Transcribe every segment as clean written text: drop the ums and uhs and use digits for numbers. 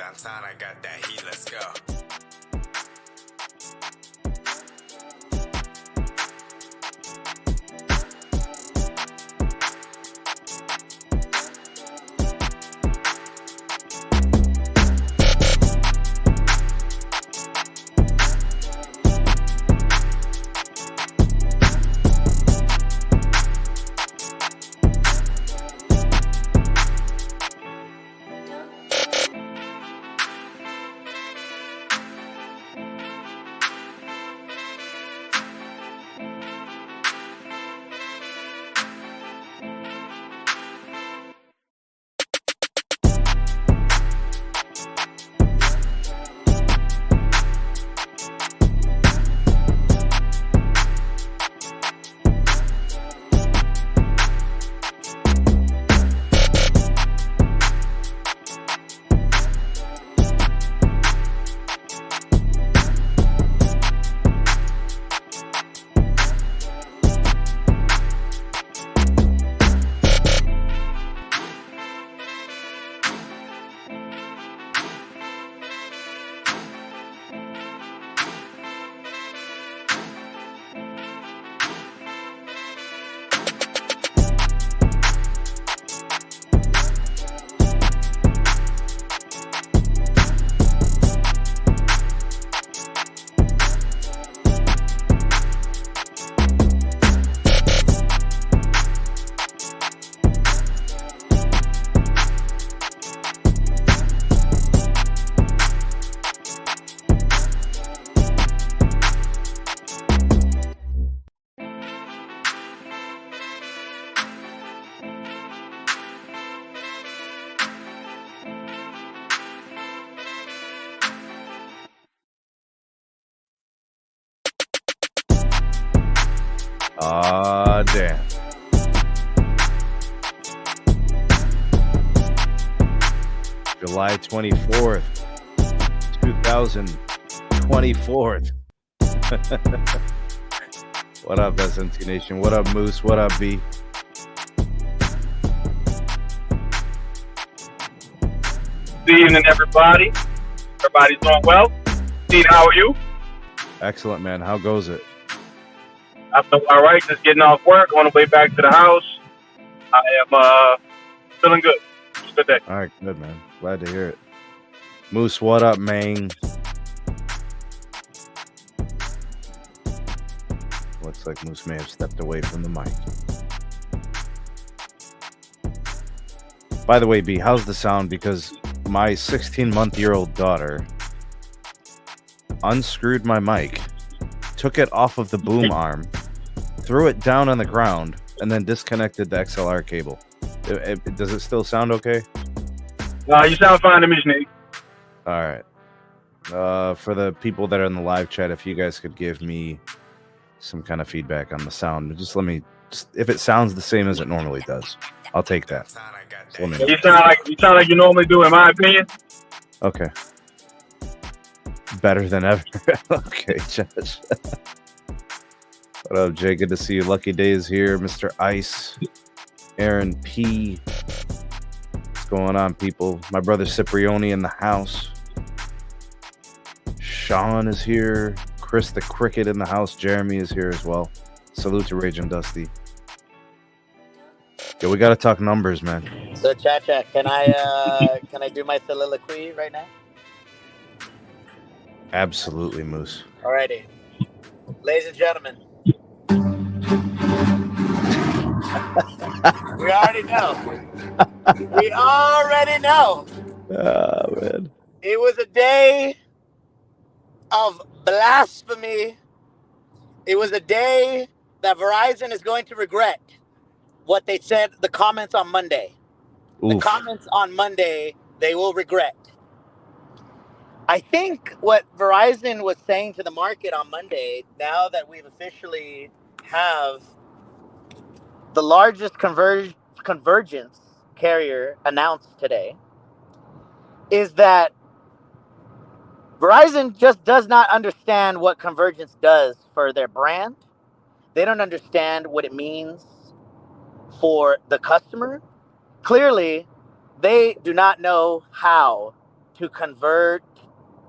Downtown, I got that heat, let's go. Damn. July 24th, 2024. What up, SMT Nation? What up, Moose? What up, B? Good evening, everybody. Everybody's doing well. Sneed, how are you? Excellent, man. How goes it? I'm doing all right. Just getting off work, on the way back to the house. I am feeling good. It's a good day. All right, good, man. Glad to hear it. Moose, what up, man? Looks like Moose may have stepped away from the mic. By the way, B, how's the sound? Because my 16-month-old daughter unscrewed my mic, took it off of the boom arm, threw it down on the ground, and then disconnected the XLR cable. Does it still sound okay? You sound fine to me, Sneed. All right. For the people that are in the live chat, if you guys could give me some kind of feedback on the sound, just if it sounds the same as it normally does, I'll take that. So let me know. You sound like you normally do, in my opinion. Okay. Better than ever. Okay, Josh. What up, Jay? Good to see you. Lucky Day is here. Mr. Ice. Aaron P. What's going on, people? My brother Ciprioni in the house. Sean is here. Chris the Cricket in the house. Jeremy is here as well. Salute to Rage and Dusty. Yo, we got to talk numbers, man. So, Chacha, can I do my soliloquy right now? Absolutely, Moose. Alrighty. Ladies and gentlemen. We already know. We already know. Oh, man. It was a day of blasphemy. It was a day that Verizon is going to regret what they said, the comments on Monday. Oof. The comments on Monday, they will regret. I think what Verizon was saying to the market on Monday, now that we've officially have the largest convergence carrier announced today, is that Verizon just does not understand what convergence does for their brand. They don't understand what it means for the customer. Clearly, they do not know how to convert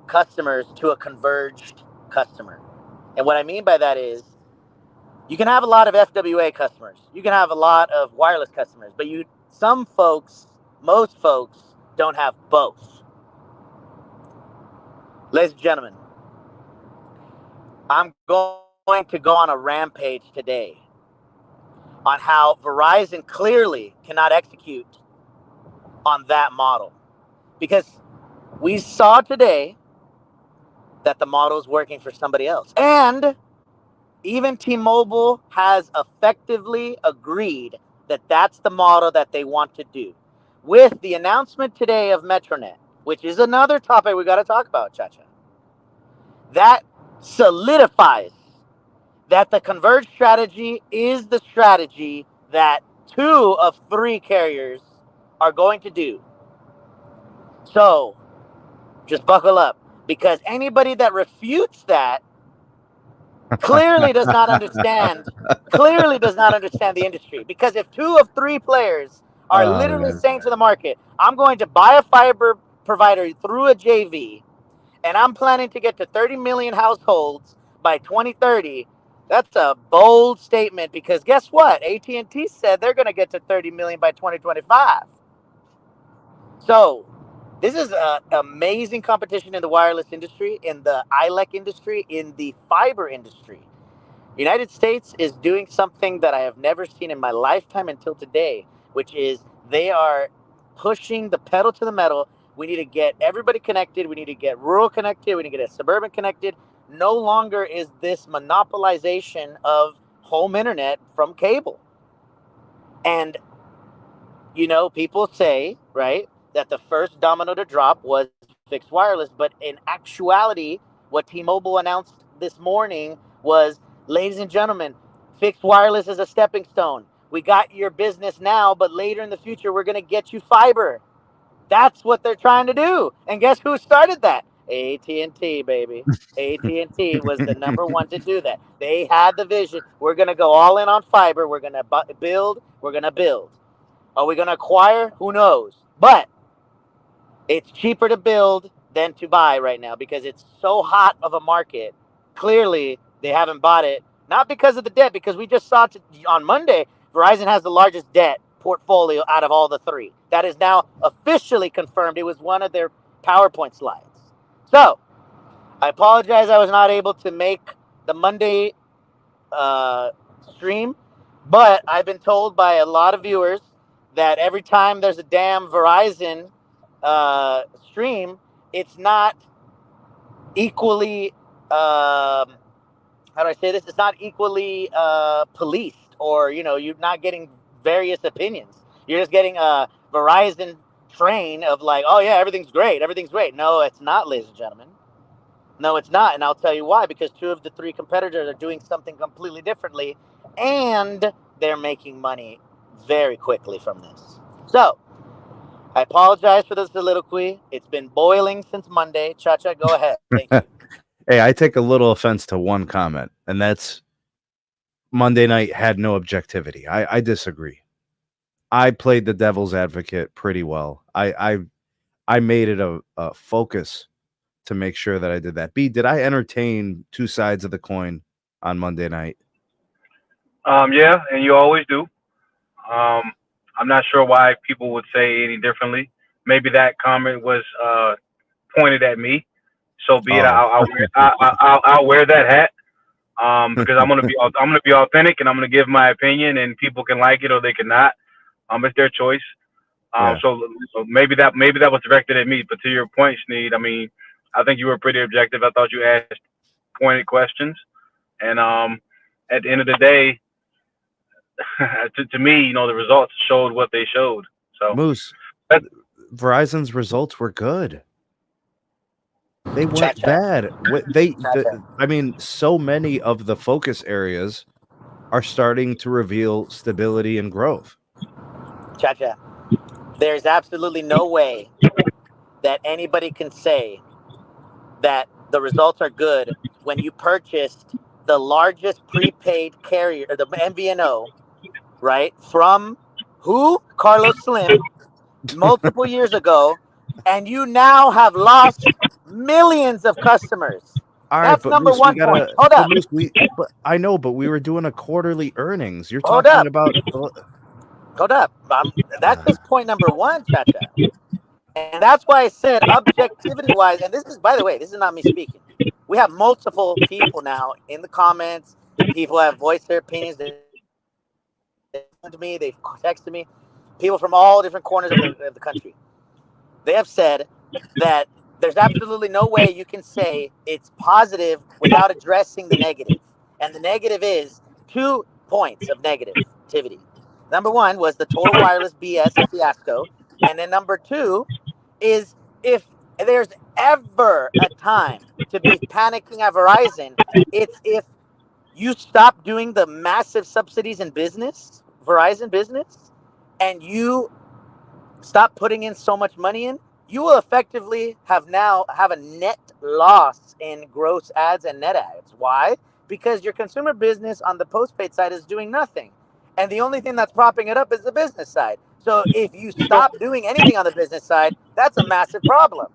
customers to a converged customer. And what I mean by that is you can have a lot of FWA customers. You can have a lot of wireless customers, but most folks don't have both. Ladies and gentlemen, I'm going to go on a rampage today on how Verizon clearly cannot execute on that model. Because we saw today that the model is working for somebody else. And even T-Mobile has effectively agreed that that's the model that they want to do. With the announcement today of Metronet, which is another topic we got to talk about, Chacha, that solidifies that the converged strategy is the strategy that 2 of 3 carriers are going to do. So just buckle up, because anybody that refutes that clearly does not understand the industry. Because if 2 of 3 players are literally saying to the market, I'm going to buy a fiber provider through a JV, and I'm planning to get to 30 million households by 2030, that's a bold statement, because guess what? AT&T said they're going to get to 30 million by 2025. So this is an amazing competition in the wireless industry, in the ILEC industry, in the fiber industry. The United States is doing something that I have never seen in my lifetime until today, which is they are pushing the pedal to the metal. We need to get everybody connected. We need to get rural connected. We need to get suburban connected. No longer is this monopolization of home internet from cable. And, people say, right, that the first domino to drop was fixed wireless. But in actuality, what T-Mobile announced this morning was, ladies and gentlemen, fixed wireless is a stepping stone. We got your business now, but later in the future, we're going to get you fiber. That's what they're trying to do. And guess who started that? AT&T, baby. AT&T was the number one to do that. They had the vision. We're going to go all in on fiber. We're going to build. We're going to build. Are we going to acquire? Who knows? But it's cheaper to build than to buy right now because it's so hot of a market. Clearly, they haven't bought it. Not because of the debt, because we just saw on Monday, Verizon has the largest debt portfolio out of all the 3. That is now officially confirmed. It was one of their PowerPoint slides. So, I apologize I was not able to make the Monday stream, but I've been told by a lot of viewers that every time there's a damn Verizon stream, it's not equally, how do I say this? It's not equally policed, or, you're not getting various opinions. You're just getting a Verizon train of like, oh yeah, everything's great. No, it's not, ladies and gentlemen. No, it's not. And I'll tell you why, because 2 of the 3 competitors are doing something completely differently, and they're making money very quickly from this. So, I apologize for the soliloquy. It's been boiling since Monday. Chacha, go ahead. Thank you. Hey, I take a little offense to one comment, and that's Monday night had no objectivity. I disagree. I played the devil's advocate pretty well. I made it a focus to make sure that I did that. B, did I entertain 2 sides of the coin on Monday night? Yeah, and you always do. I'm not sure why people would say any differently. Maybe that comment was pointed at me, so be it. I'll wear that hat because I'm gonna be authentic, and I'm gonna give my opinion, and people can like it or they cannot. It's their choice. So maybe that was directed at me. But to your point, Sneed, I mean, I think you were pretty objective. I thought you asked pointed questions, and at the end of the day, to me, the results showed what they showed. So Moose, Verizon's results were good. They weren't bad. I mean, so many of the focus areas are starting to reveal stability and growth. Chacha, there's absolutely no way that anybody can say that the results are good when you purchased the largest prepaid carrier, the MVNO, right? From who? Carlos Slim, multiple years ago, and you now have lost millions of customers. All right, That's but number Moose, we one point. gotta. Hold But up. Moose, but I know, but we were doing a quarterly earnings. You're Hold talking up. about. Hold up. That's just point number one, Chacha. And that's why I said objectivity wise, and this is, by the way, this is not me speaking. We have multiple people now in the comments. People have voiced their opinions. They've phoned me, they've texted me. People from all different corners of the country. They have said that there's absolutely no way you can say it's positive without addressing the negative. And the negative is 2 points of negativity. Number one was the total wireless BS fiasco. And then number two is, if there's ever a time to be panicking at Verizon, it's if you stop doing the massive subsidies in business, Verizon business, and you stop putting in so much money in, you will effectively have a net loss in gross ads and net ads. Why? Because your consumer business on the postpaid side is doing nothing. And the only thing that's propping it up is the business side. So if you stop doing anything on the business side, that's a massive problem.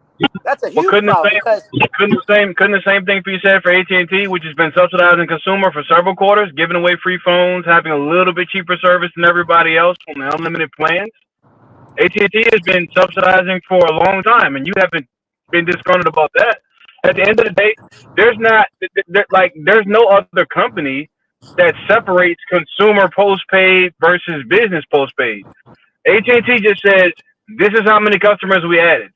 That's a Well, huge problem because couldn't the same thing be said for AT&T, which has been subsidizing consumer for several quarters, giving away free phones, having a little bit cheaper service than everybody else on the unlimited plans? AT&T has been subsidizing for a long time, and you haven't been disgruntled about that. At the end of the day, there's no other company that separates consumer postpaid versus business postpaid. AT&T just says this is how many customers we added.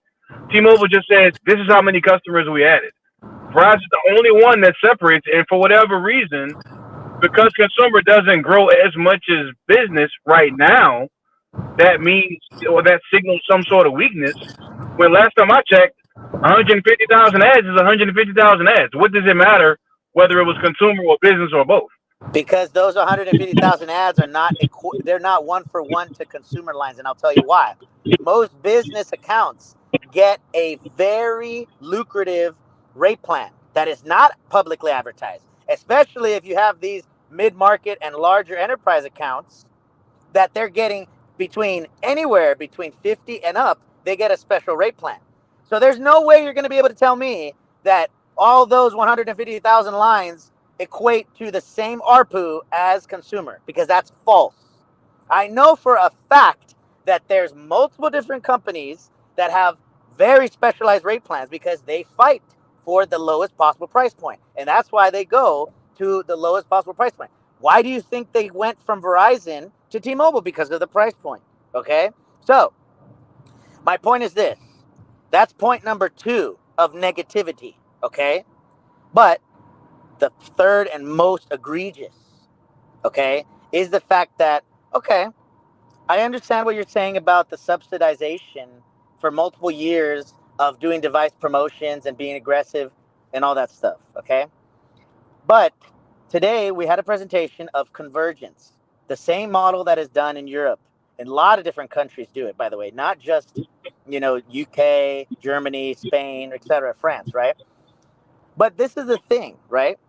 T-Mobile just says this is how many customers we added. Verizon is the only one that separates, and for whatever reason, because consumer doesn't grow as much as business right now, that means, or that signals some sort of weakness. When last time I checked, 150,000 ads is 150,000 ads. What does it matter whether it was consumer or business or both? because those 150,000 ads are not they're not one for one to consumer lines, and I'll tell you why. Most business accounts get a very lucrative rate plan that is not publicly advertised, especially if you have these mid-market and larger enterprise accounts that they're getting anywhere between 50 and up. They get a special rate plan. So there's no way you're going to be able to tell me that all those 150,000 lines equate to the same ARPU as consumer, because that's false. I know for a fact that there's multiple different companies that have very specialized rate plans because they fight for the lowest possible price point. And that's why they go to the lowest possible price point. Why do you think they went from Verizon to T-Mobile? Because of the price point. Okay? So, my point is this. That's point number 2 of negativity. Okay? But the third and most egregious, okay, is the fact that, okay, I understand what you're saying about the subsidization for multiple years of doing device promotions and being aggressive and all that stuff, okay? But today we had a presentation of convergence, the same model that is done in Europe. And a lot of different countries do it, by the way, not just, UK, Germany, Spain, etc., France, right? But this is the thing, right?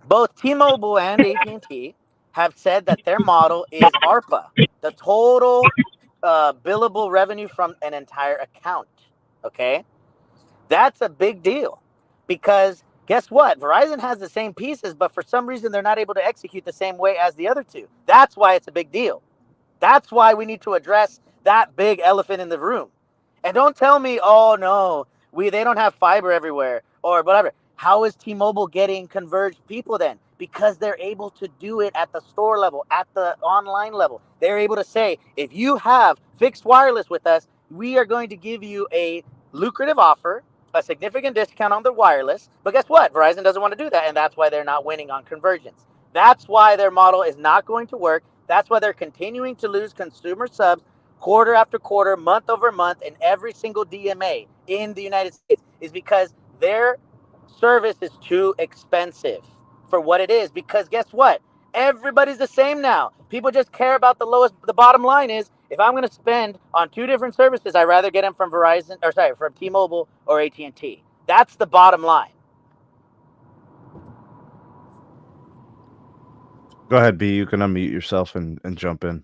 Both T-Mobile and AT&T have said that their model is ARPA, the total billable revenue from an entire account. Okay, that's a big deal because guess what? Verizon has the same pieces, but for some reason they're not able to execute the same way as the other two. That's why it's a big deal. That's why we need to address that big elephant in the room. And don't tell me, oh no, they don't have fiber everywhere or whatever. How is T-Mobile getting converged people then? Because they're able to do it at the store level, at the online level. They're able to say, if you have fixed wireless with us, we are going to give you a lucrative offer, a significant discount on the wireless. But guess what? Verizon doesn't want to do that, and that's why they're not winning on convergence. That's why their model is not going to work. That's why they're continuing to lose consumer subs quarter after quarter, month over month, in every single DMA in the United States, is because their service is too expensive for what it is. Because guess what? Everybody's the same now. People just care about the bottom line is, if I'm going to spend on 2 different services, I'd rather get them from from T-Mobile or AT&T. That's the bottom line. Go ahead, B. You can unmute yourself and jump in.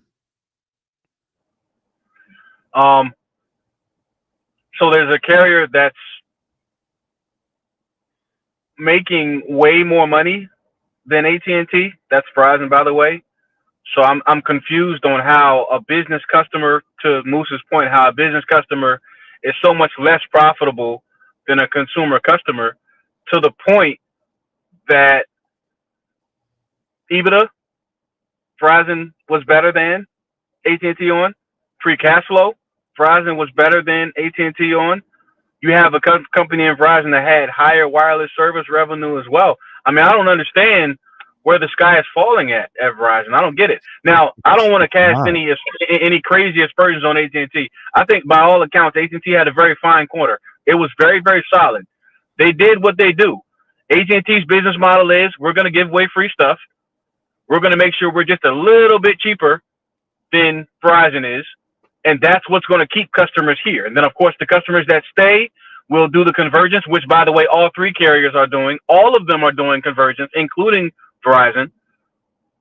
So there's a carrier that's making way more money than AT&T. That's Verizon, by the way. So I'm confused on how a business customer, to Moose's point, how a business customer is so much less profitable than a consumer customer, to the point that EBITDA, Verizon was better than AT&T on. Free cash flow, Verizon was better than AT&T on. You have a company in Verizon that had higher wireless service revenue as well. I mean, I don't understand where the sky is falling at Verizon. I don't get it. Now, I don't want to cast any crazy aspersions on AT&T. I think by all accounts, AT&T had a very fine quarter. It was very, very solid. They did what they do. AT&T's business model is, we're going to give away free stuff. We're going to make sure we're just a little bit cheaper than Verizon is. And that's what's going to keep customers here. And then, of course, the customers that stay will do the convergence, which, by the way, all three carriers are doing. All of them are doing convergence, including Verizon.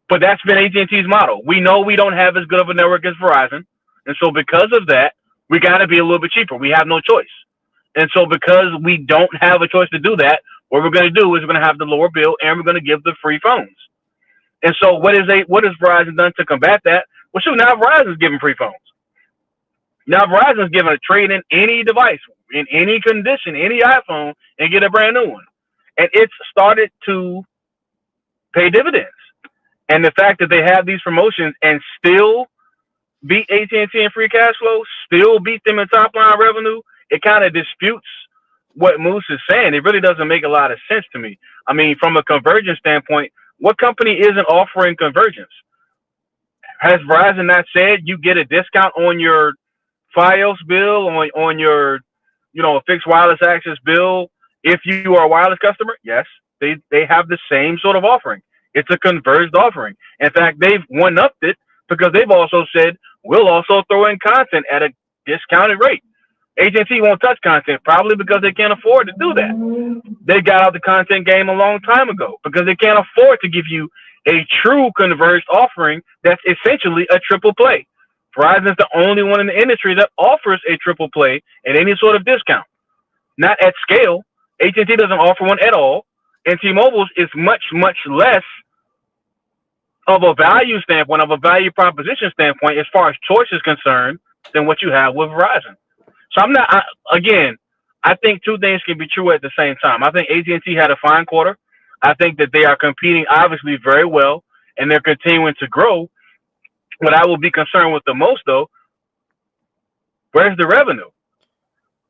But that's been AT&T's model. We know we don't have as good of a network as Verizon. And so because of that, we got to be a little bit cheaper. We have no choice. And so because we don't have a choice to do that, what we're going to do is we're going to have the lower bill and we're going to give the free phones. And so what has Verizon done to combat that? Well, shoot, now Verizon's giving free phones. Now Verizon's giving a trade in any device, in any condition, any iPhone, and get a brand new one. And it's started to pay dividends. And the fact that they have these promotions and still beat AT&T in free cash flow, still beat them in top line revenue, it kind of disputes what Moose is saying. It really doesn't make a lot of sense to me. I mean, from a convergence standpoint, what company isn't offering convergence? Has Verizon not said you get a discount on your Fios bill, on your, fixed wireless access bill if you are a wireless customer? Yes, they have the same sort of offering. It's a converged offering. In fact, they've one-upped it because they've also said we'll also throw in content at a discounted rate. AT&T won't touch content probably because they can't afford to do that. They got out the content game a long time ago because they can't afford to give you a true converged offering that's essentially a triple play. Verizon is the only one in the industry that offers a triple play at any sort of discount. Not at scale. AT&T doesn't offer one at all. And T-Mobile's is much, much less of a value standpoint, of a value proposition standpoint, as far as choice is concerned, than what you have with Verizon. So I think two things can be true at the same time. I think AT&T had a fine quarter. I think that they are competing obviously very well, and they're continuing to grow. What I will be concerned with the most, though, where's the revenue?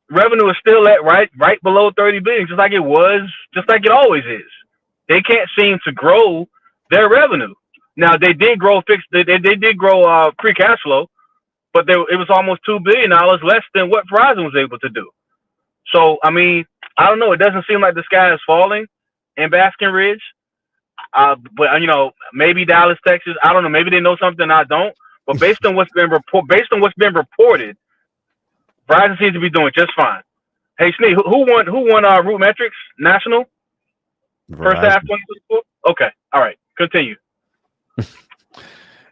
Revenue is still at right below 30 billion, just like it always is. They can't seem to grow their revenue. Now they did grow they did grow free cash flow, but it was almost $2 billion less than what Verizon was able to do. So I mean, I don't know. It doesn't seem like the sky is falling in Baskin Ridge. But maybe Dallas, Texas. I don't know. Maybe they know something I don't. But based on what's been reported, Verizon seems to be doing just fine. Hey, Sneed, who won Root Metrics National? Verizon. First half 2024? Okay. All right. Continue.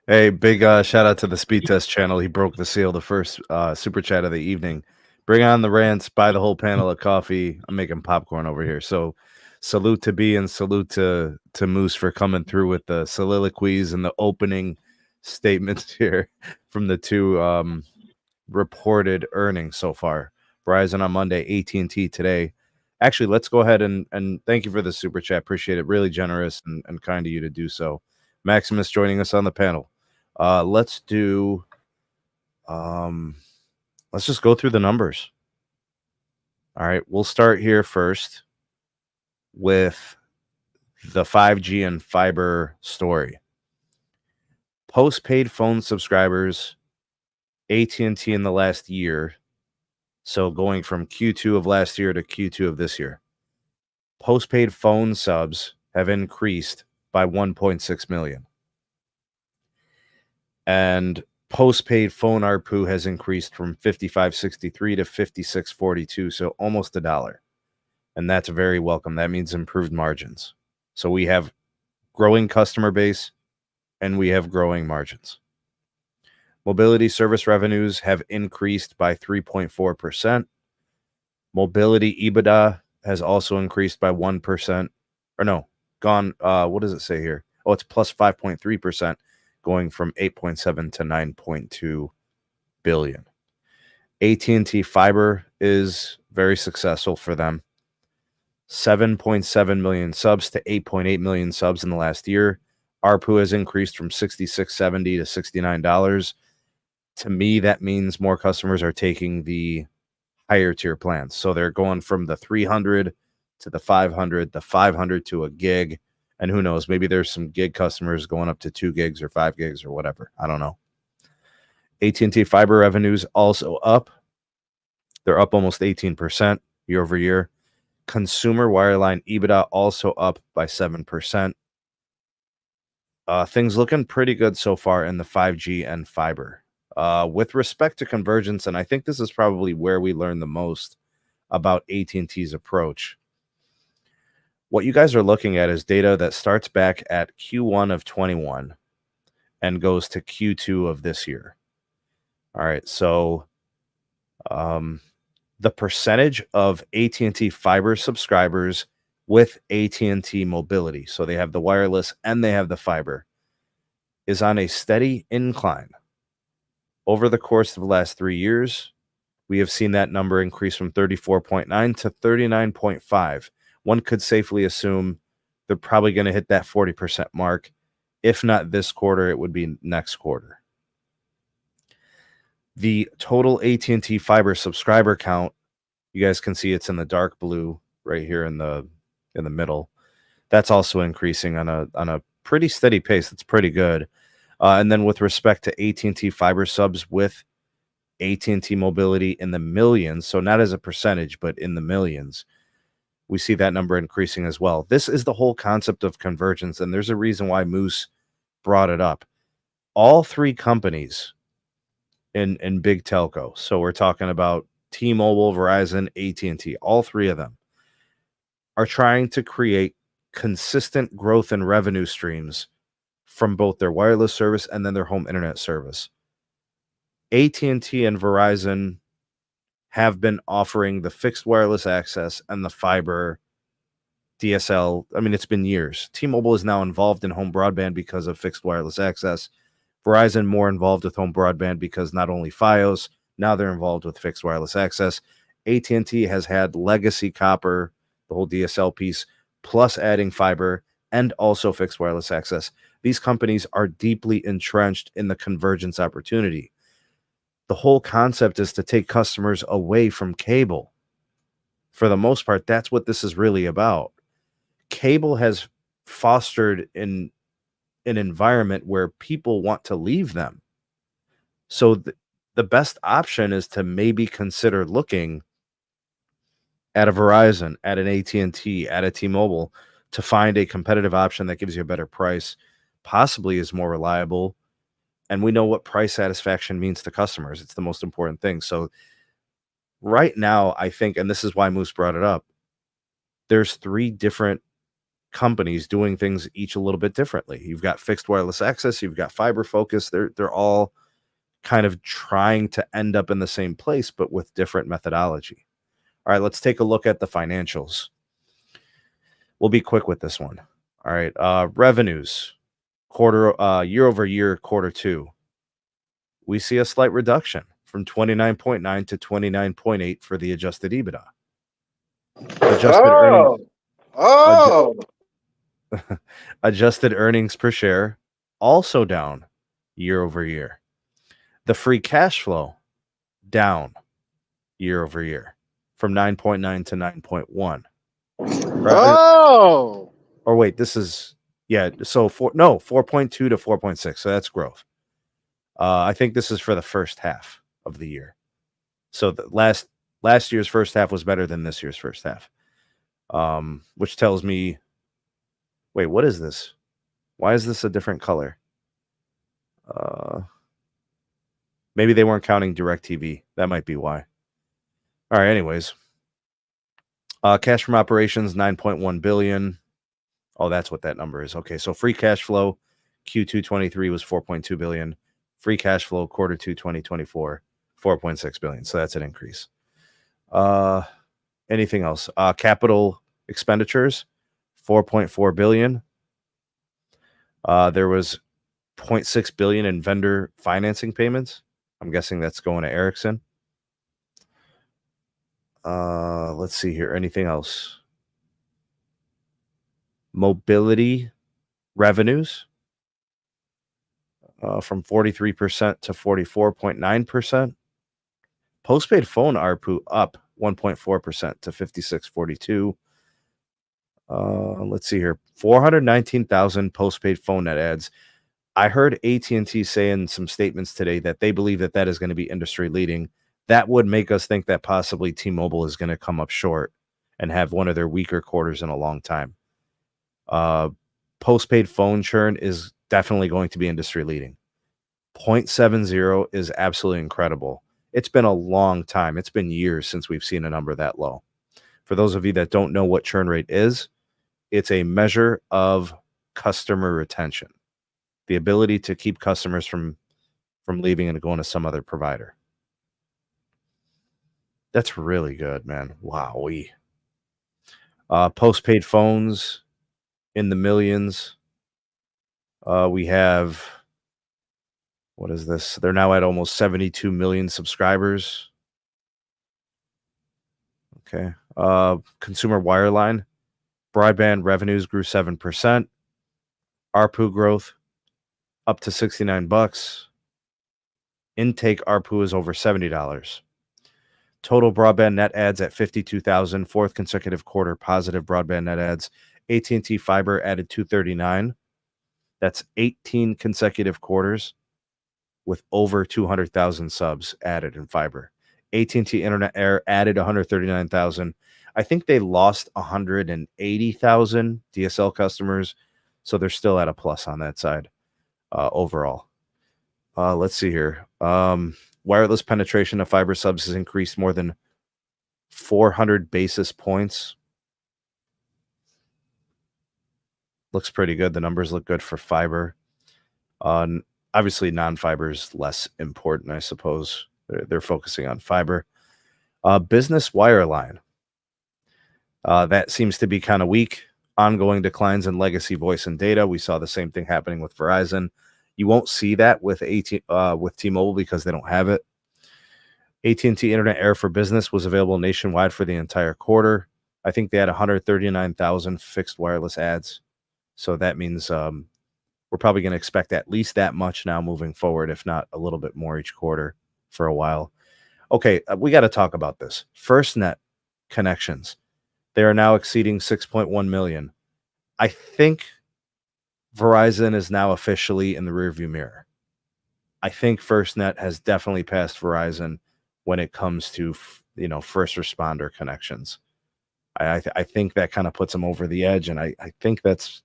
Hey, big shout out to the Speed Test channel. He broke the seal, the first super chat of the evening. Bring on the rants, buy the whole panel of coffee. I'm making popcorn over here. So salute to B and salute to Moose for coming through with the soliloquies and the opening statements here from the two reported earnings so far. Verizon on Monday, AT&T today. Actually, let's go ahead and thank you for the super chat. Appreciate it. Really generous and kind of you to do so. Maximus joining us on the panel. Let's just go through the numbers. All right, we'll start here first with the 5G and fiber story. Postpaid phone subscribers, AT&T in the last year, so going from Q2 of last year to Q2 of this year, postpaid phone subs have increased by 1.6 million. And postpaid phone ARPU has increased from 55.63 to 56.42, so almost $1. And that's very welcome. That means improved margins. So we have growing customer base and we have growing margins. Mobility service revenues have increased by 3.4%. Mobility EBITDA has also increased by 1%. Or no, gone, what does it say here? Oh, it's plus 5.3%, going from 8.7 to 9.2 billion. AT&T Fiber is very successful for them. 7.7 million subs to 8.8 million subs in the last year. ARPU has increased from $66.70 to $69. To me, that means more customers are taking the higher tier plans. So they're going from the 300 to the 500, the 500 to a gig. And who knows, maybe there's some gig customers going up to 2 gigs or 5 gigs or whatever. I don't know. AT&T Fiber revenues also up. They're up almost 18% year over year. Consumer wireline EBITDA also up by 7%. Things looking pretty good so far in the 5G and fiber. With respect to convergence, and I think this is probably where we learn the most about AT&T's approach. What you guys are looking at is data that starts back at Q1 of 21 and goes to Q2 of this year. All right, so the percentage of AT&T fiber subscribers with AT&T mobility, so they have the wireless and they have the fiber, is on a steady incline. Over the course of the last 3 years, we have seen that number increase from 34.9 to 39.5. One could safely assume they're probably going to hit that 40% mark. If not this quarter, it would be next quarter. The total AT&T fiber subscriber count, you guys can see it's in the dark blue right here in the middle. That's also increasing on a pretty steady pace. It's pretty good. And then with respect to AT&T fiber subs with AT&T mobility in the millions, so not as a percentage, but in the millions, we see that number increasing as well. This is the whole concept of convergence, and there's a reason why Moose brought it up. All three companies in big telco, so we're talking about T-Mobile, Verizon, AT&T, all three of them are trying to create consistent growth in revenue streams from both their wireless service and then their home internet service. AT&T and Verizon have been offering the fixed wireless access and the fiber DSL. I mean, it's been years. T-Mobile is now involved in home broadband because of fixed wireless access. Verizon more involved with home broadband because not only Fios, now they're involved with fixed wireless access. AT&T has had legacy copper, the whole DSL piece, plus adding fiber and also fixed wireless access. These companies are deeply entrenched in the convergence opportunity. The whole concept is to take customers away from cable. For the most part, that's what this is really about. Cable has fostered an environment where people want to leave them. So the best option is to maybe consider looking at a Verizon, at an AT&T, at a T-Mobile to find a competitive option that gives you a better price, possibly is more reliable. And we know what price satisfaction means to customers. It's the most important thing. So right now, I think, and this is why Moose brought it up, there's three different companies doing things each a little bit differently. You've got fixed wireless access, you've got fiber focus. They're all kind of trying to end up in the same place, but with different methodology. All right, let's take a look at the financials. We'll be quick with this one. All right, revenues, year over year, quarter two. We see a slight reduction from 29.9 to 29.8 for the adjusted EBITDA. Adjusted earnings per share also down year over year. The free cash flow down year over year from 9.9 to 9.1. Oh, or wait, this is so 4.2 to 4.6. So that's growth. I think this is for the first half of the year. So the last year's first half was better than this year's first half. Which tells me, wait, what is this? Why is this a different color? Maybe they weren't counting DirecTV. That might be why. All right, anyways. Cash from operations, 9.1 billion. Oh, that's what that number is. Okay, so free cash flow, Q2 23 was 4.2 billion. Free cash flow, quarter two 2024, 4.6 billion. So that's an increase. anything else? Capital expenditures, $4.4 billion. There was $0.6 billion in vendor financing payments. I'm guessing that's going to Ericsson. Let's see here. Anything else? Mobility revenues from 43% to 44.9%. Postpaid phone ARPU up 1.4% to 56.42. Let's see here. 419,000 postpaid phone net adds. I heard AT&T say in some statements today that they believe that that is going to be industry leading. That would make us think that possibly T-Mobile is going to come up short and have one of their weaker quarters in a long time. Postpaid phone churn is definitely going to be industry leading. 0.70 is absolutely incredible. It's been a long time. It's been years since we've seen a number that low. For those of you that don't know what churn rate is, it's a measure of customer retention, the ability to keep customers from leaving and going to some other provider. That's really good, man. Wowee. Postpaid phones in the millions. We have, what is this? They're now at almost 72 million subscribers. Okay. Consumer wireline. Broadband revenues grew 7%. ARPU growth up to $69. Intake ARPU is over $70. Total broadband net adds at 52,000. Fourth consecutive quarter positive broadband net adds. AT&T Fiber added 239. That's 18 consecutive quarters with over 200,000 subs added in fiber. AT&T Internet Air added 139,000. I think they lost 180,000 DSL customers, so they're still at a plus on that side overall. Let's see here. Wireless penetration of fiber subs has increased more than 400 basis points. Looks pretty good. The numbers look good for fiber. Obviously, non-fiber is less important, I suppose. They're focusing on fiber. Business wireline. That seems to be kind of weak. Ongoing declines in legacy voice and data. We saw the same thing happening with Verizon. You won't see that with T-Mobile because they don't have it. AT&T Internet Air for Business was available nationwide for the entire quarter. I think they had 139,000 fixed wireless ads. So that means we're probably going to expect at least that much now moving forward, if not a little bit more each quarter for a while. Okay, we got to talk about this. FirstNet connections. They are now exceeding 6.1 million. I think Verizon is now officially in the rearview mirror. I think FirstNet has definitely passed Verizon when it comes to first responder connections. I think that kind of puts them over the edge, and I think that's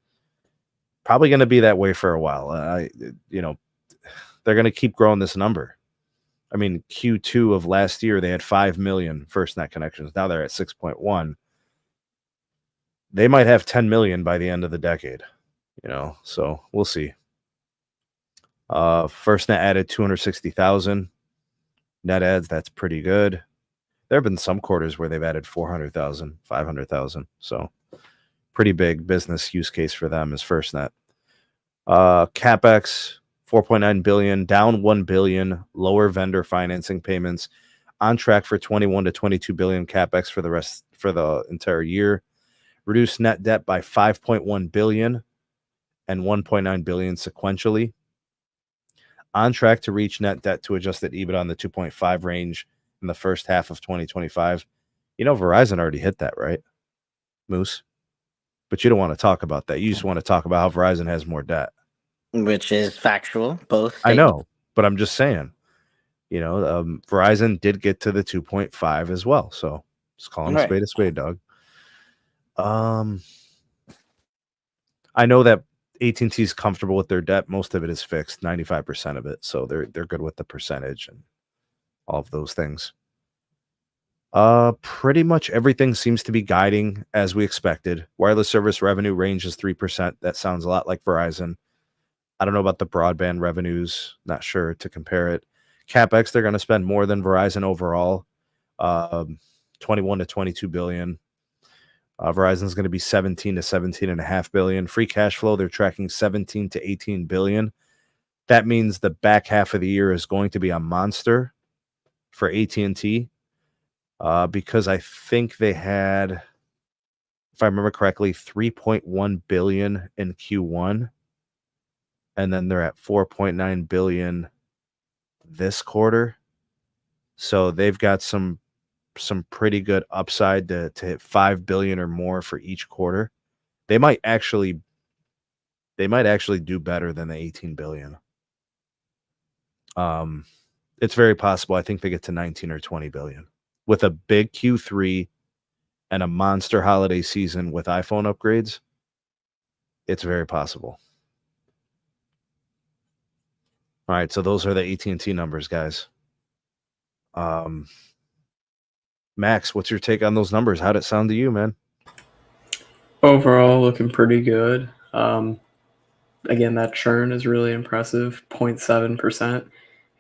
probably going to be that way for a while. They're going to keep growing this number. I mean, Q2 of last year, they had 5 million FirstNet connections. Now they're at 6.1. They might have 10 million by the end of the decade, so we'll see. FirstNet added 260,000 net adds. That's pretty good. There have been some quarters where they've added 400,000, 500,000. So pretty big business use case for them is FirstNet. CapEx, 4.9 billion, down 1 billion, lower vendor financing payments, on track for 21 to 22 billion CapEx for the entire year. Reduced net debt by 5.1 billion and 1.9 billion sequentially. On track to reach net debt to adjusted EBITDA on the 2.5 range in the first half of 2025. Verizon already hit that, right, Moose? But you don't want to talk about that. You just want to talk about how Verizon has more debt. Which is factual, both statements. I know, but I'm just saying, Verizon did get to the 2.5 as well. So just calling a spade, dog. I know that AT&T is comfortable with their debt. Most of it is fixed, 95% of it. So they're good with the percentage and all of those things. Pretty much everything seems to be guiding as we expected. Wireless service revenue range is 3%. That sounds a lot like Verizon. I don't know about the broadband revenues. Not sure to compare it. CapEx, they're going to spend more than Verizon overall. 21 to 22 billion. Verizon's going to be 17 to 17.5 billion. Free cash flow, they're tracking 17 to 18 billion. That means the back half of the year is going to be a monster for AT&T because I think they had, if I remember correctly, 3.1 billion in Q1, and then they're at 4.9 billion this quarter. So they've got some pretty good upside to hit 5 billion or more for each quarter. They might actually do better than the 18 billion. It's very possible. I think they get to 19 or 20 billion with a big Q3 and a monster holiday season with iPhone upgrades. It's very possible. All right, so those are the AT&T numbers, guys. Max, what's your take on those numbers? How'd it sound to you, man? Overall, looking pretty good. Again, that churn is really impressive, 0.7%.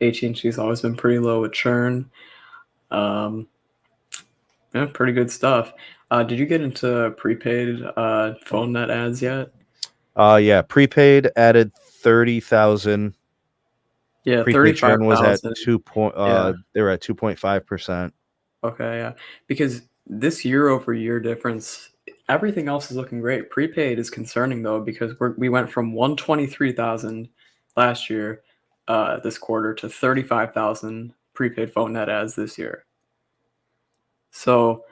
AT&T's always been pretty low with churn. Yeah, pretty good stuff. Did you get into prepaid phone net ads yet? Yeah, prepaid added 30,000. Yeah, prepaid churn was at 35,000. They were at 2.5%. Okay, yeah. Because this year-over-year difference, everything else is looking great. Prepaid is concerning, though, because we went from 123,000 last year, this quarter, to 35,000 prepaid phone net adds this year. So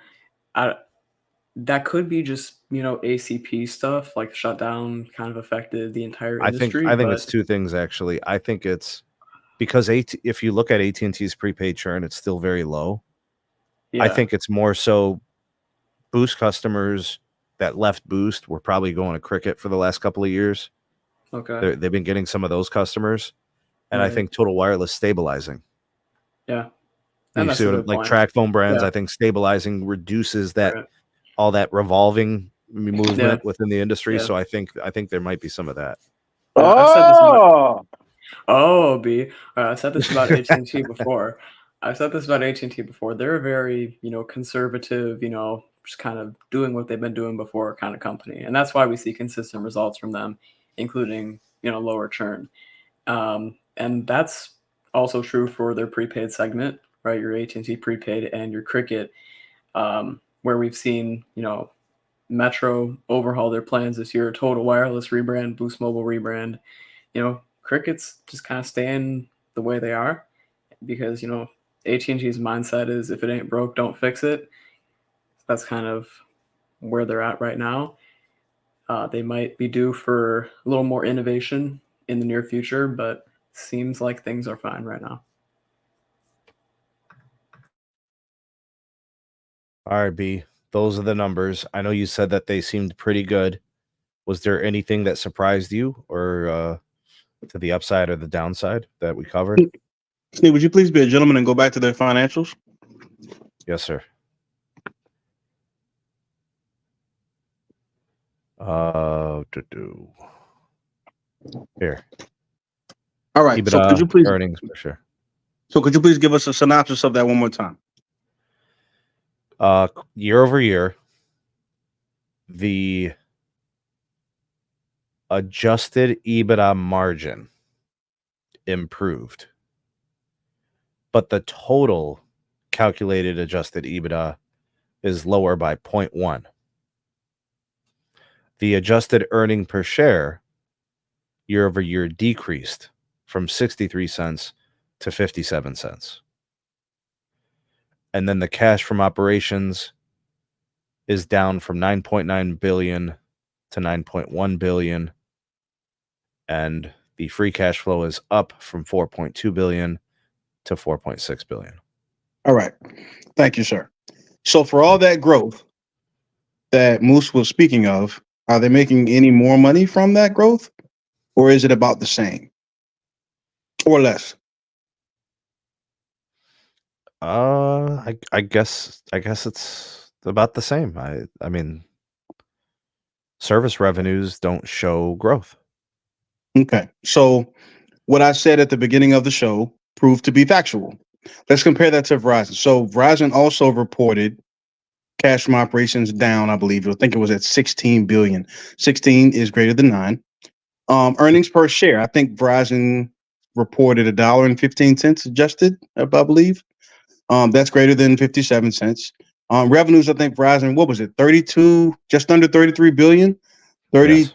that could be just, ACP stuff, like shutdown kind of affected the entire industry. I think it's two things, actually. I think it's because if you look at AT&T's prepaid churn, it's still very low. Yeah. I think it's more so Boost customers that left Boost were probably going to Cricket for the last couple of years. Okay. They've been getting some of those customers. And Right. I think Total Wireless stabilizing. Yeah. And you see what, like track phone brands, I think stabilizing reduces that all that revolving movement within the industry. So I think there might be some of that. B. I've said this about AT&T before. They're a very, conservative, just kind of doing what they've been doing before kind of company. And that's why we see consistent results from them, including, lower churn. And that's also true for their prepaid segment, right? Your AT&T prepaid and your Cricket, where we've seen, Metro overhaul their plans this year, Total Wireless rebrand, Boost Mobile rebrand. Cricket's just kind of staying the way they are because, AT&T's mindset is if it ain't broke, don't fix it. That's kind of where they're at right now. They might be due for a little more innovation in the near future, but seems like things are fine right now. All right, B. Those are the numbers. I know you said that they seemed pretty good. Was there anything that surprised you or to the upside or the downside that we covered? Sneed, would you please be a gentleman and go back to their financials? Yes, sir. Here. All right. EBITDA, so could you please earnings per share. So could you please give us a synopsis of that one more time? Year over year, the adjusted EBITDA margin improved, but the total calculated adjusted EBITDA is lower by 0.1. The adjusted earning per share year over year decreased from 63 cents to 57 cents. And then the cash from operations is down from 9.9 billion to 9.1 billion. And the free cash flow is up from 4.2 billion to 4.6 billion. All right. Thank you, sir. So for all that growth that Moose was speaking of, are they making any more money from that growth? Or is it about the same? Or less? I guess it's about the same. I mean, service revenues don't show growth. Okay. So what I said at the beginning of the show proved to be factual. Let's compare that to Verizon. So Verizon also reported cash from operations down, I believe. I think it was at 16 billion. 16 is greater than 9. Earnings per share. I think Verizon reported $1.15 adjusted, I believe. That's greater than 57 cents. Revenues, I think Verizon, what was it? 32, just under 33 billion. 30, Yes.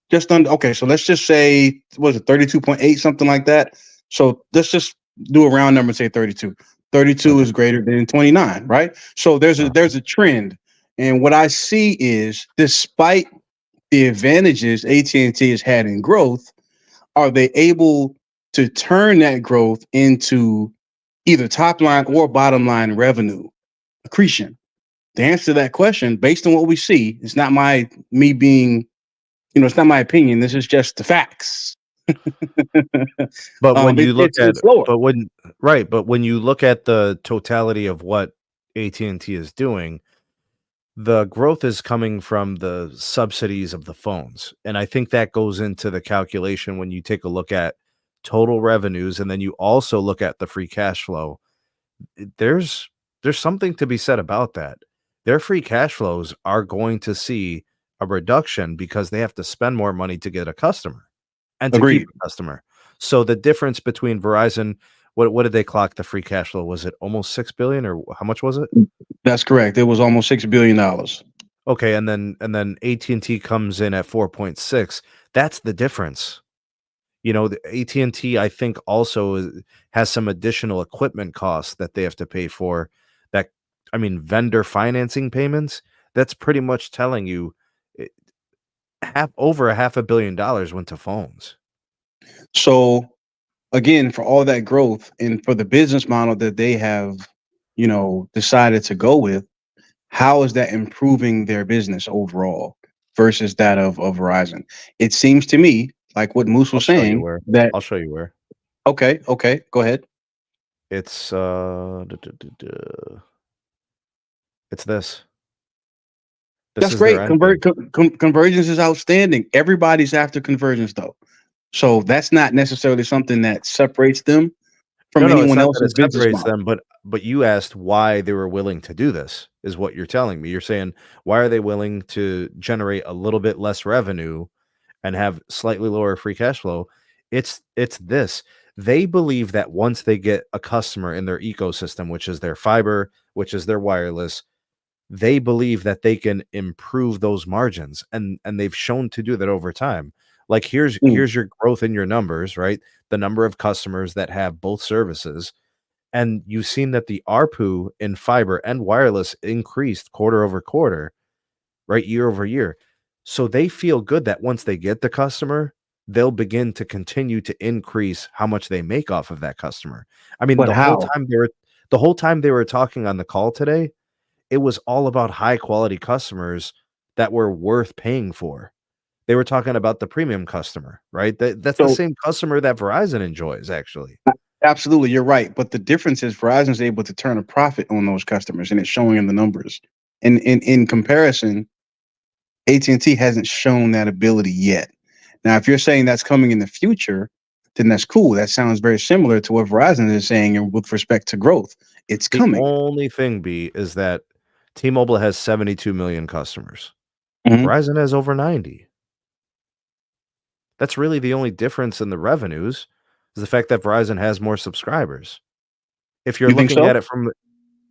just under. Okay, so let's just say, was it 32.8, something like that? So let's just do a round number and say 32. 32 Okay. is greater than 29, right? So there's a trend, and what I see is, despite the advantages AT&T has had in growth, are they able to turn that growth into either top line or bottom line revenue accretion? The answer to that question, based on what we see, it's not me being, it's not my opinion. This is just the facts. But when you look at, it's lower. but when you look at the totality of what AT&T is doing, the growth is coming from the subsidies of the phones. And I think that goes into the calculation when you take a look at total revenues, and then you also look at the free cash flow. There's something to be said about that. Their free cash flows are going to see a reduction because they have to spend more money to get a customer and to Agreed. keep a customer. So the difference between Verizon, what did they clock the free cash flow? Was it almost 6 billion, or how much was it? That's correct. It was almost $6 billion. Okay, and then AT&T comes in at 4.6. That's the difference. The AT&T, I think, also has some additional equipment costs that they have to pay for. Vendor financing payments. That's pretty much telling you over $500 million went to phones. So again, for all that growth and for the business model that they have, decided to go with, how is that improving their business overall versus that of Verizon? It seems to me, like what Moose was saying, that I'll show you where. Okay, go ahead. It's it's this. That's great. Convergence is outstanding. Everybody's after convergence, though. So that's not necessarily something that separates them from anyone else's business model. Them, but you asked why they were willing to do this, is what you're telling me. You're saying, why are they willing to generate a little bit less revenue and have slightly lower free cash flow? It's this. They believe that once they get a customer in their ecosystem, which is their fiber, which is their wireless, they believe that they can improve those margins, and they've shown to do that over time. Like here's your growth in your numbers, right? The number of customers that have both services, and you've seen that the ARPU in fiber and wireless increased quarter over quarter, right? Year over year. So they feel good that once they get the customer, they'll begin to continue to increase how much they make off of that customer. But the whole time they were talking on the call today, it was all about high quality customers that were worth paying for. They were talking about the premium customer, right? That's the same customer that Verizon enjoys, actually. Absolutely, you're right. But the difference is Verizon's able to turn a profit on those customers, and it's showing in the numbers. And in comparison, AT&T hasn't shown that ability yet. Now, if you're saying that's coming in the future, then that's cool. That sounds very similar to what Verizon is saying, and with respect to growth, it's coming. The only thing, B, is that T-Mobile has 72 million customers. Mhm. Verizon has over 90. That's really the only difference in the revenues, is the fact that Verizon has more subscribers. If you're looking at it from,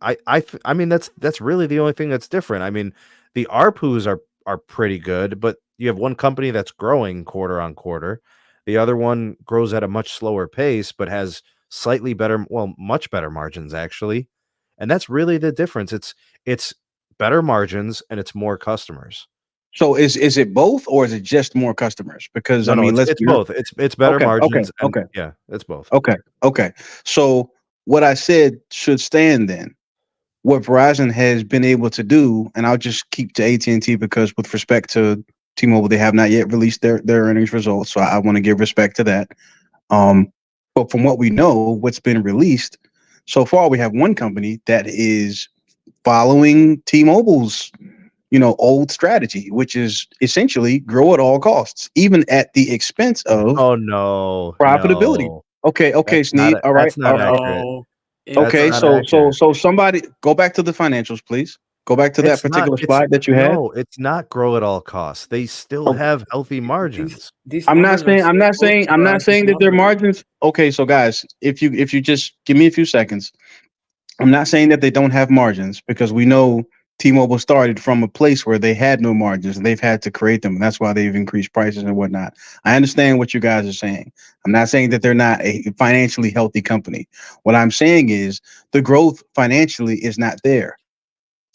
I mean, that's really the only thing that's different. The ARPUs are pretty good, but you have one company that's growing quarter on quarter. The other one grows at a much slower pace, but has slightly better, much better margins, actually. And that's really the difference. It's better margins and it's more customers. So is it both, or is it just more customers? Because No, let's it's both. It's better margins. Yeah, it's both. Okay. So what I said should stand then. What Verizon has been able to do, and I'll just keep to AT&T because with respect to T-Mobile, they have not yet released their earnings results. So I want to give respect to that. But from what we know, what's been released so far, we have one company that is following T-Mobile's old strategy, which is essentially grow at all costs, even at the expense of profitability. No. Okay, Sneed. That's not accurate. Okay, so somebody go back to the financials, please. Go back to that It's not. particular It's slide that you had. no. It's not grow at all costs. They still Okay. have healthy margins. These I'm not numbers are saying I'm so not close saying to I'm not Verizon's saying that their numbers. margins. Okay, so guys, if you just give me a few seconds, I'm not saying that they don't have margins because we know T-Mobile started from a place where they had no margins and they've had to create them, and that's why they've increased prices and whatnot. I understand what you guys are saying. I'm not saying that they're not a financially healthy company. What I'm saying is the growth financially is not there.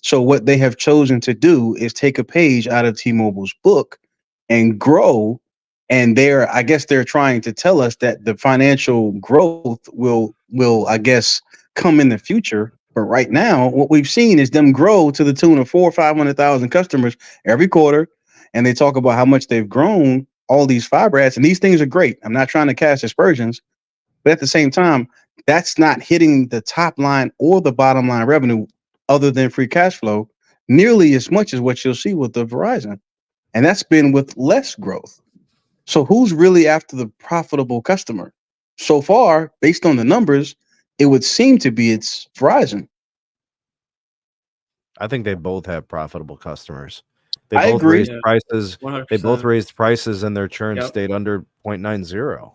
So what they have chosen to do is take a page out of T-Mobile's book and grow. And I guess they're trying to tell us that the financial growth will I guess come in the future. But right now, what we've seen is them grow to the tune of 400,000 or 500,000 customers every quarter, and they talk about how much they've grown all these fiber ads, and these things are great. I'm not trying to cast aspersions, but at the same time, that's not hitting the top line or the bottom line revenue other than free cash flow nearly as much as what you'll see with the Verizon. And that's been with less growth. So who's really after the profitable customer? So far, based on the numbers, it would seem to be it's Verizon. I think they both have profitable customers. They I both agree. raised prices. 100%. They both raised prices, and their churn Yep. stayed under 0.90.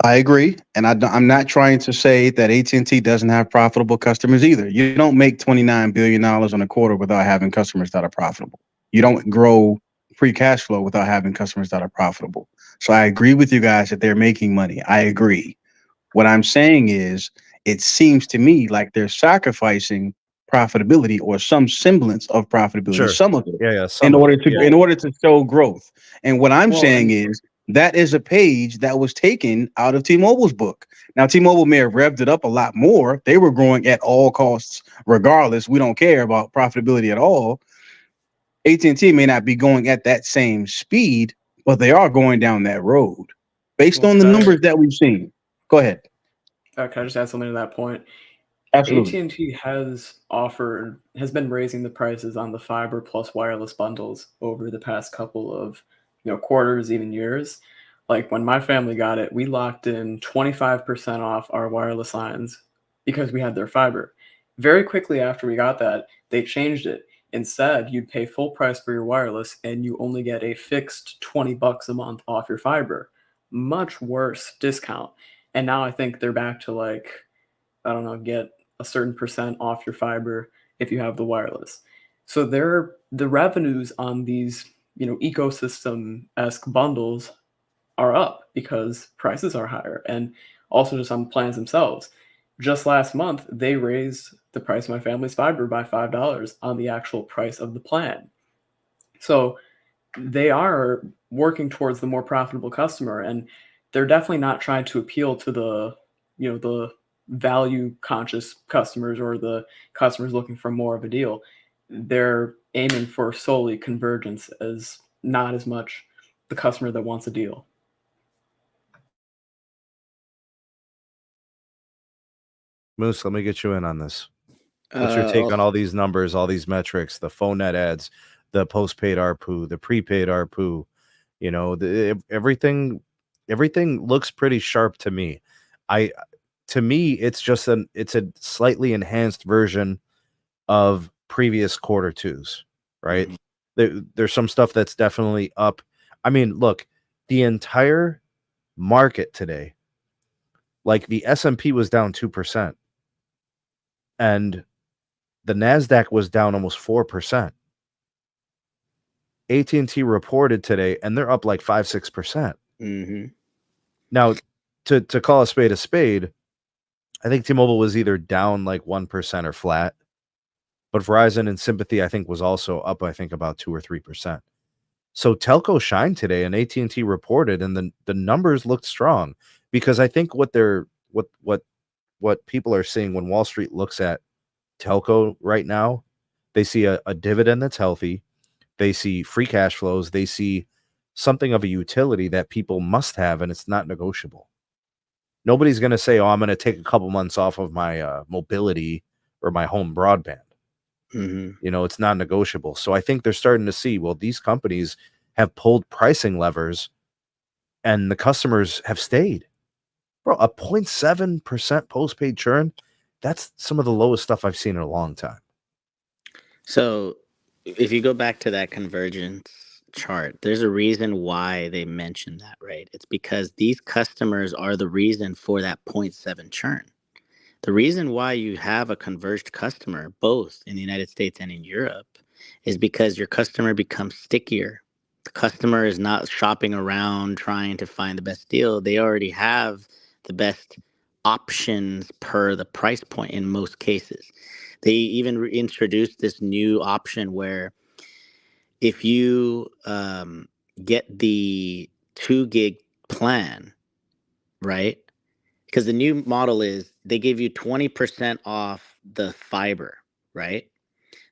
I agree, and I'm not trying to say that AT&T doesn't have profitable customers either. You don't make $29 billion on a quarter without having customers that are profitable. You don't grow free cash flow without having customers that are profitable. So I agree with you guys that they're making money. I agree. What I'm saying is, it seems to me like they're sacrificing profitability or some semblance of profitability, Sure. some of it, Yeah, in some of order it. to Yeah. in order to show growth. And what I'm Well, saying is that is a page that was taken out of T-Mobile's book. Now, T-Mobile may have revved it up a lot more. They were growing at all costs, regardless. We don't care about profitability at all. AT&T may not be going at that same speed, but they are going down that road based Well, on the numbers that we've seen. Go ahead. can I just add something to that point? Absolutely. AT&T has been raising the prices on the fiber plus wireless bundles over the past couple of quarters, even years. Like when my family got it, we locked in 25% off our wireless lines because we had their fiber. Very quickly after we got that, they changed it. Instead, you'd pay full price for your wireless and you only get a fixed $20 a month off your fiber. Much worse discount. And now I think they're back to like, I don't know, get a certain percent off your fiber if you have the wireless. So the revenues on these, ecosystem-esque bundles are up because prices are higher, and also just on the plans themselves. Just last month, they raised the price of my family's fiber by $5 on the actual price of the plan. So they are working towards the more profitable customer, and they're definitely not trying to appeal to the value conscious customers or the customers looking for more of a deal. They're aiming for solely convergence, as not as much the customer that wants a deal. Moose, let me get you in on this. What's your take on all these numbers, all these metrics, the phone net ads, the postpaid ARPU, the prepaid ARPU? Everything looks pretty sharp to me. To me, it's a slightly enhanced version of previous quarter twos, right? There's some stuff that's definitely up. I mean, look, the entire market today, like the S&P was down 2%, and the NASDAQ was down almost 4%. AT&T reported today, and they're up like 5-6%. Mm-hmm. Now, to call a spade, I think T-Mobile was either down like 1% or flat, but Verizon and Sympathy, I think, was also up, I think, about 2 or 3%. So telco shined today, and AT&T reported, and the numbers looked strong, because I think what people are seeing when Wall Street looks at telco right now, they see a dividend that's healthy, they see free cash flows, they see something of a utility that people must have, and it's not negotiable. Nobody's going to say, oh, I'm going to take a couple months off of my mobility or my home broadband. Mm-hmm. It's not negotiable. So I think they're starting to see, well, these companies have pulled pricing levers and the customers have stayed. Bro, a 0.7% postpaid churn, that's some of the lowest stuff I've seen in a long time. So if you go back to that convergence chart, there's a reason why they mentioned that, right? It's because these customers are the reason for that zero point 0.7 churn. The reason why you have a converged customer, both in the United States and in Europe, is because your customer becomes stickier. The customer is not shopping around trying to find the best deal. They already have the best options per the price point in most cases. They even introduced this new option where if you get the 2 gig plan, right? Because the new model is they give you 20% off the fiber, right?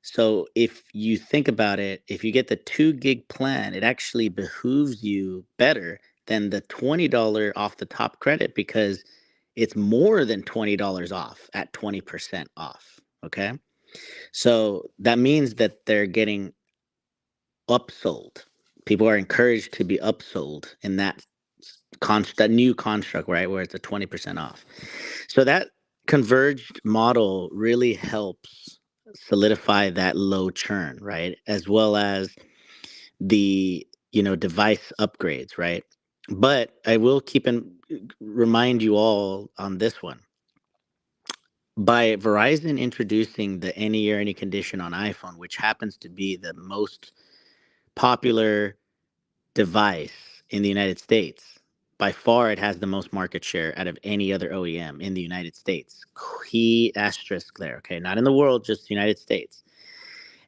So if you think about it, if you get the 2 gig plan, it actually behooves you better than the $20 off the top credit because it's more than $20 off at 20% off. Okay. So that means that they're getting upsold. People are encouraged to be upsold in that that new construct, right, where it's a 20% off. So that converged model really helps solidify that low churn, right, as well as the device upgrades, right. But I will remind you all on this one. By Verizon introducing the any year, any condition on iPhone, which happens to be the most popular device in the United States. By far, it has the most market share out of any other OEM in the United States. Key asterisk there, okay? Not in the world, just the United States.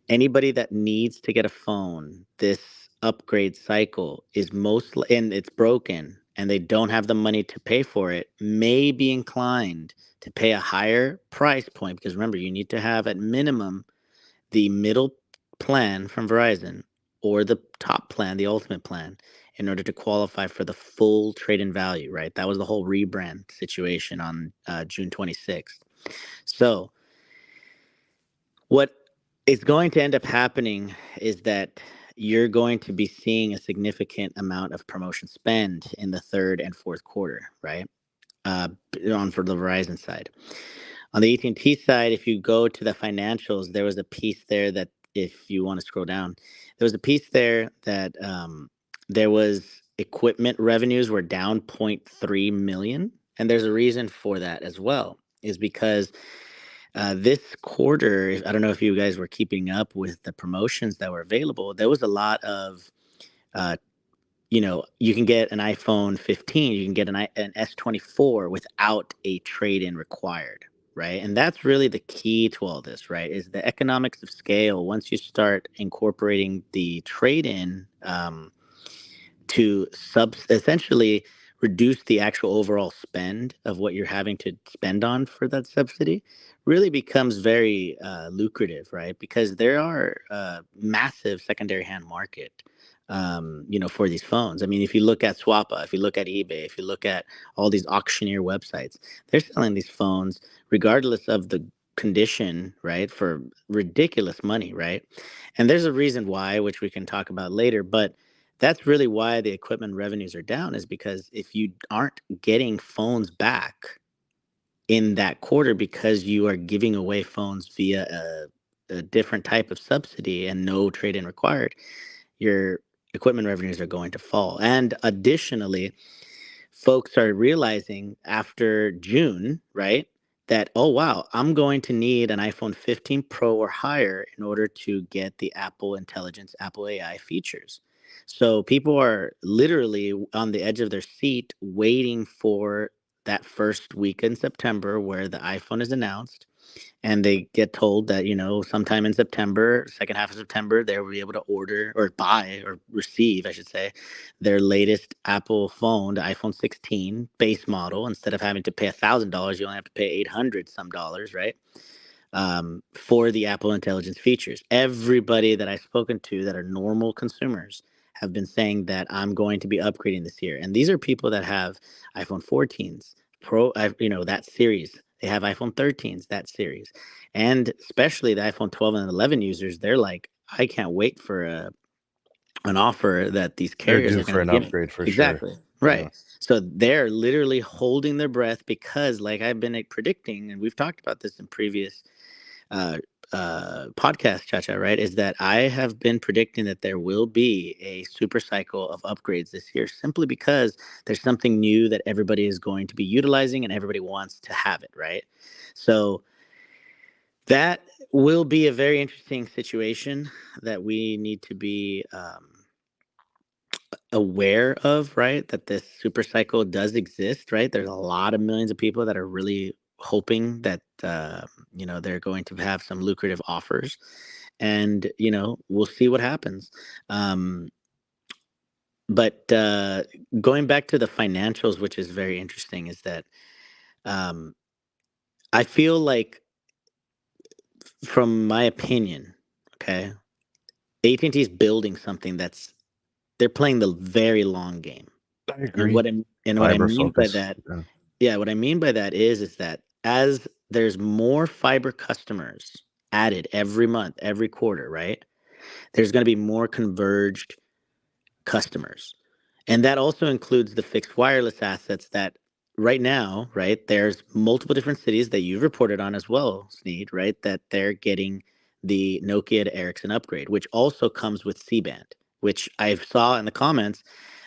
Anybody that needs to get a phone, this upgrade cycle is and it's broken, and they don't have the money to pay for it, may be inclined to pay a higher price point because remember, you need to have at minimum the middle plan from Verizon or the top plan, the ultimate plan, in order to qualify for the full trade-in value, right? That was the whole rebrand situation on June 26th. So what is going to end up happening is that you're going to be seeing a significant amount of promotion spend in the third and fourth quarter, right? For the Verizon side. On the AT&T side, if you go to the financials, there was a piece there that, if you want to scroll down, there was a piece there that there was equipment revenues were down 0.3 million. And there's a reason for that as well, is because this quarter, I don't know if you guys were keeping up with the promotions that were available. There was a lot of you can get an iPhone 15, you can get an S24 without a trade-in required, right? And that's really the key to all this, right? Is the economics of scale. Once you start incorporating the trade-in to essentially reduce the actual overall spend of what you're having to spend on for that subsidy, really becomes very lucrative, right? Because there are massive secondary hand market for these phones. I mean, if you look at Swappa, if you look at eBay, if you look at all these auctioneer websites, they're selling these phones regardless of the condition, right, for ridiculous money, right? And there's a reason why, which we can talk about later, but that's really why the equipment revenues are down, is because if you aren't getting phones back in that quarter because you are giving away phones via a different type of subsidy and no trade-in required, your equipment revenues are going to fall. And additionally, folks are realizing after June, right, that, oh, wow, I'm going to need an iPhone 15 Pro or higher in order to get the Apple Intelligence, Apple AI features. So people are literally on the edge of their seat waiting for that first week in September where the iPhone is announced. And they get told that, sometime in September, second half of September, they'll be able to order or buy or receive, I should say, their latest Apple phone, the iPhone 16 base model. Instead of having to pay $1,000, you only have to pay $800 some dollars, right? For the Apple Intelligence features. Everybody that I've spoken to that are normal consumers have been saying that I'm going to be upgrading this year. And these are people that have iPhone 14s, Pro, that series. They have iPhone 13s, that series. And especially the iPhone 12 and 11 users, they're like, I can't wait for an offer that these They're carriers due are for going to an give me. upgrade for Exactly. sure. Right. Yeah. So they're literally holding their breath because, like I've been predicting, and we've talked about this in previous podcast, Chacha, right, is that I have been predicting that there will be a super cycle of upgrades this year simply because there's something new that everybody is going to be utilizing and everybody wants to have it, right? So that will be a very interesting situation that we need to be aware of, right? That this super cycle does exist, right? There's a lot of millions of people that are really hoping that they're going to have some lucrative offers, and we'll see what happens. But going back to the financials, which is very interesting, is that I feel like, from my opinion, okay, AT&T is building something they're playing the very long game. I agree. What I Fiber mean by focus. that, Yeah. what I mean by that is that as there's more fiber customers added every month, every quarter, right? There's going to be more converged customers. And that also includes the fixed wireless assets that right now, right, there's multiple different cities that you've reported on as well, Sneed, right, that they're getting the Nokia to Ericsson upgrade, which also comes with C-band, which I saw in the comments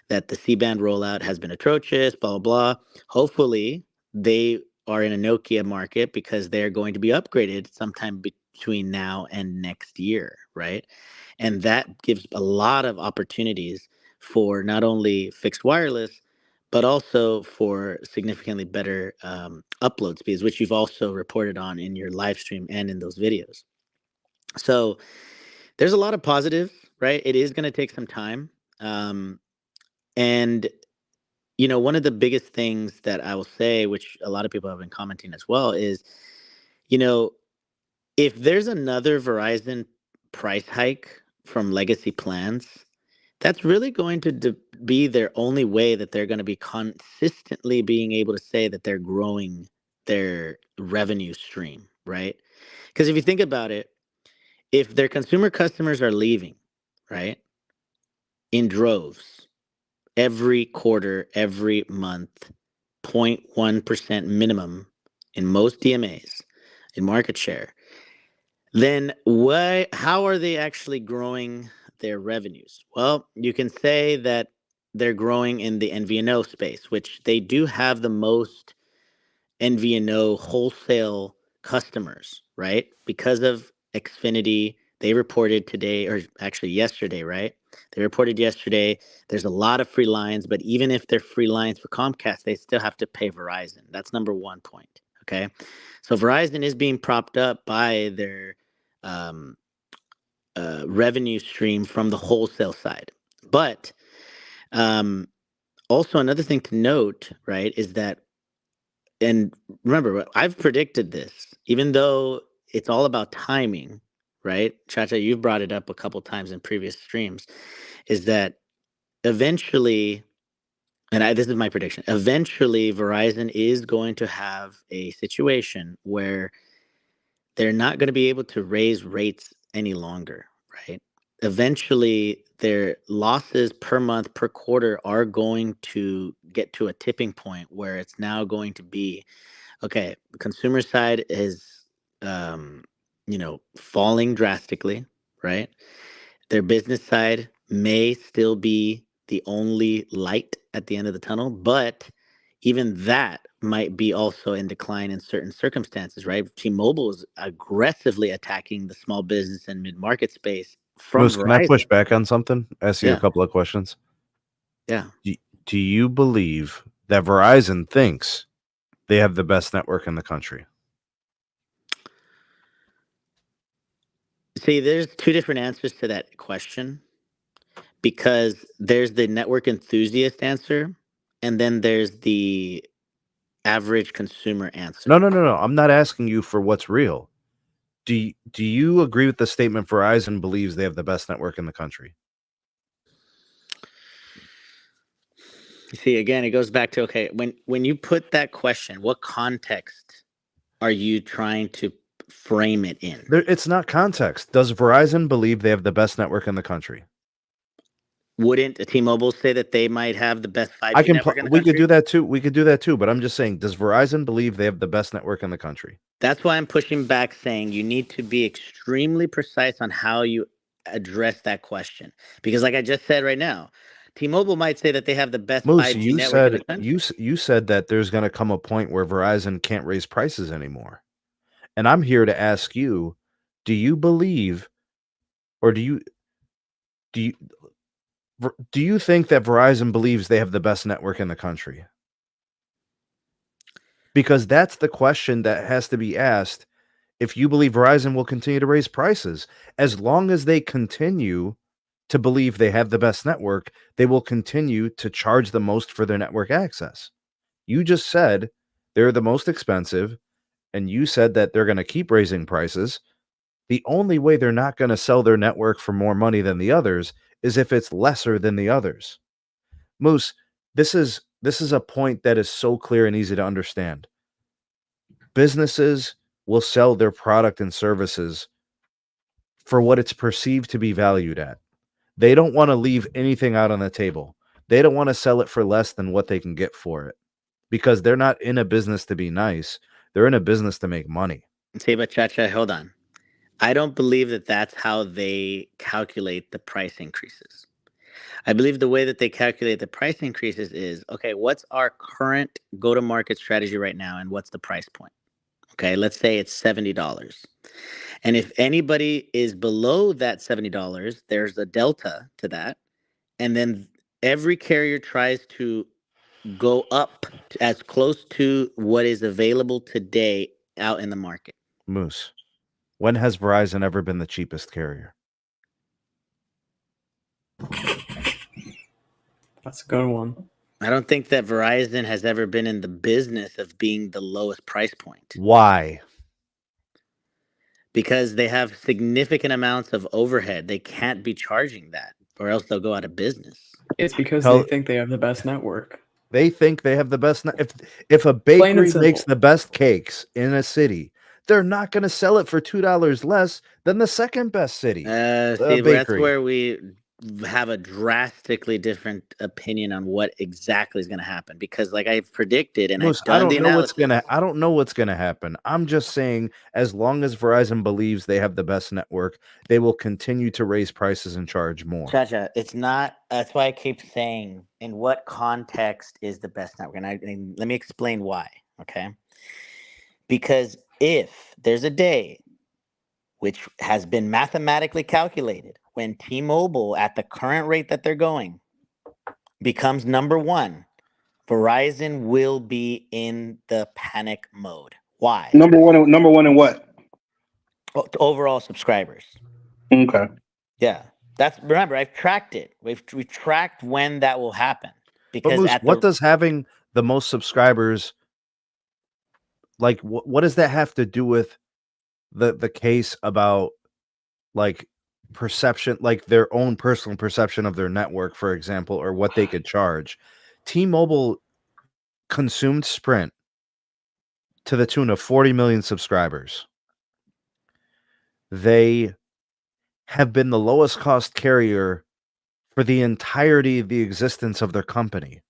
that the C-band rollout has been atrocious, blah, blah, blah. Hopefully they are in a Nokia market because they're going to be upgraded sometime between now and next year, right? And that gives a lot of opportunities for not only fixed wireless, but also for significantly better upload speeds, which you've also reported on in your live stream and in those videos. So there's a lot of positives, right? It is going to take some time. And one of the biggest things that I will say, which a lot of people have been commenting as well, is, if there's another Verizon price hike from legacy plans, that's really going to be their only way that they're going to be consistently being able to say that they're growing their revenue stream, right? Because if you think about it, if their consumer customers are leaving, right, in droves, every quarter, every month, 0.1% minimum in most DMAs in market share, then how are they actually growing their revenues? Well, you can say that they're growing in the MVNO space, which they do have the most MVNO wholesale customers, right? Because of Xfinity, they reported today, or actually yesterday, right? They reported yesterday there's a lot of free lines, but even if they're free lines for Comcast, they still have to pay Verizon. That's number one point, okay? So Verizon is being propped up by their revenue stream from the wholesale side. But also another thing to note, right, is that, and remember, I've predicted this, even though it's all about timing, right? Chacha, you've brought it up a couple times in previous streams, is that eventually, this is my prediction, eventually Verizon is going to have a situation where they're not going to be able to raise rates any longer, right? Eventually, their losses per month, per quarter are going to get to a tipping point where it's now going to be, okay, the consumer side is, falling drastically, right? Their business side may still be the only light at the end of the tunnel, but even that might be also in decline in certain circumstances, right? T-Mobile is aggressively attacking the small business and mid-market space from Moose, can I push Verizon. back on something? Ask you a Yeah, couple of questions. yeah. Do you believe that Verizon thinks they have the best network in the country? See, there's two different answers to that question, because there's the network enthusiast answer, and then there's the average consumer answer. No. I'm not asking you for what's real. Do you agree with the statement Verizon believes they have the best network in the country? See, again, it goes back to, okay, when you put that question, what context are you trying to frame it in? It's not context. Does Verizon believe they have the best network in the country? Wouldn't T-Mobile say that they might have the best 5G network in the we country? could do that too. We could do that too. But I'm just saying, does Verizon believe they have the best network in the country? That's why I'm pushing back, saying you need to be extremely precise on how you address that question. Because, like I just said right now, T-Mobile might say that they have the best Moose, 5G network in the country. you said that there's going to come a point where Verizon can't raise prices anymore, and I'm here to ask you: do you believe, or do you think that Verizon believes they have the best network in the country? Because that's the question that has to be asked. If you believe Verizon will continue to raise prices, as long as they continue to believe they have the best network, they will continue to charge the most for their network access. You just said they're the most expensive, and you said that they're going to keep raising prices. The only way they're not going to sell their network for more money than the others is if it's lesser than the others. Moose, this is a point that is so clear and easy to understand. Businesses will sell their product and services for what it's perceived to be valued at. They don't want to leave anything out on the table. They don't want to sell it for less than what they can get for it, because they're not in a business to be nice. They're in a business to make money. Say, but Chacha, hold on. I don't believe that that's how they calculate the price increases. I believe the way that they calculate the price increases is, okay, what's our current go-to-market strategy right now, and what's the price point? Okay, let's say it's $70. And if anybody is below that $70, there's a delta to that. And then every carrier tries to go up to as close to what is available today out in the market. Moose, when has Verizon ever been the cheapest carrier? That's a good one. I don't think that Verizon has ever been in the business of being the lowest price point. Why? Because they have significant amounts of overhead. They can't be charging that, or else they'll go out of business. It's because they think they have the best network. They think they have the best. If a bakery makes the best cakes in a city, they're not going to sell it for $2 less than the second best city. See, that's where we have a drastically different opinion on what exactly is going to happen. Because, like I've predicted, and Moose, I've done the analysis. I don't know what's going to happen. I'm just saying, as long as Verizon believes they have the best network, they will continue to raise prices and charge more. Chacha, it's not. That's why I keep saying, in what context is the best network? And let me explain why. Okay, because if there's a day which has been mathematically calculated, when T-Mobile, at the current rate that they're going, becomes number one, Verizon will be in the panic mode. Why? Number one in what? Overall subscribers. Okay. Yeah. Remember, I've tracked it. We've tracked when that will happen. Because Moose, what does having the most subscribers, like what does that have to do with the case about, like, perception, like their own personal perception of their network, for example, or what they could charge? T-Mobile consumed Sprint to the tune of 40 million subscribers. They have been the lowest cost carrier for the entirety of the existence of their company.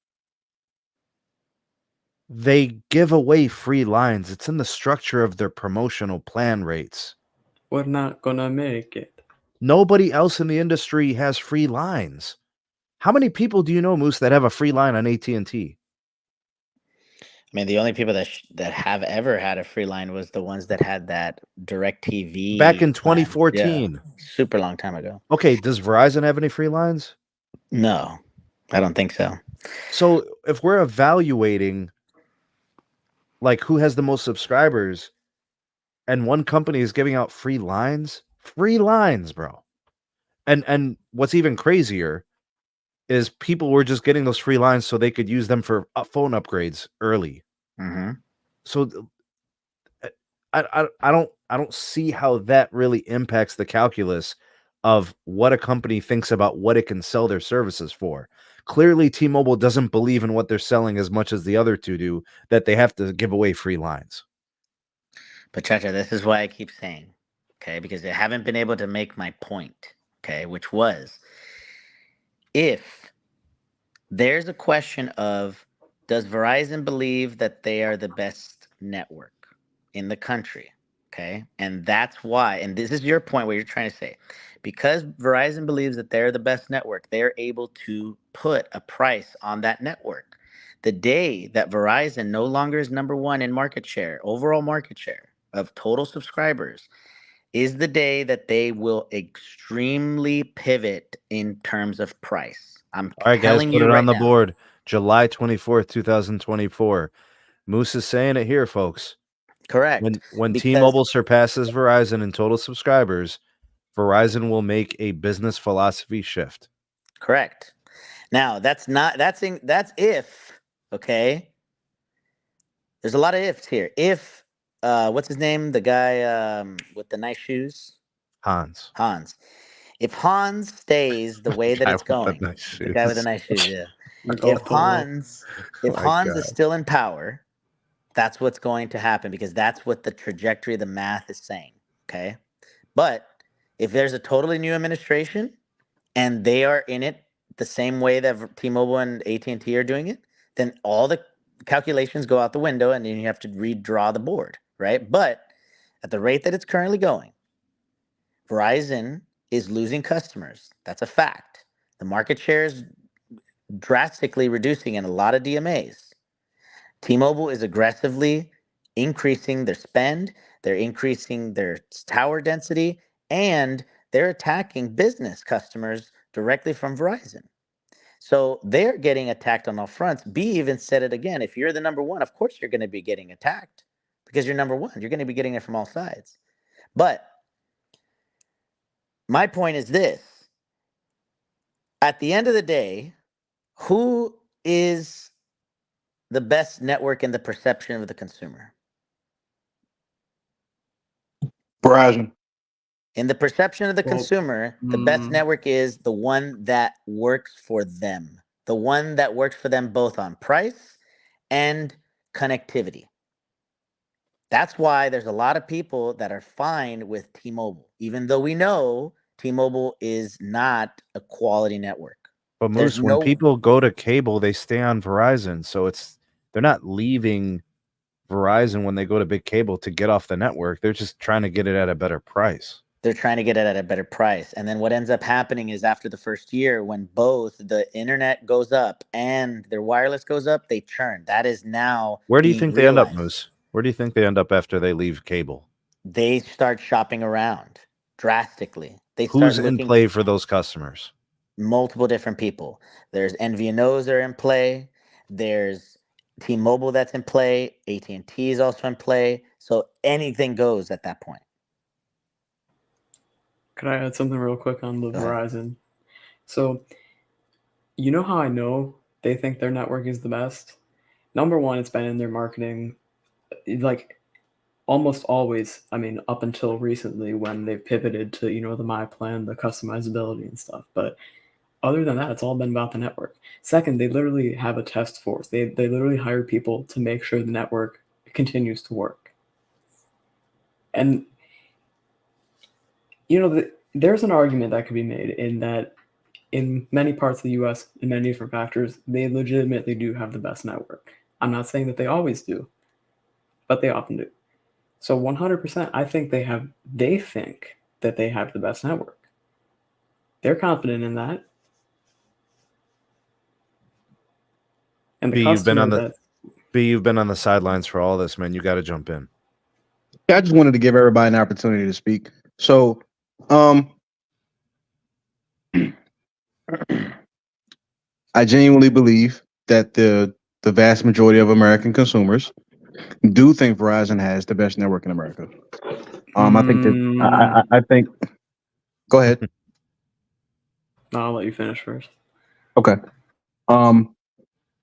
They give away free lines. It's in the structure of their promotional plan rates. We're not gonna make it. Nobody else in the industry has free lines. How many people do you know, Moose, that have a free line on AT&T? I mean, the only people that have ever had a free line was the ones that had that DirecTV back in 2014. Yeah, super long time ago. Okay, does Verizon have any free lines? No, I don't think so. So if we're evaluating, like, who has the most subscribers, and one company is giving out free lines, bro. And what's even crazier is people were just getting those free lines so they could use them for phone upgrades early. Mm-hmm. So I don't see how that really impacts the calculus of what a company thinks about what it can sell their services for. Clearly, T-Mobile doesn't believe in what they're selling as much as the other two do, that they have to give away free lines. But Chacha, this is why I keep saying, okay, because I haven't been able to make my point, okay, which was, if there's a question of, does Verizon believe that they are the best network in the country? Okay. And that's why, and this is your point where you're trying to say, because Verizon believes that they're the best network, they're able to put a price on that network. The day that Verizon no longer is number one in market share, overall market share of total subscribers, is the day that they will extremely pivot in terms of price. I'm All right, guys, telling put you it on right the now. board. July 24th, 2024. Moose is saying it here, folks. Correct. When Because T-Mobile surpasses Verizon in total subscribers, Verizon will make a business philosophy shift. correct. Now, that's if, okay? There's a lot of ifs here. If what's his name? The guy with the nice shoes? Hans. If Hans stays the way that Guy it's with the going, nice the guy with the shoes. nice shoes, yeah. Like If golf polo. My Hans is God. still in power, that's what's going to happen because that's what the trajectory of the math is saying. Okay. But if there's a totally new administration and they are in it the same way that T-Mobile and AT&T are doing it, then all the calculations go out the window and then you have to redraw the board, right? But at the rate that it's currently going, Verizon is losing customers. That's a fact. The market share is drastically reducing in a lot of DMAs. T-Mobile is aggressively increasing their spend, they're increasing their tower density, and they're attacking business customers directly from Verizon. So they're getting attacked on all fronts. B even said it again. If you're the number one, of course you're going to be getting attacked because you're number one. You're going to be getting it from all sides. But my point is this. At the end of the day, who is the best network in the perception of the consumer? Verizon. In the perception of the Well, consumer, the best network is the one that works for them. The one that works for them both on price and connectivity. That's why there's a lot of people that are fine with T-Mobile, even though we know T-Mobile is not a quality network. But There's Moose, when no people go to cable, they stay on Verizon. So they're not leaving Verizon when they go to big cable to get off the network. They're just trying to get it at a better price. They're trying to get it at a better price. And then what ends up happening is after the first year, when both the internet goes up and their wireless goes up, they churn. That is now Where do you being think they end up, realized. Moose? Where do you think they end up after they leave cable? They start shopping around drastically. They Who's start in looking play for those customers? multiple different people. There's MVNOs that are in play. There's T-Mobile that's in play. AT&T is also in play. So anything goes at that point. Could I add something real quick on the Go ahead. Verizon? So, you know how I know they think their network is the best? Number one, it's been in their marketing, like almost always. I mean, up until recently when they've pivoted to, the My Plan, the customizability and stuff. But other than that, it's all been about the network. Second, they literally have a test force. They literally hire people to make sure the network continues to work. And there's an argument that could be made in that in many parts of the US, in many different factors, they legitimately do have the best network. I'm not saying that they always do, but they often do. So 100%, I think they think that they have the best network. They're confident in that. And the B, you've been on the sidelines for all this, man. You got to jump in. Yeah, I just wanted to give everybody an opportunity to speak. So, I genuinely believe that the vast majority of American consumers do think Verizon has the best network in America. I think that I think. Go ahead. No, I'll let you finish first. Okay.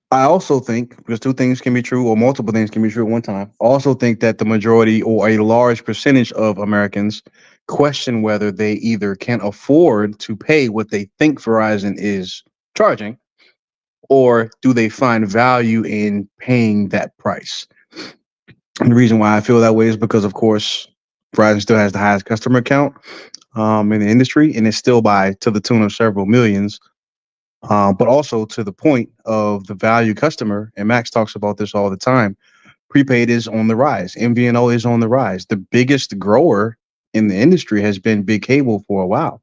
I also think, because two things can be true or multiple things can be true at one time. I also think that the majority or a large percentage of Americans question whether they either can afford to pay what they think Verizon is charging, or do they find value in paying that price. And the reason why I feel that way is because, of course, Verizon still has the highest customer count in the industry, and it's still to the tune of several millions. But also to the point of the value customer, and Max talks about this all the time. Prepaid is on the rise. MVNO is on the rise. The biggest grower in the industry has been big cable for a while.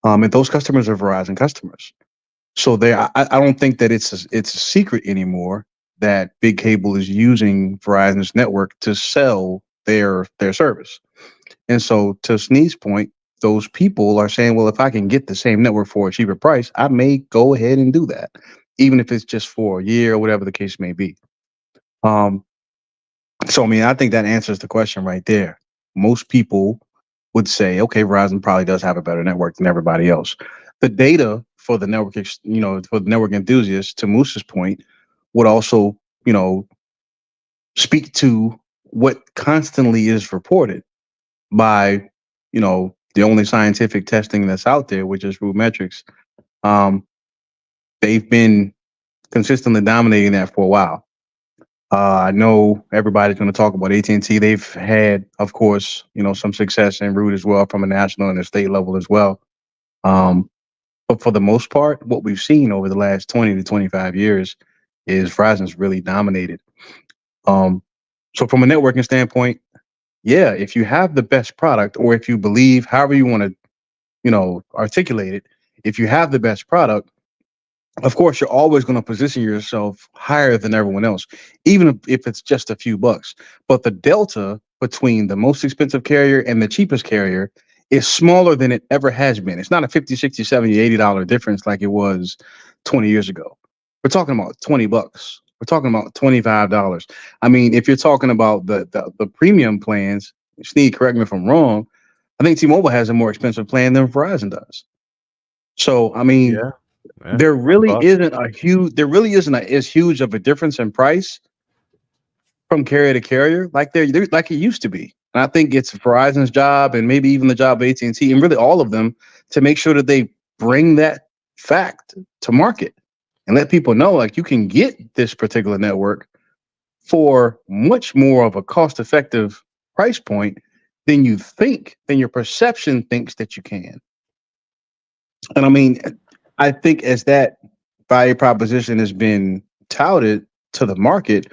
And those customers are Verizon customers. So I don't think that it's a secret anymore that big cable is using Verizon's network to sell their service. And so to Sneed's point, those people are saying, well, if I can get the same network for a cheaper price, I may go ahead and do that, even if it's just for a year or whatever the case may be. So I mean, I think that answers the question right there. Most people would say, okay, Verizon probably does have a better network than everybody else. The data for the network, for the network enthusiasts, to Moose's point, would also, speak to what constantly is reported by, the only scientific testing that's out there, which is RootMetrics. They've been consistently dominating that for a while. I know everybody's going to talk about AT&T. They've had, of course, some success in Root as well from a national and a state level as well. But for the most part, what we've seen over the last 20 to 25 years is Verizon's really dominated. So from a networking standpoint, yeah, if you have the best product, or if you believe, however you want to, articulate it, if you have the best product, of course, you're always going to position yourself higher than everyone else, even if it's just a few bucks. But the delta between the most expensive carrier and the cheapest carrier is smaller than it ever has been. It's not a 50, 60, 70, $80 difference like it was 20 years ago. We're talking about 20 bucks. We're talking about $25. I mean, if you're talking about the premium plans, Sneed, correct me if I'm wrong, I think T-Mobile has a more expensive plan than Verizon does. So, I mean, Yeah. there really isn't as huge of a difference in price from carrier to carrier like like it used to be. And I think it's Verizon's job, and maybe even the job of AT&T, and really all of them, to make sure that they bring that fact to market and let people know, like, you can get this particular network for much more of a cost-effective price point than you think, than your perception thinks that you can. And I mean, I think as that value proposition has been touted to the market,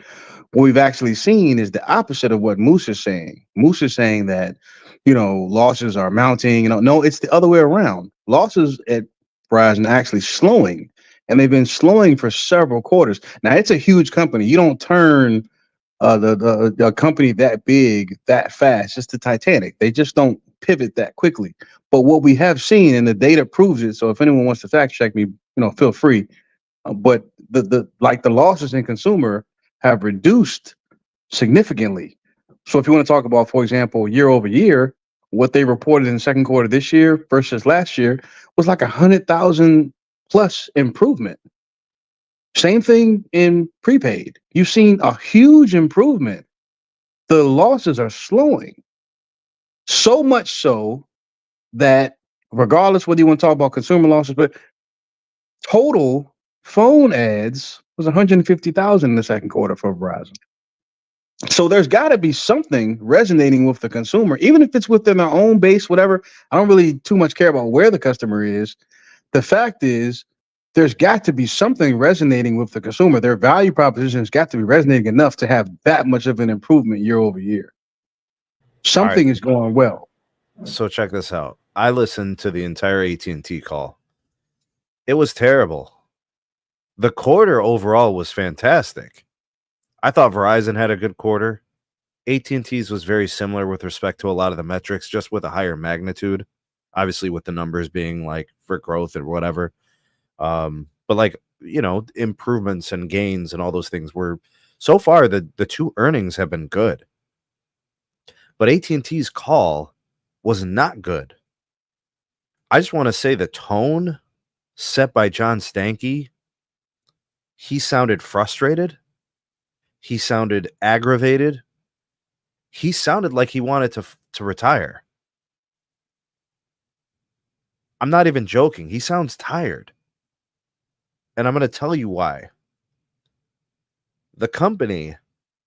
what we've actually seen is the opposite of what Moose is saying. Moose is saying that, losses are mounting. No, it's the other way around. Losses at Verizon are actually slowing, and they've been slowing for several quarters. Now, it's a huge company. You don't turn the company that big that fast. It's the Titanic. They just don't pivot that quickly. But what we have seen, and the data proves it, so if anyone wants to fact check me, feel free. But the losses in consumer have reduced significantly. So if you want to talk about, for example, year over year, what they reported in the second quarter this year versus last year was like 100,000 plus improvement. Same thing in prepaid. You've seen a huge improvement. The losses are slowing. So much so that, regardless whether you want to talk about consumer losses, but total phone ads was 150,000 in the second quarter for Verizon. So there's got to be something resonating with the consumer, even if it's within their own base, whatever. I don't really too much care about where the customer is. The fact is, there's got to be something resonating with the consumer. Their value proposition has got to be resonating enough to have that much of an improvement year over year. Something is going well. So check this out. I listened to the entire AT&T call. It was terrible. The quarter overall was fantastic. I thought Verizon had a good quarter. AT&T's was very similar with respect to a lot of the metrics, just with a higher magnitude. Obviously, with the numbers being like for growth or whatever. But like, improvements and gains and all those things were, so far, the two earnings have been good. But AT&T's call was not good. I just want to say the tone set by John Stankey, he sounded frustrated. He sounded aggravated. He sounded like he wanted to retire. I'm not even joking. He sounds tired. And I'm going to tell you why. The company,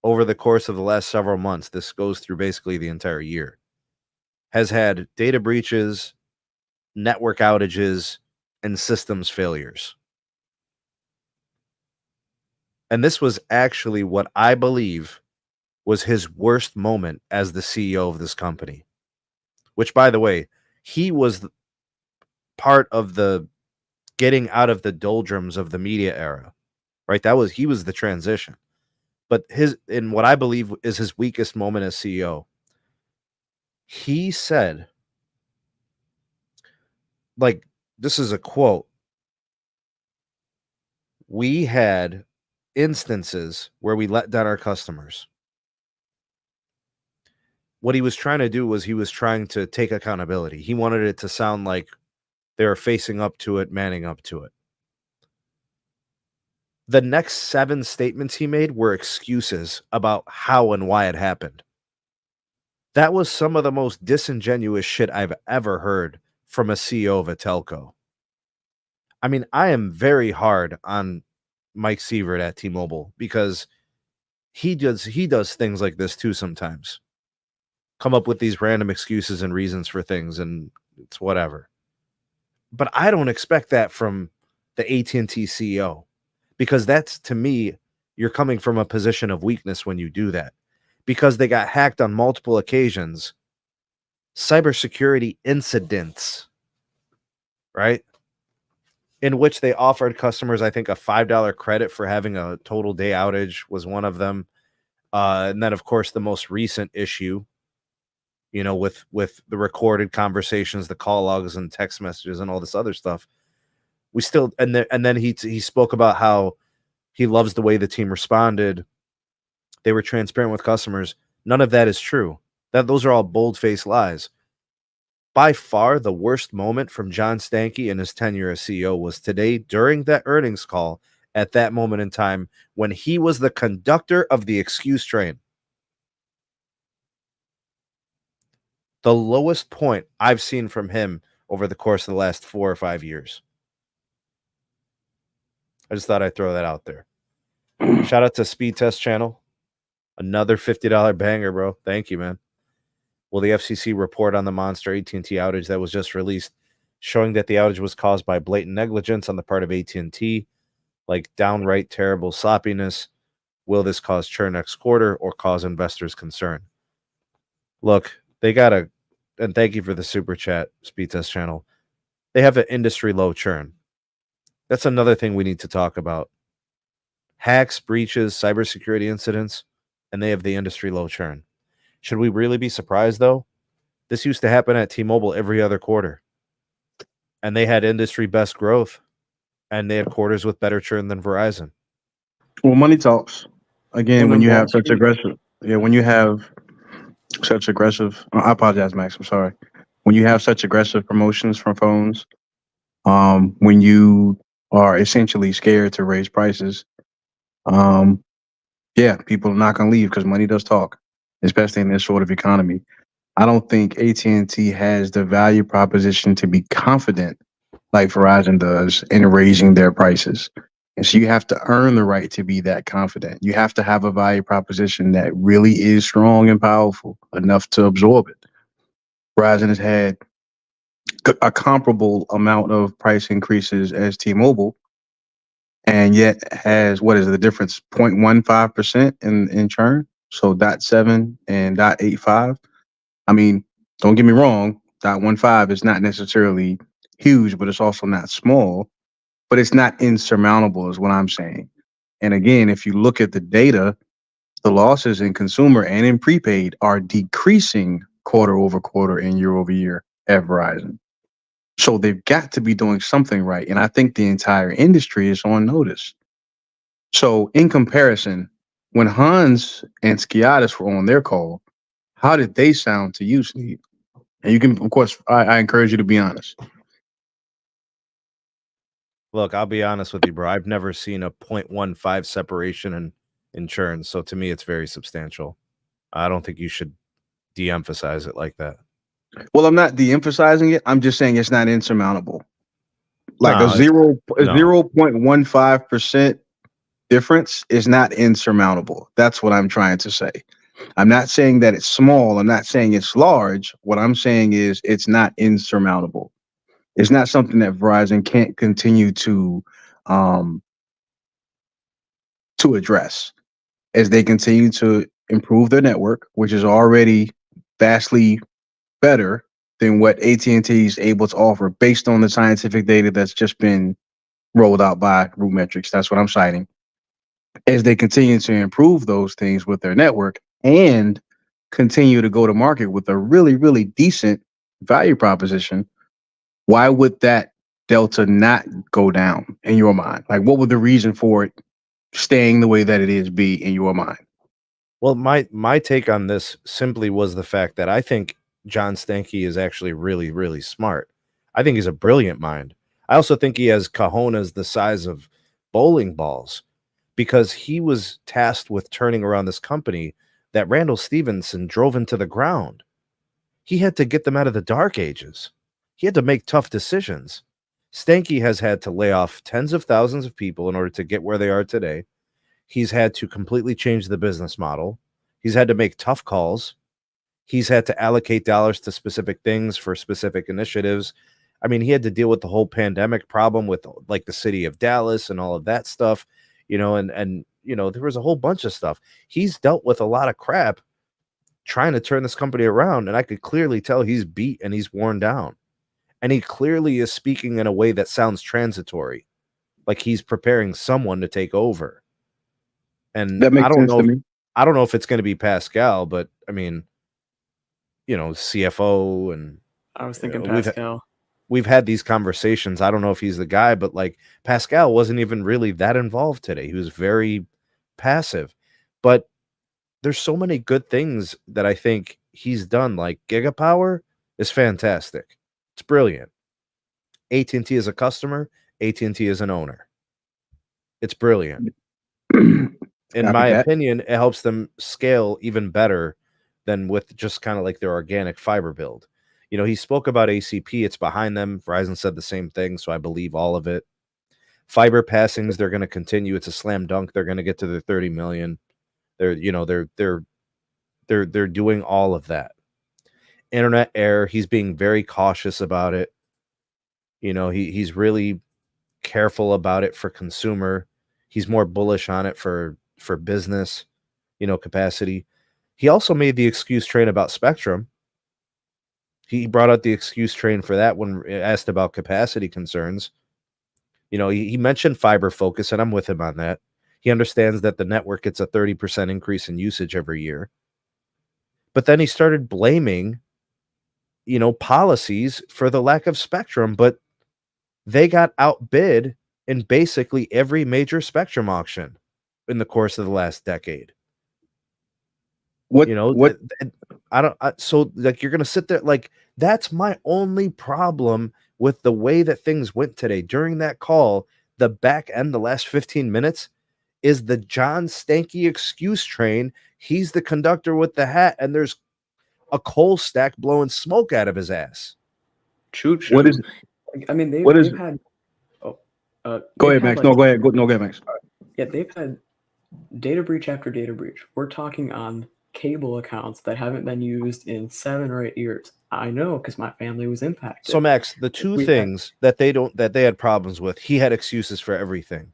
over the course of the last several months, this goes through basically the entire year, has had data breaches, network outages, and systems failures. And this was actually what I believe was his worst moment as the CEO of this company, which, by the way, he was part of the getting out of the doldrums of the media era, right? He was the transition. But in what I believe is his weakest moment as CEO, he said, like, this is a quote, "We had instances where we let down our customers." What he was trying to do was he was trying to take accountability. He wanted it to sound like they were facing up to it, manning up to it. The next 7 statements he made were excuses about how and why it happened. That was some of the most disingenuous shit I've ever heard from a CEO of a telco. I mean, I am very hard on Mike Sievert at T-Mobile because he does things like this too sometimes. Come up with these random excuses and reasons for things, and it's whatever. But I don't expect that from the AT&T CEO, because that's, to me, you're coming from a position of weakness when you do that, because they got hacked on multiple occasions. Cybersecurity incidents, right? In which they offered customers, I think, a $5 credit for having a total day outage was one of them. And then, of course, the most recent issue, with the recorded conversations, the call logs and text messages and all this other stuff. We still, and then he spoke about how he loves the way the team responded. They were transparent with customers. None of that is true. Those are all bold-faced lies. By far, the worst moment from John Stankey in his tenure as CEO was today during that earnings call at that moment in time when he was the conductor of the excuse train. The lowest point I've seen from him over the course of the last 4 or 5 years. I just thought I'd throw that out there. Shout out to Speed Test Channel. Another $50 banger, bro. Thank you, man. Will the FCC report on the monster AT&T outage that was just released, showing that the outage was caused by blatant negligence on the part of AT&T, like downright terrible sloppiness? Will this cause churn next quarter or cause investors concern? Look, they got and thank you for the super chat, Speed Test Channel. They have an industry low churn. That's another thing we need to talk about. Hacks, breaches, cybersecurity incidents, and they have the industry low churn. Should we really be surprised, though? This used to happen at T-Mobile every other quarter. And they had industry best growth. And they had quarters with better churn than Verizon. Well, money talks. Again, when you have such aggressive, when you have such aggressive, I apologize, Max, I'm sorry. When you have such aggressive promotions from phones, when you are essentially scared to raise prices, people are not going to leave because money does talk, especially in this sort of economy. I don't think AT&T has the value proposition to be confident like Verizon does in raising their prices. And so you have to earn the right to be that confident. You have to have a value proposition that really is strong and powerful enough to absorb it. Verizon has had a comparable amount of price increases as T-Mobile, and yet has, what is the difference, 0.15% in churn? So 0.7 and 0.85. I mean, don't get me wrong, 0.15 is not necessarily huge, but it's also not small, but it's not insurmountable is what I'm saying. And again, if you look at the data, the losses in consumer and in prepaid are decreasing quarter over quarter and year over year at Verizon. So they've got to be doing something right. And I think the entire industry is on notice. So in comparison, when Hans and Skiatis were on their call, how did they sound to you, Sneed? And you can, of course, I encourage you to be honest. Look, I'll be honest with you, bro. I've never seen a 0.15 separation in churn. So to me, it's very substantial. I don't think you should de-emphasize it like that. Well, I'm not de-emphasizing it. I'm just saying it's not insurmountable. Like a 0.15% difference is not insurmountable. That's what I'm trying to say. I'm not saying that it's small. I'm not saying it's large. What I'm saying is it's not insurmountable. It's not something that Verizon can't continue to to address as they continue to improve their network, which is already vastly better than what AT&T is able to offer based on the scientific data that's just been rolled out by RootMetrics. That's what I'm citing. As they continue to improve those things with their network and continue to go to market with a really, really decent value proposition, why would that delta not go down in your mind? Like, what would the reason for it staying the way that it is be in your mind? Well, my take on this simply was the fact that I think John Stankey is actually really, really smart. I think he's a brilliant mind. I also think he has cojones the size of bowling balls, because he was tasked with turning around this company that Randall Stevenson drove into the ground. He had to get them out of the dark ages. He had to make tough decisions. Stankey has had to lay off tens of thousands of people in order to get where they are today. He's had to completely change the business model. He's had to make tough calls. He's had to allocate dollars to specific things for specific initiatives. I mean, he had to deal with the whole pandemic problem with like the city of Dallas and all of that stuff, and there was a whole bunch of stuff. He's dealt with a lot of crap trying to turn this company around, and I could clearly tell he's beat and he's worn down. And he clearly is speaking in a way that sounds transitory, like he's preparing someone to take over. And That makes sense to me. I don't know if it's going to be Pascal, but I mean, CFO, and I was thinking Pascal. We've had these conversations. I don't know if he's the guy, but like Pascal wasn't even really that involved today. He was very passive. But there's so many good things that I think he's done. Like Gigapower is fantastic. It's brilliant. AT&T is a customer. AT&T is an owner. It's brilliant. In my opinion, it helps them scale even better than with just kind of like their organic fiber build. He spoke about ACP. It's behind them. Verizon said the same thing, so I believe all of it. Fiber passings, they're going to continue. It's a slam dunk. They're going to get to their 30 million. They're doing all of that. Internet Air, he's being very cautious about it. He's really careful about it for consumer. He's more bullish on it for business, capacity. He also made the excuse train about Spectrum. He brought out the excuse train for that when asked about capacity concerns. He mentioned fiber focus, and I'm with him on that. He understands that the network gets a 30% increase in usage every year. But then he started blaming, policies for the lack of spectrum, but they got outbid in basically every major spectrum auction in the course of the last decade. So like you're going to sit there like that's my only problem with the way that things went today. During that call, the back end, the last 15 minutes is the John Stankey excuse train. He's the conductor with the hat, and there's a coal stack blowing smoke out of his ass. Choo. What is? I mean, they've had. Go ahead, Max. Go ahead, Max. Yeah, they've had data breach after data breach. We're talking on cable accounts that haven't been used in 7 or 8 years. I know because my family was impacted. So Max, the two things that they had problems with, he had excuses for everything.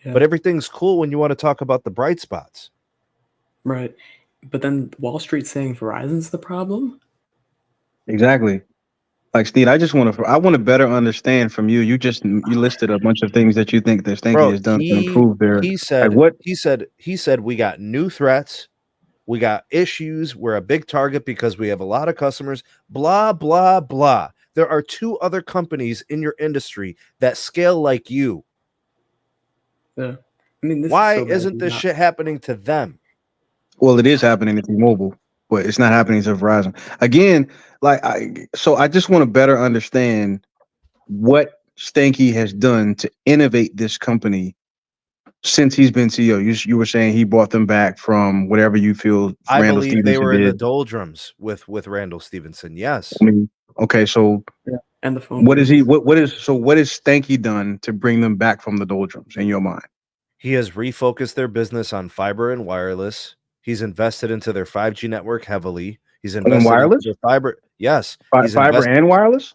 Yeah. But everything's cool when you want to talk about the bright spots. Right. But then Wall Street saying Verizon's the problem? Exactly. Like Sneed, I want to better understand from you. You listed a bunch of things that you think that Stankey has done to improve their. He said we got new threats, we got issues. We're a big target because we have a lot of customers. Blah blah blah. There are 2 other companies in your industry that scale like you. Yeah, I mean, why isn't this shit happening to them? Well, it is happening to T-Mobile, but it's not happening to Verizon. Again, I just want to better understand what Stankey has done to innovate this company since he's been CEO. You were saying he brought them back from whatever you feel. I believe they were in the doldrums with Randall Stevenson. Yes. I mean, okay, so and the phone. What is Stankey done to bring them back from the doldrums in your mind? He has refocused their business on fiber and wireless. He's invested into their 5G network heavily. He's invested in wireless into fiber. Yes, fiber and wireless.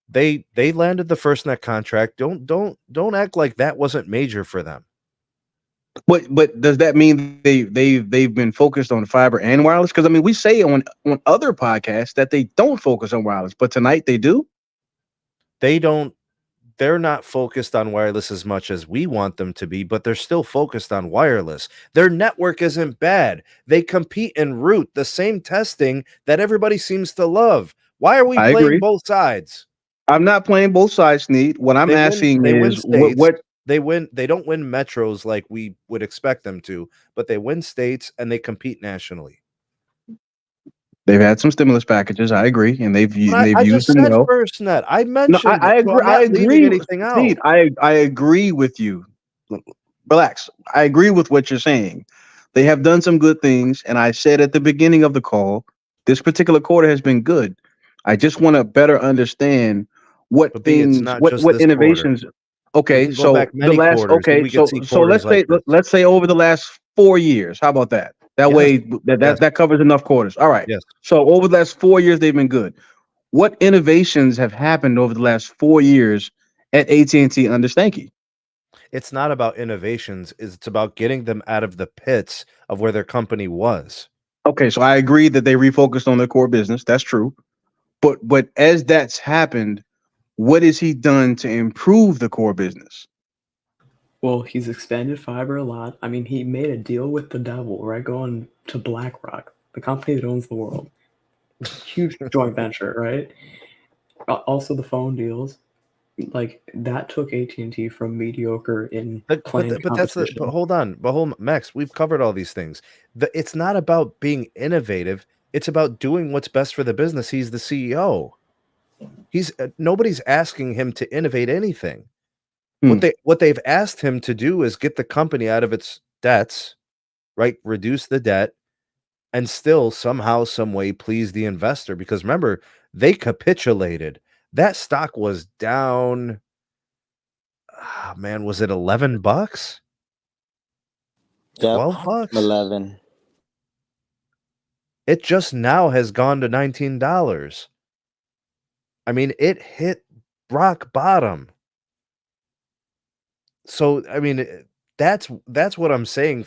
They landed the FirstNet contract. Don't act like that wasn't major for them. But does that mean they've been focused on fiber and wireless? Because I mean, we say on other podcasts that they don't focus on wireless, but tonight they do. They're not focused on wireless as much as we want them to be, but they're still focused on wireless. Their network isn't bad. They compete in route, the same testing that everybody seems to love. Why are we I playing agree. both sides? I'm not playing both sides, Sneed. What I'm asking They win is states. what They don't win metros like we would expect them to, but they win states and they compete nationally. they've had some stimulus packages. I agree, and they've I used just them said well. FirstNet. I No, mentioned it, I so agree. I'm I not leaving agree, anything out. Sneed. I agree with you. Relax. I agree with what you're saying. They have done some good things, and I said at the beginning of the call, this particular quarter has been good. I just want to better understand what But B, it's things, not just what this quarter. innovations. We Okay, can go back so the many last. quarters, and Okay, we could see so quarters like this. let's say over the last 4 years. How about that? That Yes, way yes, that covers enough quarters. All right. yes. So over the last 4 years, they've been good. What innovations have happened over the last 4 years at AT&T under Stanky? It's not about innovations. It's about getting them out of the pits of where their company was. Okay, so I agree that they refocused on their core business. That's true. But as that's happened, what has he done to improve the core business? Well, he's expanded fiber a lot. I mean, he made a deal with the devil, right? Going to BlackRock, the company that owns the world. Huge joint venture, right? Also, the phone deals, like that took AT&T from mediocre in planned competition. But hold on, Max, we've covered all these things. It's not about being innovative. It's about doing what's best for the business. He's the CEO. He's nobody's asking him to innovate anything. What they've asked him to do is get the company out of its debts, right? Reduce the debt, and still somehow, some way please the investor. Because remember, they capitulated. That stock was down. Oh, man, was it $11? Yep. $12? 11. It just now has gone to $19. I mean, it hit rock bottom. So, I mean, that's what I'm saying.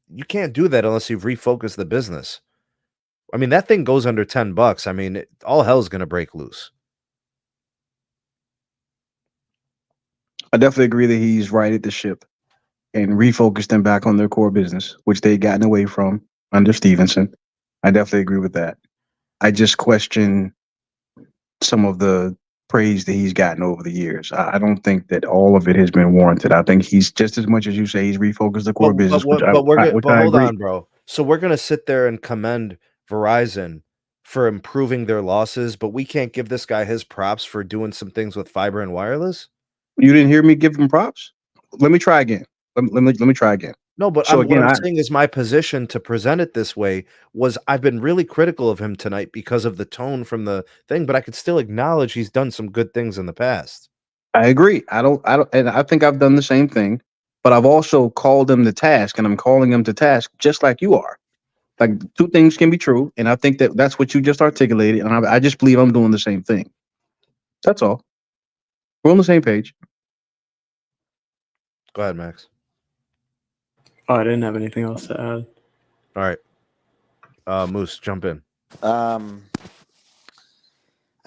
You can't do that unless you've refocused the business. I mean, that thing goes under $10. I mean, all hell's going to break loose. I definitely agree that he's righted the ship and refocused them back on their core business, which they'd gotten away from under Stevenson. I definitely agree with that. I just question some of the praise that he's gotten over the years. I don't think that all of it has been warranted. I think he's just as much as you say he's refocused the core business, which I hold agree. on, bro. So we're gonna sit there and commend Verizon for improving their losses, but we can't give this guy his props for doing some things with fiber and wireless. You didn't hear me give him props? Let me try again. Let me try again. No, but So what again, I'm saying is my position to present it this way was I've been really critical of him tonight because of the tone from the thing, but I could still acknowledge he's done some good things in the past. I agree. I don't, and I think I've done the same thing, but I've also called him to task, and I'm calling him to task just like you are. Like two things can be true, and I think that that's what you just articulated, and I just believe I'm doing the same thing. That's all. We're on the same page. Go ahead, Max. Oh, I didn't have anything else to add. All right. Moose, jump in. I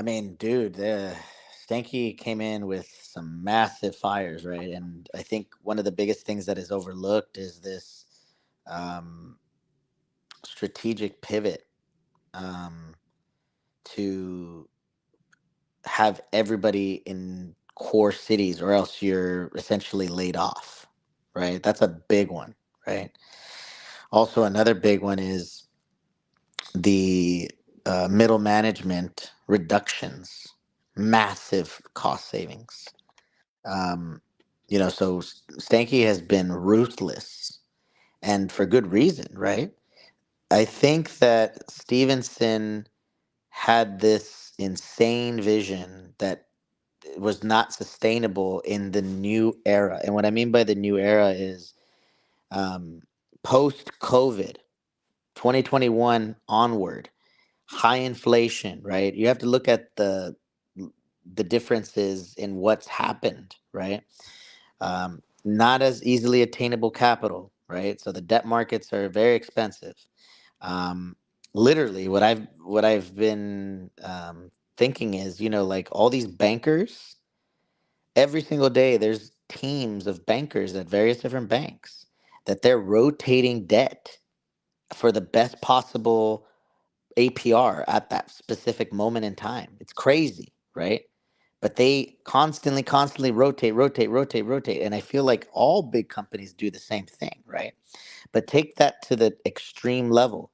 mean, dude, Stanky came in with some massive fires, right? And I think one of the biggest things that is overlooked is this strategic pivot to have everybody in core cities, or else you're essentially laid off, right? That's a big one, right? Also, another big one is the middle management reductions, massive cost savings. Um, so Stanky has been ruthless, and for good reason, right? I think that Stevenson had this insane vision that was not sustainable in the new era. And what I mean by the new era is post COVID, 2021 onward, high inflation, right? You have to look at the differences in what's happened, right? Not as easily attainable capital, right? So the debt markets are very expensive. Um, Literally, what I've been thinking is, like all these bankers, every single day there's teams of bankers at various different banks that they're rotating debt for the best possible APR at that specific moment in time. It's crazy, right? But they constantly rotate. And I feel like all big companies do the same thing, right? But take that to the extreme level.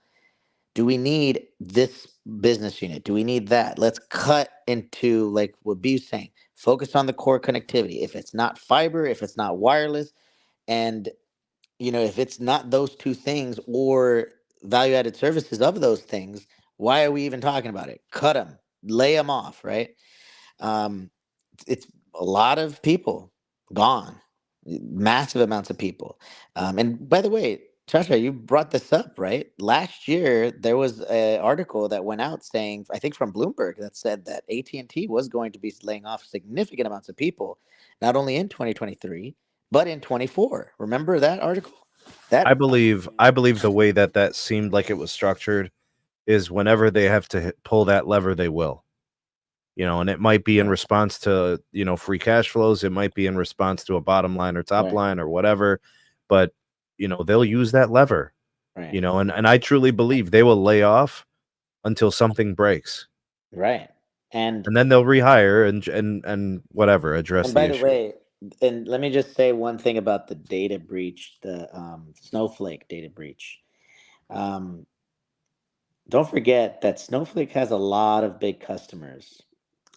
Do we need this business unit? Do we need that? Let's cut into, like what B's saying, focus on the core connectivity. If it's not fiber, if it's not wireless, and if it's not those two things or value added services of those things, why are we even talking about it? Cut them, lay them off, right? Um, it's a lot of people gone, massive amounts of people. And by the way, Chasha, you brought this up, right? Last year, there was an article that went out saying, I think from Bloomberg, that said that AT&T was going to be laying off significant amounts of people, not only in 2023, but in 24. Remember that article? I That believe the way that seemed like it was structured is whenever they have to pull that lever, they will. And it might be in Right. response to, free cash flows. It might be in response to a bottom line or top Right. line or whatever. But, they'll use that lever, Right. and I truly believe they will lay off until something breaks. Right. And And then they'll rehire and whatever, address And the by the issue. way, and let me just say one thing about the data breach, the Snowflake data breach. Um, don't forget that Snowflake has a lot of big customers,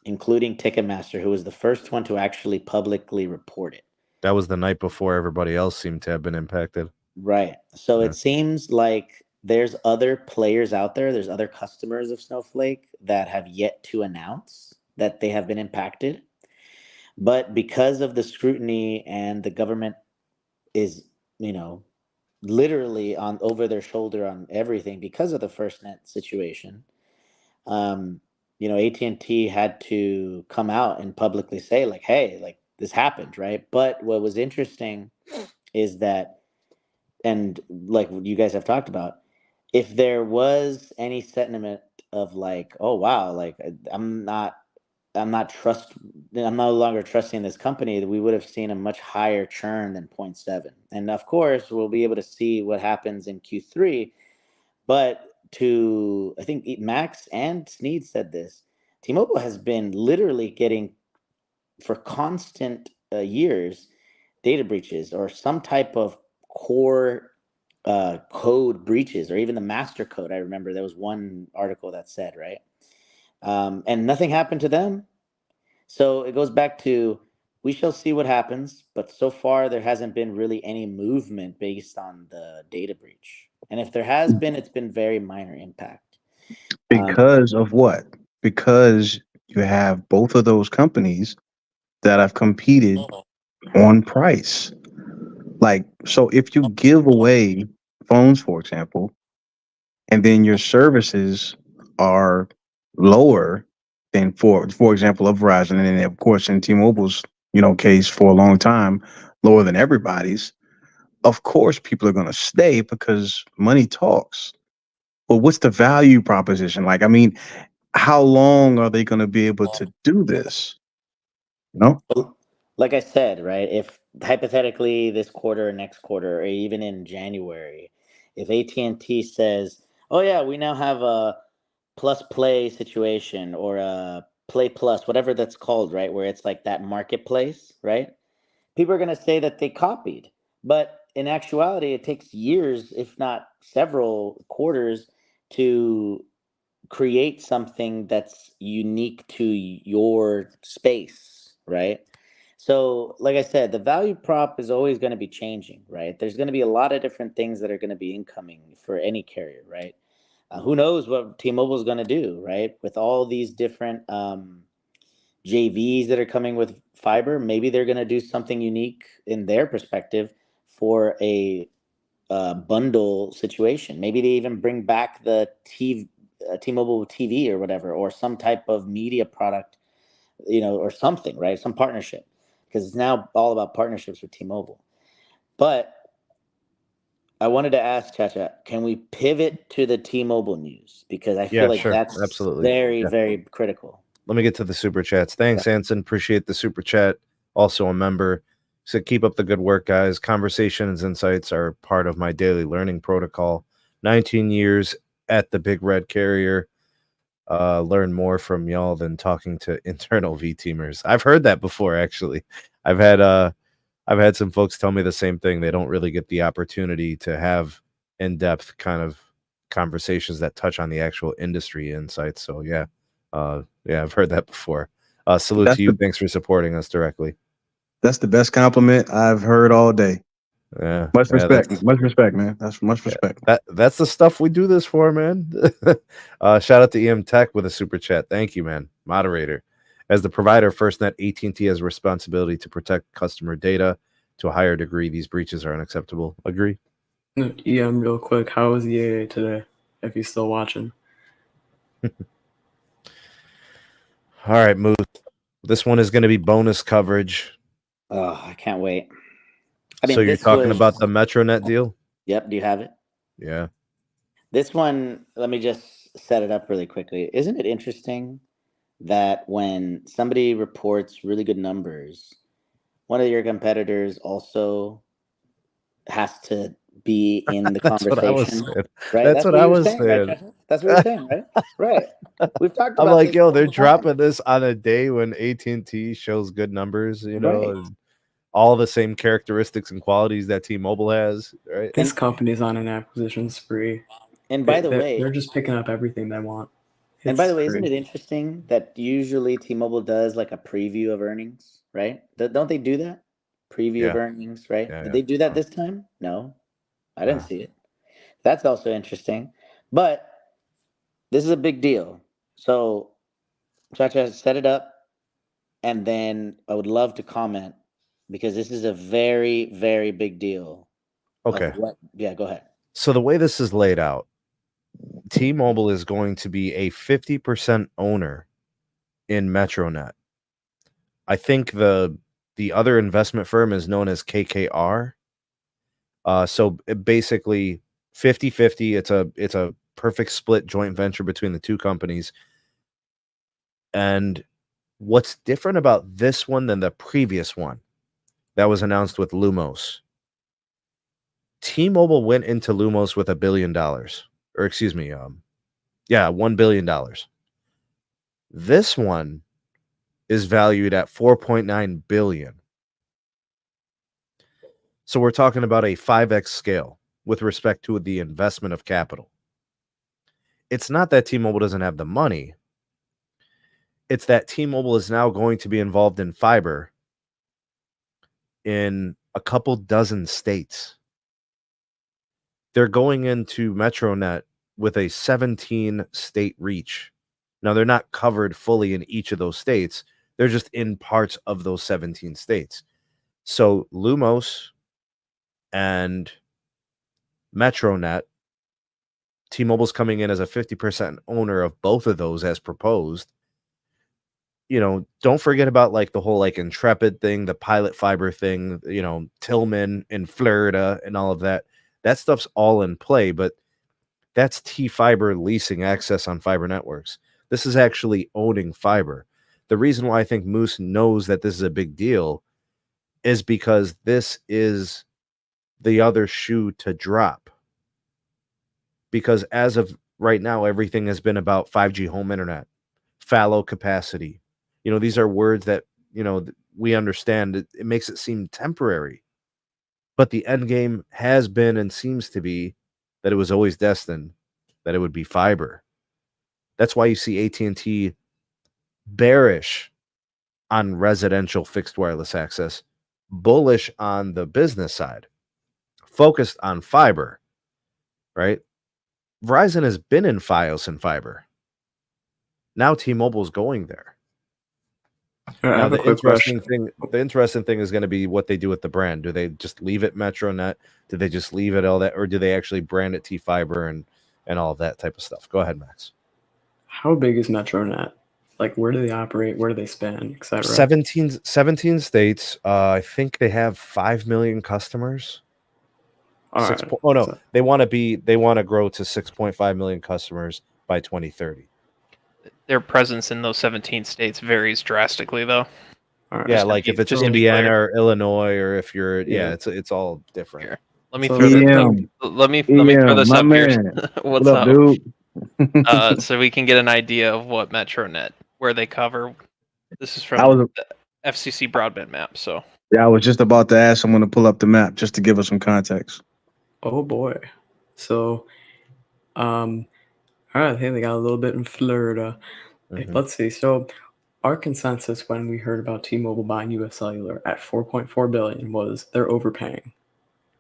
including Ticketmaster, who was the first one to actually publicly report it. That was the night before everybody else seemed to have been impacted. Right. So Yeah. it seems like there's other players out there, there's other customers of Snowflake that have yet to announce that they have been impacted. But because of the scrutiny and the government is, you know, literally on over their shoulder on everything because of the FirstNet situation. Um, AT&T had to come out and publicly say, like, hey, like this happened, right? But what was interesting is that, and like what you guys have talked about, if there was any sentiment of like, oh wow, like I'm not trust I'm no longer trusting this company, that we would have seen a much higher churn than zero point 0.7. And of course, we'll be able to see what happens in Q3. But I think Max and Sneed said this, T-Mobile has been literally getting, for constant years, data breaches or some type of core code breaches, or even the master code. I remember there was one article that said, right? And nothing happened to them. So it goes back to, we shall see what happens, but so far there hasn't been really any movement based on the data breach. And if there has been, it's been very minor impact. Because of what? Because you have both of those companies that have competed on price. Like, so if you give away phones, for example, and then your services are lower than, for example, of Verizon, and then of course in T-Mobile's case for a long time, lower than everybody's. Of course, people are going to stay because money talks. But what's the value proposition? Like, I mean, how long are they going to be able to do this? Well, like I said, right, if hypothetically this quarter or next quarter or even in January, if AT&T says, oh yeah, we now have a plus play situation or a play plus, whatever that's called, right, where it's like that marketplace, right? People are going to say that they copied. But in actuality, it takes years, if not several quarters, to create something that's unique to your space, right? So, like I said, the value prop is always going to be changing, right? There's going to be a lot of different things that are going to be incoming for any carrier, right? Who knows what T-Mobile is going to do, right? With all these different JVs that are coming with fiber, maybe they're going to do something unique in their perspective for a bundle situation. Maybe they even bring back the T-Mobile TV or whatever, or some type of media product, or something, right? Some partnership, because it's now all about partnerships with T-Mobile. But I wanted to ask Chacha, can we pivot to the T-Mobile news? Because I feel Yeah, like sure. that's Absolutely. very, Yeah. very critical. Let me get to the super chats. Thanks, Anson. Appreciate the super chat. Also a member. So keep up the good work, guys. Conversations, insights are part of my daily learning protocol. 19 years at the big red carrier. Learn more from y'all than talking to internal V-teamers. I've heard that before, actually. I've had some folks tell me the same thing. They don't really get the opportunity to have in-depth kind of conversations that touch on the actual industry insights. So yeah, I've heard that before. Salute That's to you. the Thanks for supporting us directly. that's the best compliment I've heard all day. Yeah, Much respect, that's man. That's much respect. that's the stuff we do this for, man. Shout out to EM Tech with a super chat. Thank you, man. Moderator. As the provider of FirstNet, AT&T has a responsibility to protect customer data to a higher degree. These breaches are unacceptable. Agree? EM, real quick, how was EAA today? If he's still watching. All right, Moose. This one is going to be bonus coverage. Oh, I can't wait. I mean, So you're this talking was... about the MetroNet deal? Yep. Do you have it? Yeah. This one, let me just set it up really quickly. Isn't it interesting that when somebody reports really good numbers, one of your competitors also has to be in the That's what I was conversation, saying. right? That's That's what what I you were was saying, right, saying. Chacha? That's what you're saying, right? Right. We've talked I'm about like, this yo, they're multiple times. dropping this on a day when AT&T shows good numbers, you know, Right. and all the same characteristics and qualities that T-Mobile has, right? This company's on an acquisition spree. And by the way, They're just picking up everything they want. and by It's the way, isn't it crazy. interesting that usually T-Mobile does like a preview of earnings, right? Don't they do that? Preview of Yeah. earnings, right? Yeah, Did yeah. they do that this time? No, I didn't Uh, see it. That's also interesting. But this is a big deal. So Chacha, set it up, and then I would love to comment because this is a very, very big deal of okay. what. Yeah, go ahead. So the way this is laid out, T-Mobile is going to be a 50% owner in MetroNet. I think the other investment firm is known as KKR. So basically 50-50. It's a perfect split joint venture between the two companies. And what's different about this one than the previous one that was announced with Lumos? T-Mobile went into Lumos with $1 billion, or excuse me, $1 billion. This one is valued at 4.9 billion. So we're talking about a 5x scale with respect to the investment of capital. It's not that T-Mobile doesn't have the money. It's that T-Mobile is now going to be involved in fiber in a couple dozen states. They're going into MetroNet with a 17 state reach. Now, they're not covered fully in each of those states. They're just in parts of those 17 states. So Lumos and MetroNet, T-Mobile's coming in as a 50% owner of both of those as proposed. You know, don't forget about like the whole like Intrepid thing, the pilot fiber thing, you know, Tillman in Florida and all of that. That stuff's all in play, but that's T-Fiber leasing access on fiber networks. This is actually owning fiber. The reason why I think Moose knows that this is a big deal is because this is the other shoe to drop. Because as of right now, everything has been about 5G home internet, fallow capacity. You know, these are words that, you know, we understand. It makes it seem temporary. But the end game has been and seems to be that it was always destined that it would be fiber. That's why you see AT&T bearish on residential fixed wireless access, bullish on the business side, focused on fiber, right? Verizon has been in Fios and fiber. Now T-Mobile's going there. I Now have a quick question. The interesting thing is going to be what they do with the brand. Do they just leave it MetroNet? Do they just leave it all that, or do they actually brand it T-Fiber and all of that type of stuff? Go ahead, Max. How big is MetroNet? Like, where do they operate? Where do they span, etc.? 17 states. I think they have 5 million customers. All Six. right. Oh no, So, they want to grow to 6.5 million customers by 2030. Their presence in those 17 states varies drastically, though. all right. Yeah, Just to like be- if it's just to be Indiana clear. or Illinois, or if you're Yeah. it's all different. Here, let me So throw the this. thing- Let me throw this my up here. man. What's What up, dude? So we can get an idea of what MetroNet, where they cover. This is I from was the FCC broadband map. So I was just about to ask someone to pull up the map just to give us some context. Oh boy. So, all right, I think they got a little bit in Florida. Mhm. Let's see. So, our consensus when we heard about T-Mobile buying U.S. Cellular at $4.4 billion was they're overpaying,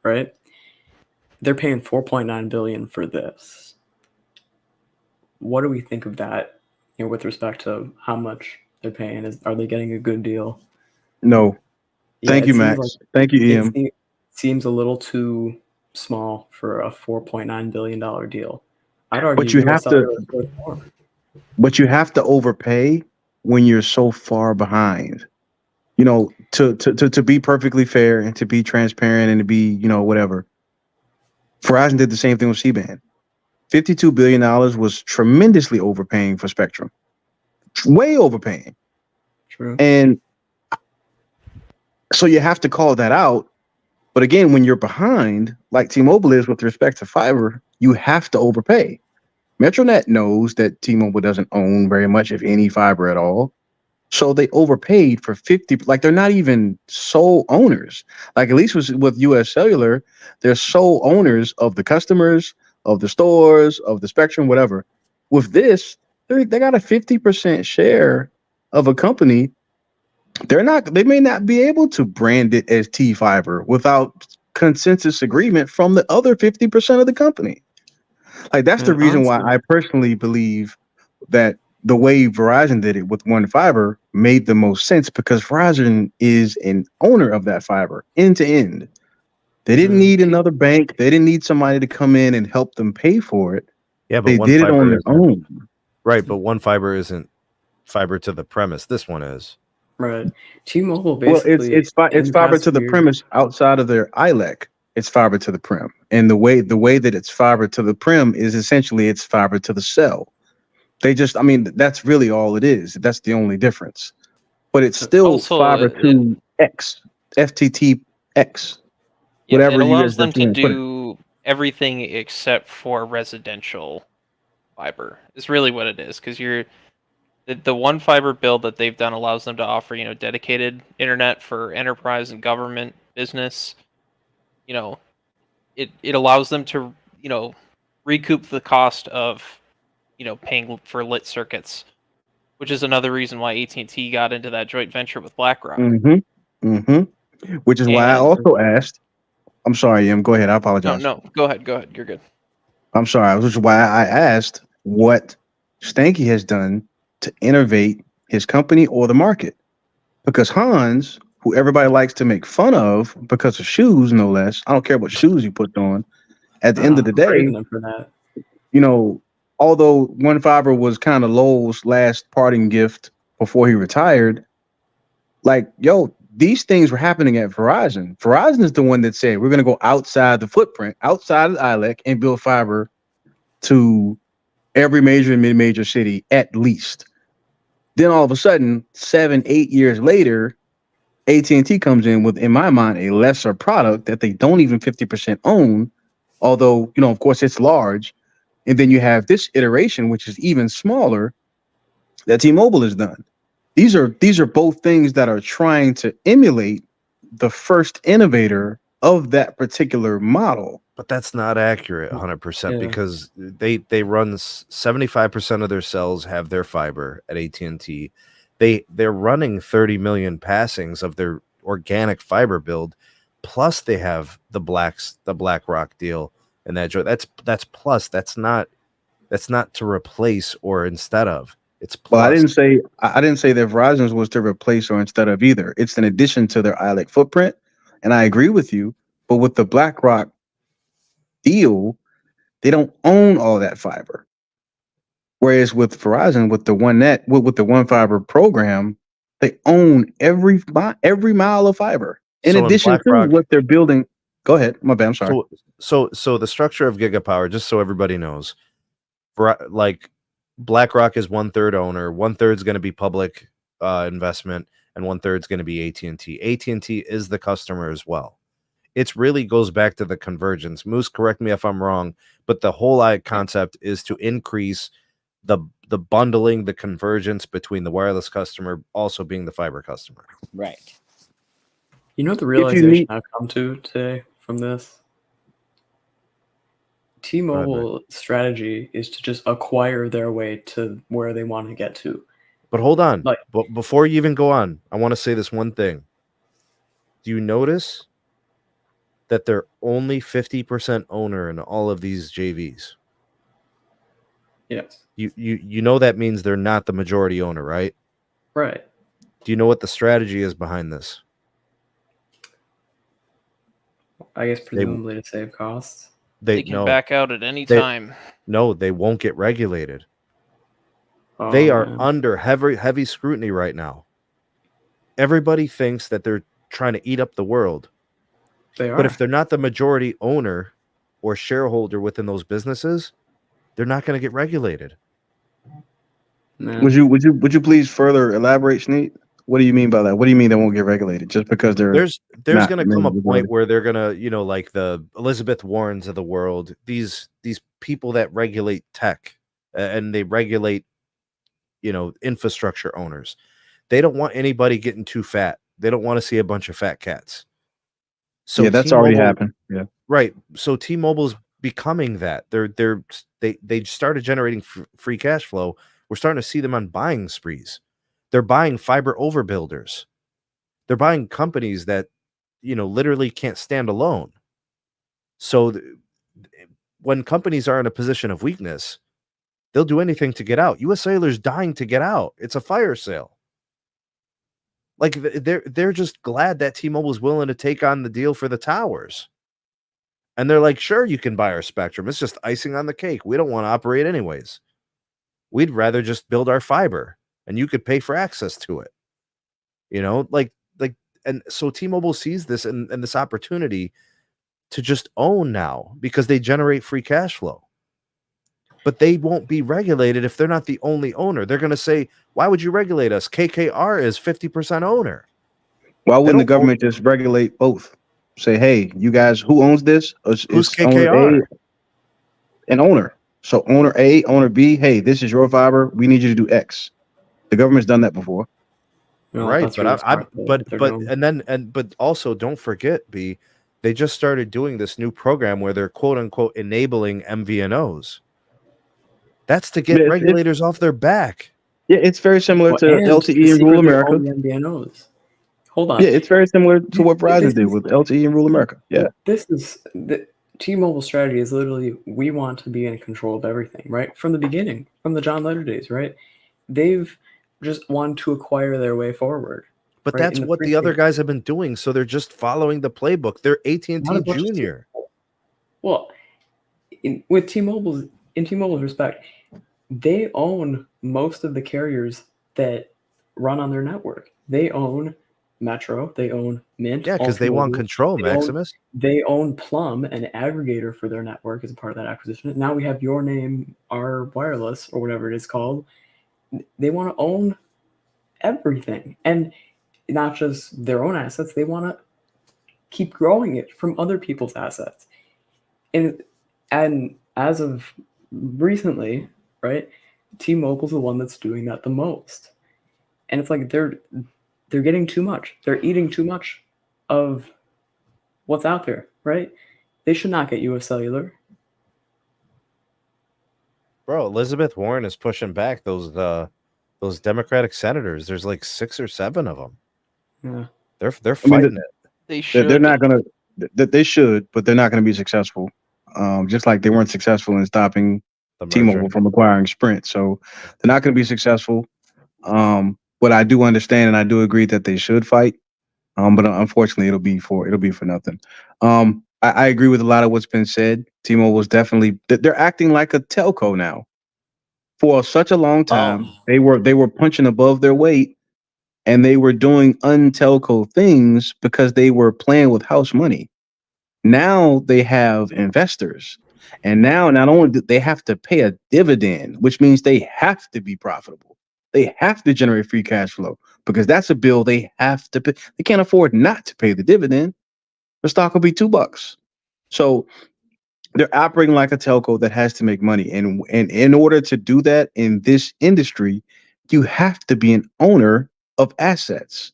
right? They're paying $4.9 billion for this. What do we think of that? With respect to how much they're paying, are they getting a good deal? No. Thank it you, seems Max. like Thank you, Ian. it seems a little too small for a $4.9 billion deal. I'd argue But you US have to Cellular is worth more. But you have to overpay when you're so far behind. To be perfectly fair and to be transparent and to be, whatever. Verizon did the same thing with C-band. $52 billion was tremendously overpaying for spectrum. Way overpaying. True. And so you have to call that out. But again, when you're behind, like T-Mobile is with respect to fiber, you have to overpay. MetroNet knows that T-Mobile doesn't own very much, if any, fiber at all. So they overpaid for 50, like they're not even sole owners. Like at least with US Cellular, they're sole owners of the customers, of the stores, of the spectrum, whatever. With this, they got a 50% share of a company. They may not be able to brand it as T-Fiber without consensus agreement from the other 50% of the company. Like that's the And reason why honestly, I personally believe that the way Verizon did it with one fiber made the most sense, because Verizon is an owner of that fiber end to end. They didn't need another bank. They didn't need somebody to come in and help them pay for it. Yeah, but They one did it fiber on their isn't- own. Right, but one fiber isn't fiber to the premise. This one is. right. T-Mobile Well, basically it's fiber to the premise outside of their ILEC. It's fiber to the prem, and the way that it's fiber to the prem is essentially it's fiber to the cell. That's really all it is. That's the only difference. But it's still also, fiber to X, FTTX, whatever it you allows guys them to want to put it. do everything except for residential fiber. Is really what it is, because the one fiber build that they've done allows them to offer dedicated internet for enterprise and government business. It allows them to recoup the cost of paying for lit circuits, which is another reason why AT&T got into that joint venture with BlackRock. Which is why I also asked. I'm sorry, Em. Go ahead. I apologize. No, go ahead. You're good. I'm sorry. Which is why I asked what Stanky has done to innovate his company or the market. Because Hans, who everybody likes to make fun of because of shoes, no less. I don't care what shoes you put on. At the end of the day, for that. Although One Fiber was kind of Lowell's last parting gift before he retired, these things were happening at Verizon. Verizon is the one that said, we're going to go outside the footprint, outside of the ILEC, and build fiber to every major and mid-major city at least. Then all of a sudden, 7-8 years later, AT&T comes in with, in my mind, a lesser product that they don't even 50% own, although, of course, it's large. And then you have this iteration, which is even smaller, that T-Mobile has done. These are both things that are trying to emulate the first innovator of that particular model. But that's not accurate 100% because they run 75% of their cells have their fiber at AT&T. They're running 30 million passings of their organic fiber build, plus they have the BlackRock deal and that joint. That's plus. That's not to replace or instead of. It's plus. Well, I didn't say that Verizon's was to replace or instead of either. It's in addition to their ILEC footprint, and I agree with you. But with the BlackRock deal, they don't own all that fiber. Whereas with Verizon, with the OneNet, with the One Fiber program, they own every mile of fiber. In addition to what they're building. Go ahead. My bad. I'm sorry. So the structure of Gigapower, just so everybody knows, like BlackRock is 1/3 owner, 1/3 is going to be public investment, and 1/3 is going to be AT&T. AT&T is the customer as well. It really goes back to the convergence. Moose, correct me if I'm wrong, but the whole concept is to increase the bundling, the convergence between the wireless customer also being the fiber customer. Right. You know the realization I've come to today from this? T-Mobile strategy is to just acquire their way to where they want to get to. But hold on. But before you even go on, I want to say this one thing. Do you notice that they're only 50% owner in all of these JVs? Yes. You know that means they're not the majority owner, right? Right. Do you know what the strategy is behind this? I guess presumably to save costs. They can back out at any time. No, they won't get regulated. They are under heavy scrutiny right now. Everybody thinks that they're trying to eat up the world. They are. But if they're not the majority owner or shareholder within those businesses, they're not going to get regulated. Nah. Would you please further elaborate, Sneed? What do you mean by that? What do you mean they won't get regulated just because there's going to come a point where they're going to, like the Elizabeth Warrens of the world, these people that regulate tech and they regulate, infrastructure owners. They don't want anybody getting too fat. They don't want to see a bunch of fat cats. So yeah, that's already happened. Yeah, right. So T-Mobile's becoming that. They started generating free cash flow. We're starting to see them on buying sprees. They're buying fiber overbuilders. They're buying companies that, literally can't stand alone. So when companies are in a position of weakness, they'll do anything to get out. US Cellular's dying to get out. It's a fire sale. Like they're just glad that T-Mobile is willing to take on the deal for the towers. And they're like, sure, you can buy our spectrum. It's just icing on the cake. We don't want to operate anyways. We'd rather just build our fiber and you could pay for access to it. And so T-Mobile sees this and this opportunity to just own now because they generate free cash flow. But they won't be regulated if they're not the only owner. They're going to say, why would you regulate us? KKR is 50% owner. Why wouldn't the government just regulate both? Say, hey, you guys, who owns this? Who's KKR? An owner. So owner A, owner B, hey, this is your fiber. We need you to do X. The government's done that before. No, right, but also don't forget, B, they just started doing this new program where they're quote unquote enabling MVNOs. That's to get regulators off their back. Yeah, it's very similar to LTE in rural America. MVNOs. Hold on. Yeah, it's very similar to what Verizon did with LTE in rural America. Yeah. This is the T-Mobile strategy is literally we want to be in control of everything, right? From the beginning, from the John Letter days, right? They've just wanted to acquire their way forward. But that's what the other guys have been doing, so they're just following the playbook. They're AT&T Junior. Well, in T-Mobile's respect, they own most of the carriers that run on their network. They own Metro, they own Mint. Yeah, because they want control, Maximus. They own Plum, an aggregator for their network as a part of that acquisition. Now we have Your Name, Our Wireless, or whatever it is called. They want to own everything. And not just their own assets, they want to keep growing it from other people's assets. And as of recently, right, T-Mobile's the one that's doing that the most. And it's like they're getting too much. They're eating too much of what's out there, right? They should not get US Cellular. Bro, Elizabeth Warren is pushing back those Democratic senators. There's like 6 or 7 of them. Yeah, they're fighting it. They should. They're not gonna. They should, but they're not going to be successful. Just like they weren't successful in stopping T-Mobile from acquiring Sprint, so they're not going to be successful. But I do understand and I do agree that they should fight. But unfortunately, it'll be for nothing. I agree with a lot of what's been said. T-Mobile is definitely they're acting like a telco now. For such a long time, they were punching above their weight, and they were doing untelco things because they were playing with house money. Now they have investors. And now not only do they have to pay a dividend, which means they have to be profitable. They have to generate free cash flow because that's a bill they have to pay. They can't afford not to pay the dividend. The stock will be $2. So they're operating like a telco that has to make money. And in order to do that in this industry, you have to be an owner of assets.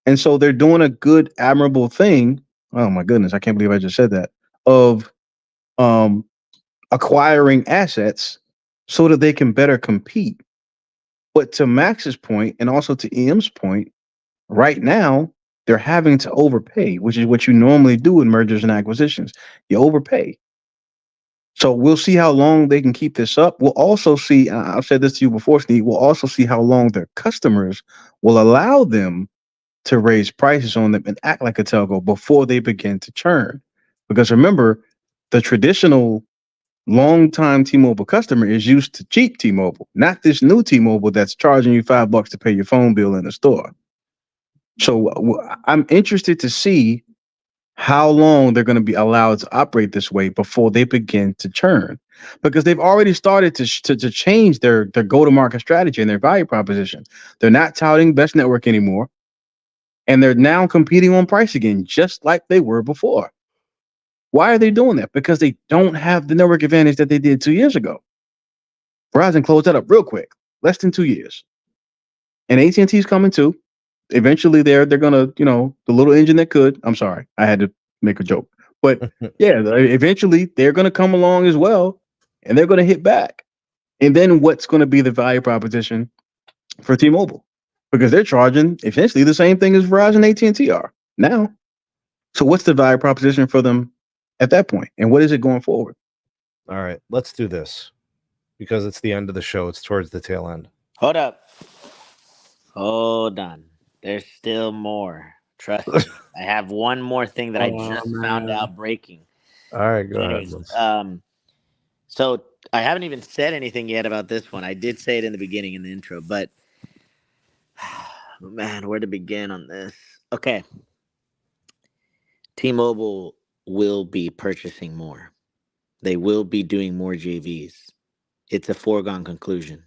And so they're doing a good, admirable thing. Oh my goodness, I can't believe I just said that. Of um, acquiring assets so that they can better compete. But to Max's point, and also to EM's point, right now they're having to overpay, which is what you normally do in mergers and acquisitions. You overpay. So we'll see how long they can keep this up. We'll also see, I've said this to you before, Sneed, we'll also see how long their customers will allow them to raise prices on them and act like a telco before they begin to churn. Because remember, the traditional long-time T-Mobile customer is used to cheap T-Mobile, not this new T-Mobile that's charging you $5 to pay your phone bill in the store. So I'm interested to see how long they're going to be allowed to operate this way before they begin to churn, because they've already started to change their go-to-market strategy and their value proposition. They're not touting best network anymore, and they're now competing on price again, just like they were before. Why are they doing that? Because they don't have the network advantage that they did 2 years ago. Verizon closed that up real quick, less than 2 years, and AT&T is coming too. Eventually, they're gonna, the little engine that could. I'm sorry, I had to make a joke, but yeah, eventually they're gonna come along as well, and they're gonna hit back. And then what's gonna be the value proposition for T-Mobile? Because they're charging essentially the same thing as Verizon and AT&T are now. So what's the value proposition for them at that point, and what is it going forward? All right, let's do this because it's the end of the show. It's towards the tail end. Hold up. Hold on. There's still more. Trust me. I have one more thing that I just found out breaking. All right, go Anyways, ahead. So I haven't even said anything yet about this one. I did say it in the beginning in the intro, but man, where to begin on this? Okay. T-Mobile will be purchasing more. They will be doing more JVs. It's a foregone conclusion.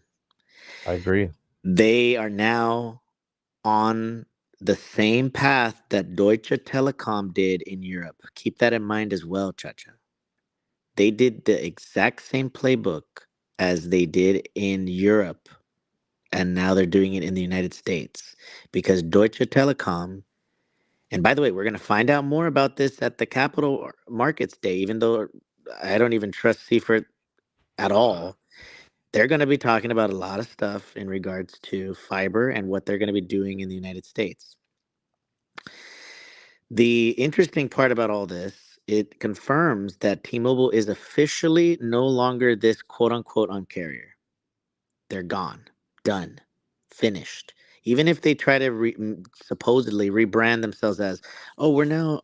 I agree. They are now on the same path that Deutsche Telekom did in Europe. Keep that in mind as well, Chacha. They did the exact same playbook as they did in Europe, and now they're doing it in the United States because Deutsche Telekom, and by the way, we're going to find out more about this at the Capital Markets Day, even though I don't even trust Seifert at all. They're going to be talking about a lot of stuff in regards to fiber and what they're going to be doing in the United States. The interesting part about all this, it confirms that T-Mobile is officially no longer this quote-unquote Un-carrier. They're gone, done, finished. Even if they try to supposedly rebrand themselves as, oh, we're now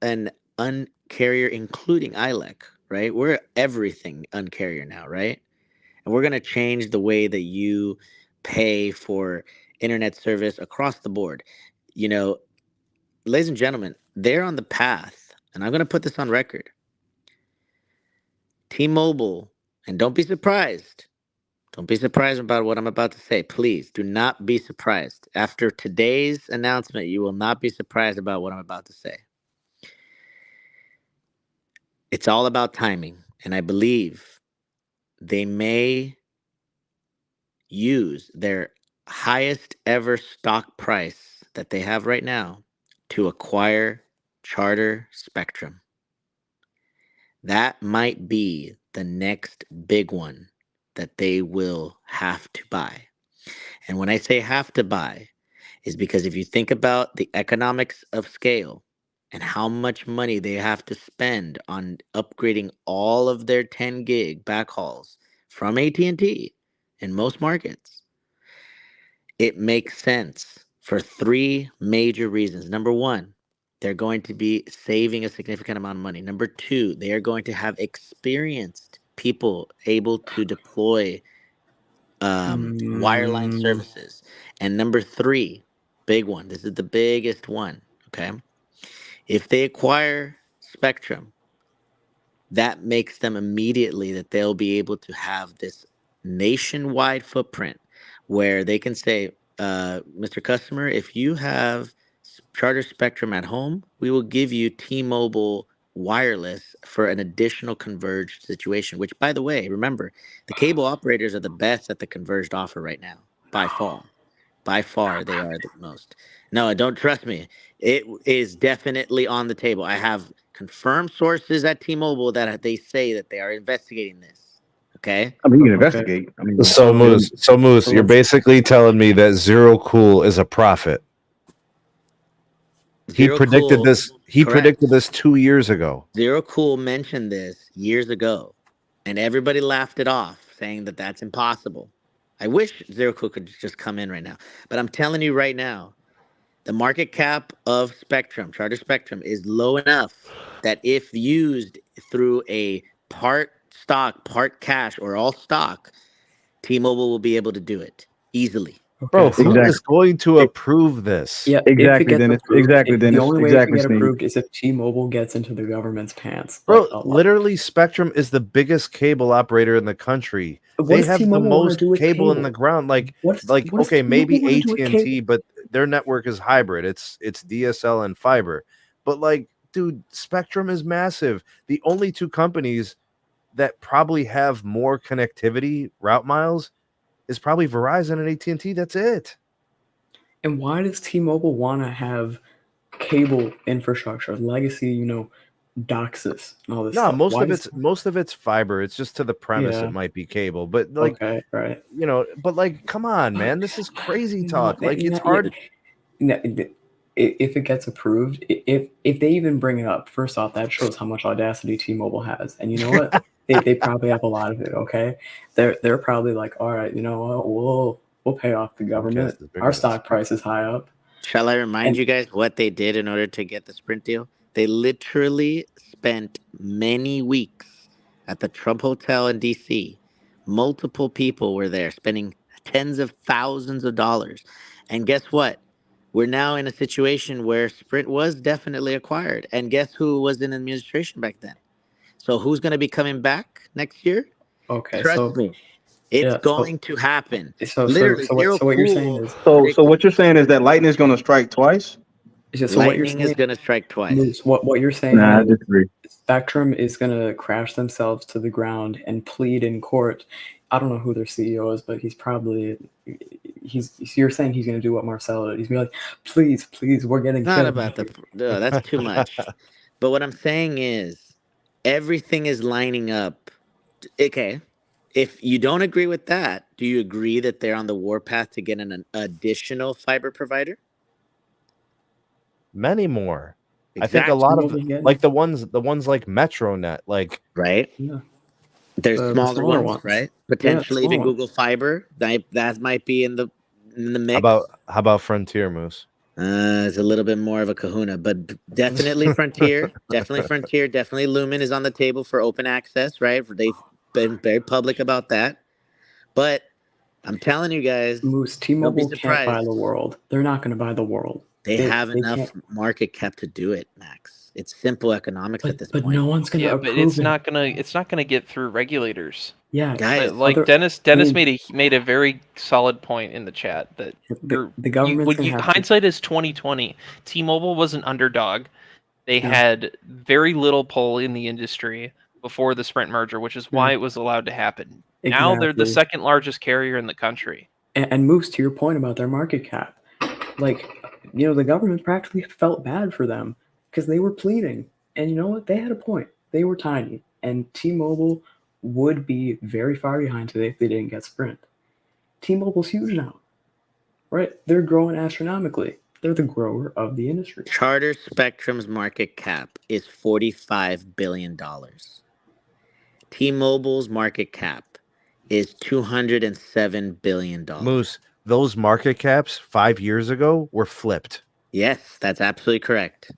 an Un-carrier including ILEC, right? We're everything Un-carrier now, right? And we're going to change the way that you pay for internet service across the board. Ladies and gentlemen, they're on the path, and I'm going to put this on record. T-Mobile, and don't be surprised. Don't be surprised about what I'm about to say. Please do not be surprised. After today's announcement, you will not be surprised about what I'm about to say. It's all about timing, and I believe they may use their highest ever stock price that they have right now to acquire Charter Spectrum. That might be the next big one that they will have to buy. And when I say have to buy, is because if you think about the economics of scale and how much money they have to spend on upgrading all of their 10 gig backhauls from AT&T in most markets, it makes sense for three major reasons. Number one, they're going to be saving a significant amount of money. Number two, they are going to have experienced people able to deploy wireline services. And number three, big one. This is the biggest one. Okay. If they acquire spectrum, that makes them immediately that they'll be able to have this nationwide footprint where they can say, Mr. Customer, if you have Charter Spectrum at home, we will give you T-Mobile wireless for an additional converged situation, which, by the way, remember, the cable operators are the best at the converged offer right now, by far. By far, they are the most. No, don't trust me. It is definitely on the table. I have confirmed sources at T-Mobile that they say that they are investigating this. Okay. I mean, you can Okay. investigate. I mean, So Moose, so you're let's- basically telling me that Zero Cool is a prophet. He Zero predicted Cool, this. He correct. predicted this 2 years ago. Zero Cool mentioned this years ago, and everybody laughed it off, saying that that's impossible. I wish Zero Cool could just come in right now, but I'm telling you right now, the market cap of Spectrum, Charter Spectrum, is low enough that if used through a part stock, part cash, or all stock, T-Mobile will be able to do it easily. Bro, Okay, who Exactly. is going to approve this? Yeah, Exactly, if it gets Dennis. approved, Exactly, Dennis. the only way Exactly, it can get Sneed. approved is if T-Mobile gets into the government's pants. Bro, literally, Spectrum is the biggest cable operator in the country. What They does have the T-Mobile wanna most do with cable in the cable? ground. Like what does okay, maybe T-Mobile wanna do with AT&T, cable? but their network is hybrid. It's DSL and fiber. But like, dude, Spectrum is massive. The only two companies that probably have more connectivity route miles is probably Verizon and AT&T. That's it. And why does T-Mobile want to have cable infrastructure, legacy, DOCSIS and all this No, stuff? most of it's fiber. It's just to the premise Yeah. it might be cable. But like, Okay, right. but like, come on, man. This is crazy You know talk. what, Like, you it's know, hard. if it gets approved, if they even bring it up, first off, that shows how much audacity T-Mobile has. And you know what? they probably have a lot of it. Okay, they're probably like, all right, you know what? We'll pay off the government. Podcast is bigger Our than stock Sprint. price is high up. Shall I remind And- you guys what they did in order to get the Sprint deal? They literally spent many weeks at the Trump Hotel in DC. Multiple people were there spending tens of thousands of dollars. And guess what? We're now in a situation where Sprint was definitely acquired. And guess who was in administration back then? So who's going to be coming back next year? Okay, Trust so me, it's yeah, going to happen. so Literally, Zero what you're saying Cool is, So what you're saying is that lightning is going to strike twice? so what you're lightning is saying, going to strike twice. Moose, what you're saying Nah, I is disagree. Spectrum is going to crash themselves to the ground and plead in court. I don't know who their CEO is, but you're saying he's going to do what Marcelo did. He's going to be like, please, we're getting Not killed. about no, that's too much. But what I'm saying is everything is lining up. Okay. If you don't agree with that, do you agree that they're on the warpath to get an additional fiber provider? Many more. I Exactly. think a lot of T-Mobile like the ones like MetroNet, like Right? Yeah. There's The smaller, smaller ones, ones. right? Yeah, Potentially even small ones. Google Fiber. That might be in the mix. how about Frontier, Moose? It's a little bit more of a kahuna, but definitely Frontier, definitely Lumen is on the table for open access, right? They've been very public about that. But I'm telling you guys, Moose, don't be T-Mobile can't buy surprised. the world. They're not going to buy the world. They have they enough can't. market cap to do it, Max. It's simple economics at this But point. no one's going to Yeah, approve but it's it. not gonna get through regulators. Yeah, Guys, Like other- Dennis I mean, made a very solid point in the chat that the government's going to have to. hindsight is 2020. T-Mobile was an underdog. They Yeah. had very little pull in the industry before the Sprint merger, which is why it was allowed to happen. Now they're the Exactly. second largest carrier in the country. And Moose, to your point about their market cap, like, the government practically felt bad for them because they were pleading. And you know what? They had a point. They were tiny. And T-Mobile would be very far behind today if they didn't get Sprint. T-Mobile's huge now, right? They're growing astronomically. They're the grower of the industry. Charter Spectrum's market cap is $45 billion. T-Mobile's market cap is $207 billion. Moose, those market caps 5 years ago were flipped. Yes, that's absolutely correct.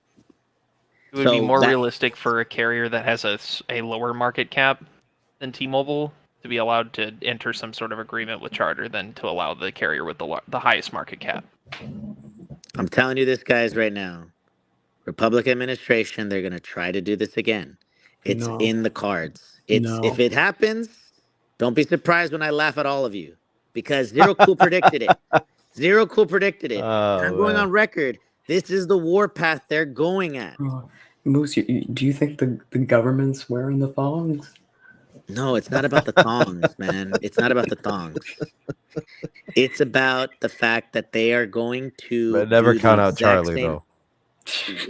It would be more realistic for a carrier that has a lower market cap than T-Mobile to be allowed to enter some sort of agreement with Charter than to allow the carrier with the highest market cap. I'm telling you this, guys, right now. Republican administration, they're going to try to do this again. It's No. in the cards. If it happens, don't be surprised when I laugh at all of you, because Zero Cool predicted it. Zero Cool predicted it. And I'm going on record. This is the warpath they're going at. Moose, do you think the government's wearing the thongs? No, it's not about the thongs, man. It's not about the thongs. It's about the fact that they are going to. But never count out Charlie, though.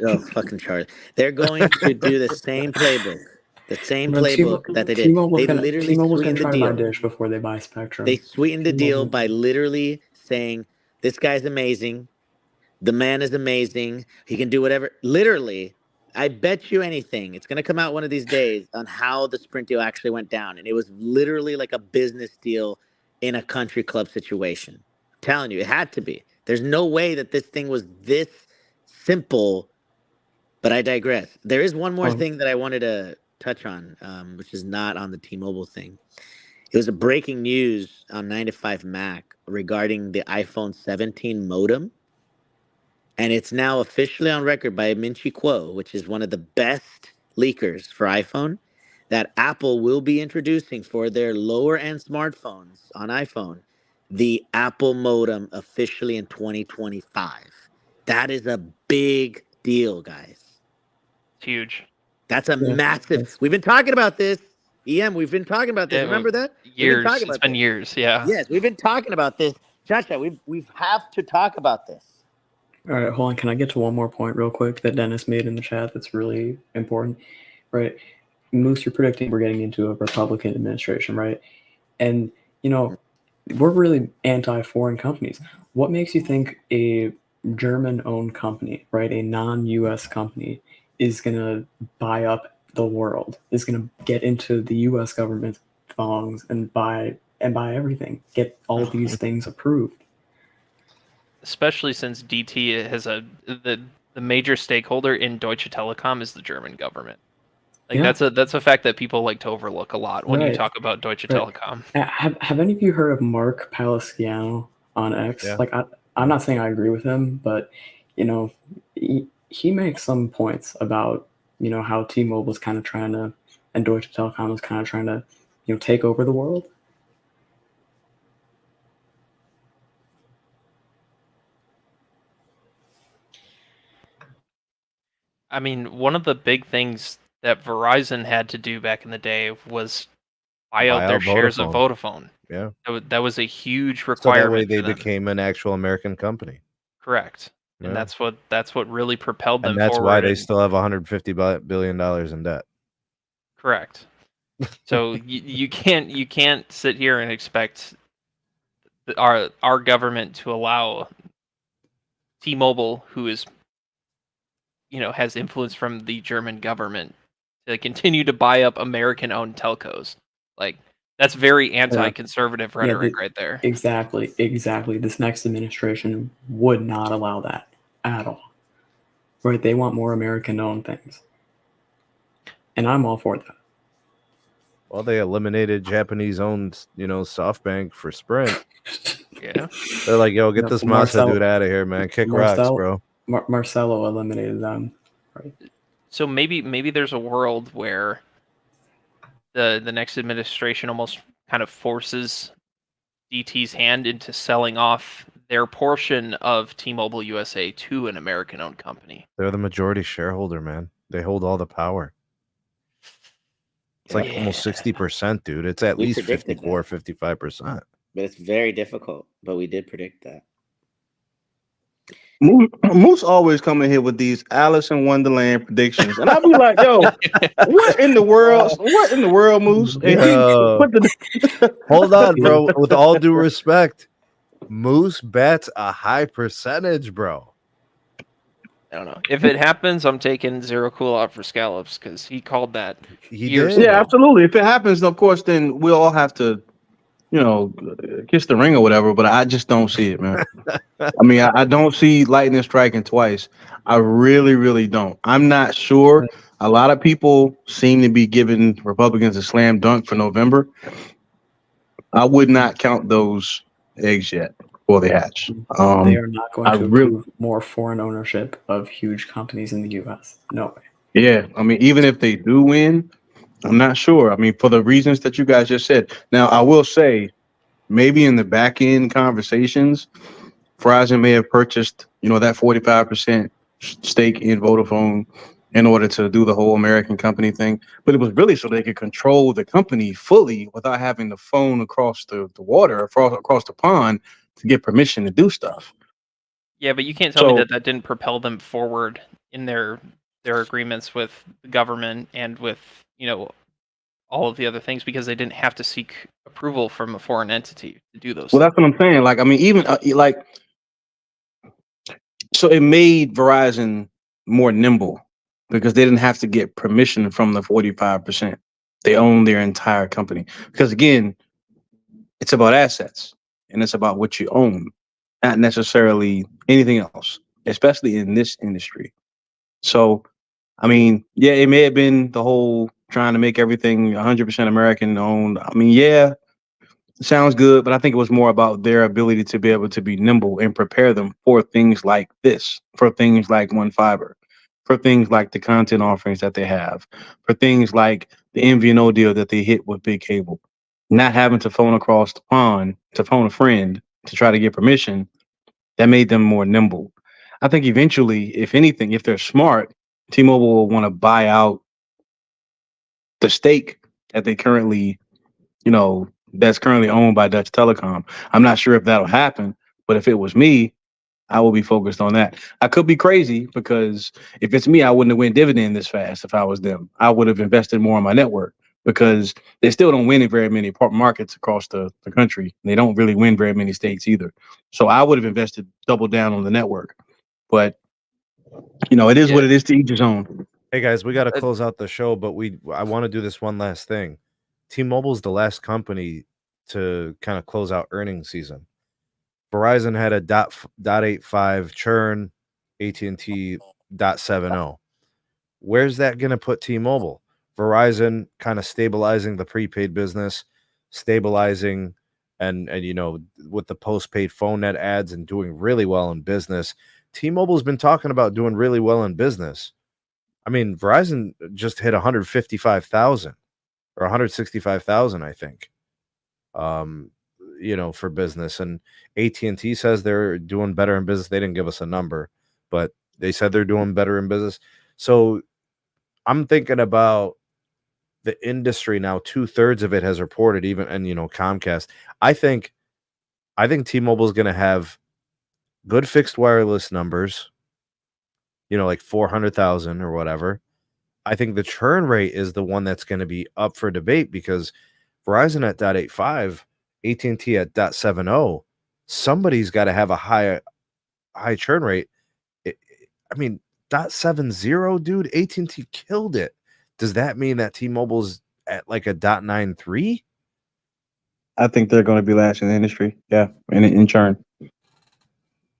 Oh, fucking Charlie! They're going to do the same playbook, that they did. T-Mobile's gonna try to buy Dish before they buy Spectrum. They sweetened the deal by literally saying, "This guy's amazing. The man is amazing. He can do whatever." Literally, I bet you anything, it's gonna come out one of these days on how the Sprint deal actually went down, and it was literally like a business deal in a country club situation. I'm telling you, it had to be. There's no way that this thing was this simple, but I digress. There is one more thing that I wanted to touch on, which is not on the T-Mobile thing. It was a breaking news on 9 to 5 Mac regarding the iPhone 17 modem. And it's now officially on record by Minchi Kuo, which is one of the best leakers for iPhone, that Apple will be introducing for their lower-end smartphones on iPhone the Apple modem officially in 2025. That is a big deal, guys. It's huge. That's a massive. We've been talking about this. We've been talking about this. Remember that? Years. It's been years. Yeah. Yes, we've been talking about this. Chacha, we have to talk about this. All right, hold on. Can I get to one more point real quick that Dennis made in the chat that's really important? Right. Moose, you're predicting we're getting into a Republican administration, right? And, we're really anti-foreign companies. What makes you think a German-owned company, right, a non-U.S. company, is going to buy up the world, is going to get into the U.S. government thongs and buy everything, get all these things approved? Especially since DT has the major stakeholder in Deutsche Telekom is the German government. That's a fact that people like to overlook a lot when you talk about Deutsche Telekom. Have any of you heard of Mark Palesciano on X? Yeah. I'm not saying I agree with him, but he makes some points about how T-Mobile is kind of trying to, and Deutsche Telekom is kind of trying to take over the world. I mean, one of the big things that Verizon had to do back in the day was buy out their shares of Vodafone. Yeah. That was a huge requirement. So that way they became an actual American company. Correct. Yeah. And that's what really propelled them forward. And that's forward. why they still have $150 billion in debt. Correct. So you can't sit here and expect our government to allow T-Mobile, who is has influence from the German government, to continue to buy up American-owned telcos. That's very anti-conservative rhetoric right there. Exactly. This next administration would not allow that at all. Right? They want more American-owned things. And I'm all for that. Well, they eliminated Japanese-owned, SoftBank for Sprint. Yeah. They're like, yo, get this Masa dude out of here, man. Kick rocks, bro. Marcelo eliminated them. Right. So maybe there's a world where the next administration almost kind of forces DT's hand into selling off their portion of T-Mobile USA to an American-owned company. They're the majority shareholder, man. They hold all the power. It's like almost 60%, dude. It's at least 54, 55%. But it's very difficult. But we did predict that. Moose always coming here with these Alice in Wonderland predictions, and I'll be like, "Yo, what in the world? What in the world, Moose?" And hold on, bro. With all due respect, Moose bets a high percentage, bro. I don't know. If it happens, I'm taking Zero Cool out for Scallops because he called that. Yeah, absolutely. If it happens, of course, then we'll all have to, kiss the ring or whatever. But I just don't see it, man. I mean, I don't see lightning striking twice. I really, really don't. I'm not sure. A lot of people seem to be giving Republicans a slam dunk for November. I would not count those eggs yet. before they hatch. They are not going I to really, approve more foreign ownership of huge companies in the U.S. No way. yeah. I mean, even if they do win, I'm not sure. I mean, for the reasons that you guys just said. Now, I will say, maybe in the back end conversations, Verizon may have purchased, that 45% stake in Vodafone in order to do the whole American company thing. But it was really so they could control the company fully without having to phone across the water, across the pond to get permission to do stuff. Yeah, but you can't tell me So, that didn't propel them forward in their agreements with the government and with, all of the other things, because they didn't have to seek approval from a foreign entity to do those well, things. that's what I'm saying. Like, I mean, even so it made Verizon more nimble because they didn't have to get permission from the 45%. They own their entire company. Because again, it's about assets and it's about what you own, not necessarily anything else, especially in this industry. So, I mean, yeah, it may have been the whole trying to make everything 100% American owned. I mean, yeah, sounds good, but I think it was more about their ability to be able to be nimble and prepare them for things like this, for things like One Fiber, for things like the content offerings that they have, for things like the MVNO deal that they hit with Big Cable. Not having to phone across the pond to phone a friend to try to get permission, that made them more nimble. I think eventually, if anything, if they're smart, T-Mobile will want to buy out the stake that they currently that's currently owned by Dutch Telecom. I'm not sure if that'll happen, but if it was me, I will be focused on that. I could be crazy because if it's me, I wouldn't have went dividend this fast if I was them. I would have invested more in my network because they still don't win in very many markets across the country. They don't really win very many states either. So I would have invested double down on the network. But, it is what it is, to each his own. Hey guys, we got to close out the show, but I want to do this one last thing. T-Mobile's the last company to kind of close out earnings season. Verizon had a .85 churn, AT&T .70. Where's that going to put T-Mobile? Verizon kind of stabilizing the prepaid business, stabilizing and with the postpaid phone net ads and doing really well in business. T-Mobile's been talking about doing really well in business. I mean, Verizon just hit 155,000 or 165,000, I think. For business, and AT&T says they're doing better in business. They didn't give us a number, but they said they're doing better in business. So I'm thinking about the industry now. 2/3 of it has reported, even, and Comcast. I think T-Mobile is going to have good fixed wireless numbers, like 400,000 or whatever. I think the churn rate is the one that's going to be up for debate because Verizon at .85, AT&T at .70, somebody's got to have a high churn rate. I mean, .70, dude, AT&T killed it. Does that mean that T-Mobile's at like a .93? I think they're going to be last in the industry. Yeah, in churn.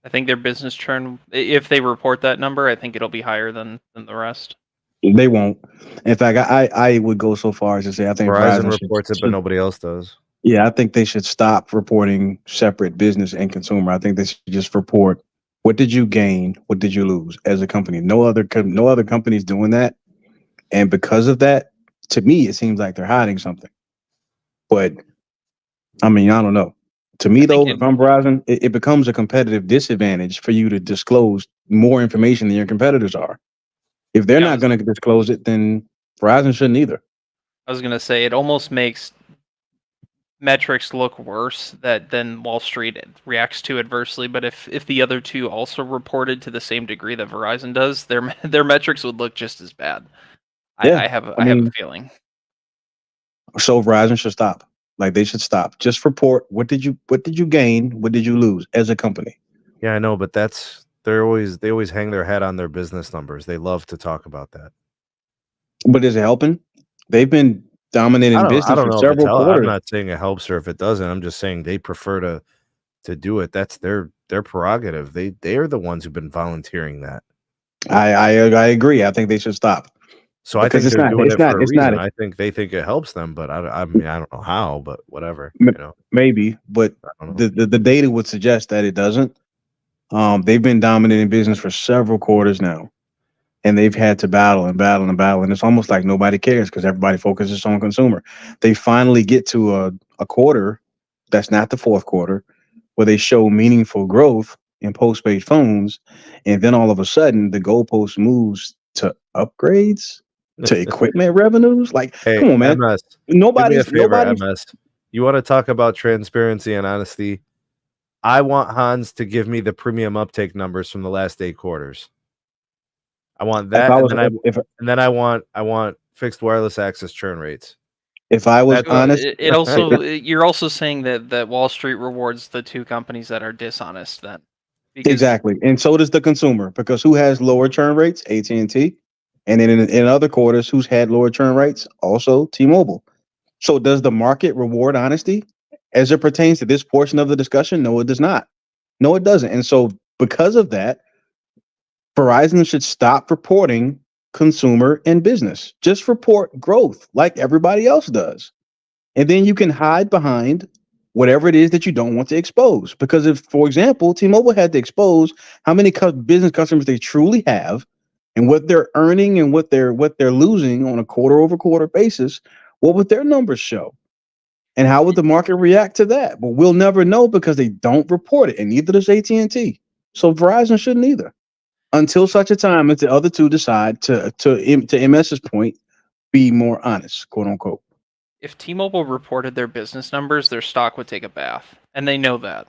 I think their business churn, if they report that number, I think it'll be higher than the rest. They won't. In fact, I would go so far as to say I think Verizon reports it, but nobody else does. Yeah, I think they should stop reporting separate business and consumer. I think they should just report what did you gain, what did you lose as a company. No other company's doing that, and because of that, to me, it seems like they're hiding something. But I mean, I don't know. To me, though, if I'm Verizon, it becomes a competitive disadvantage for you to disclose more information than your competitors are. If they're not going to disclose it, then Verizon shouldn't either. I was going to say, it almost makes metrics look worse than Wall Street reacts to adversely. But if the other two also reported to the same degree that Verizon does, their metrics would look just as bad. Yeah, I have a feeling. So Verizon should stop. Like, they should stop. Just report what did you gain, what did you lose as a company. Yeah, I know, but they always hang their hat on their business numbers. They love to talk about that. But is it helping? They've been dominating business for several quarters. I'm not saying it helps or if it doesn't. I'm just saying they prefer to do it. That's their prerogative. They are the ones who've been volunteering that. I agree. I think they should stop. So I Because think it's they're not. doing It's it for not. a It's reason. not. I think they think it helps them, but I mean, I don't know how, but whatever. Maybe, but I don't know. the data would suggest that it doesn't. They've been dominating business for several quarters now, and they've had to battle and battle and battle, and it's almost like nobody cares because everybody focuses on consumer. They finally get to a quarter that's not the fourth quarter where they show meaningful growth in postpaid phones, and then all of a sudden the goalpost moves to upgrades to equipment revenues. Like, Hey, come on, man. MS, do me a favor, MS. You want to talk about transparency and honesty? I want Hans to give me the premium uptake numbers from the last 8 quarters. I want that, and then I want fixed wireless access churn rates. If I was honest, it also you're also saying that Wall Street rewards the 2 companies that are dishonest then. Because exactly, and so does the consumer, because who has lower churn rates? AT&T, and then in other quarters, who's had lower churn rates? Also T-Mobile. So does the market reward honesty as it pertains to this portion of the discussion? No, it does not. No, it doesn't. And so because of that, Verizon should stop reporting consumer and business. Just report growth like everybody else does. And then you can hide behind whatever it is that you don't want to expose. Because if, for example, T-Mobile had to expose how many business customers they truly have and what they're earning and what they're losing on a quarter over quarter basis, what would their numbers show? And how would the market react to that? But we'll never know because they don't report it, and neither does AT&T. So Verizon shouldn't either, until such a time as the other two decide to MS's point, be more honest, quote unquote. if T-Mobile reported their business numbers, their stock would take a bath, and they know that.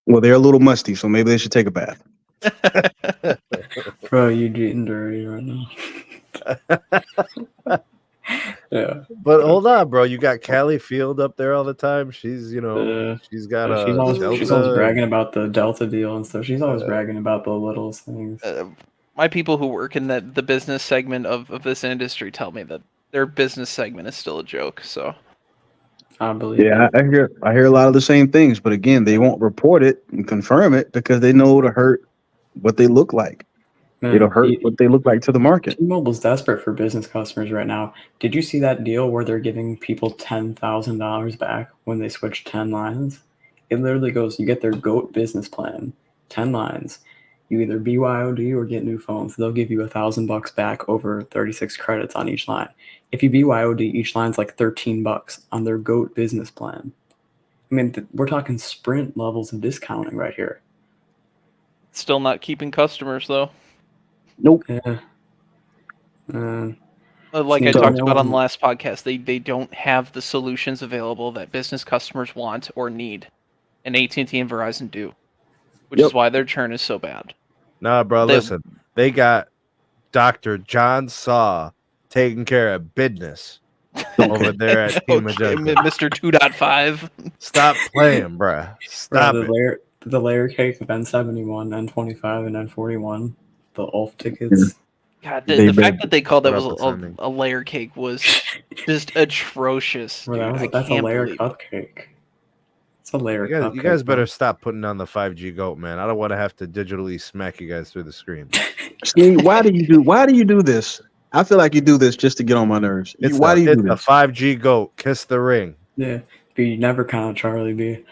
Well, they're a little musty, so maybe they should take a bath. Bro, you getting dirty right now. Yeah. But hold on, bro. You got Callie Field up there all the time. She's, she's got she's always Delta. bragging about the Delta deal and stuff. She's always bragging about the little things. My people who work in the business segment of this industry tell me that their business segment is still a joke. So I believe. Yeah, I hear a lot of the same things, but again, they won't report it and confirm it because they know it'll hurt what they look like. Man, it'll hurt what they look like to the market. T-Mobile's desperate for business customers right now. Did you see that deal where they're giving people $10,000 back when they switch 10 lines? It literally goes, you get their GOAT business plan, 10 lines. You either BYOD or get new phones. They'll give you $1,000 back over 36 credits on each line. If you BYOD, each line's like $13 on their GOAT business plan. I mean, we're talking Sprint levels of discounting right here. Still not keeping customers though. Nope. Yeah. Like I talked about on the last podcast, they don't have the solutions available that business customers want or need, and AT&T and Verizon do, which is why their churn is so bad. Nah, bro, listen. They got Dr. John Saw taking care of business over there at Team Magenta. Mr. 2.5. Stop playing, bro. Stop it. The layer cake of N71, N25, and N41, the ULF tickets. God, the fact that they called that was a layer cake was just atrocious. Dude. That's a layer cupcake. It's a layer cupcake. You guys better stop putting on the 5G GOAT, man. I don't want to have to digitally smack you guys through the screen. Sneed, why do you do this? I feel like you do this just to get on my nerves. Why do you do this? It's the 5G GOAT. Kiss the ring. Yeah, B, never count Charlie B.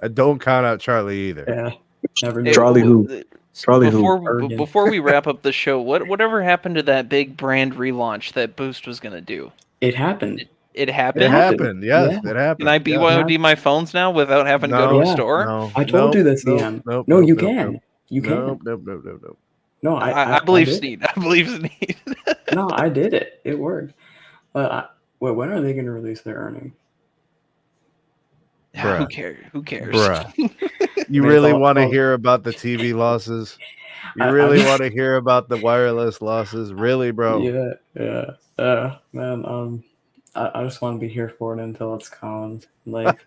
I don't count out Charlie either. Yeah, never. Charlie who? Charlie who? Before we wrap up the show, whatever happened to that big brand relaunch that Boost was going to do? It happened. It happened? It happened, yes. Yeah. It happened. Can I BYOD my phones now without having to go to a store? No, I told you this, Ian. No, you can. You can. No. No, I believe Sneed. I believe Sneed. No, I did it. It worked. But when are they going to release their earnings? Who cares? Who cares? Bruh. You really want to hear about the TV losses? You really want to hear about the wireless losses? Really, bro? Yeah. Man, I just want to be here for it until it's gone. Like,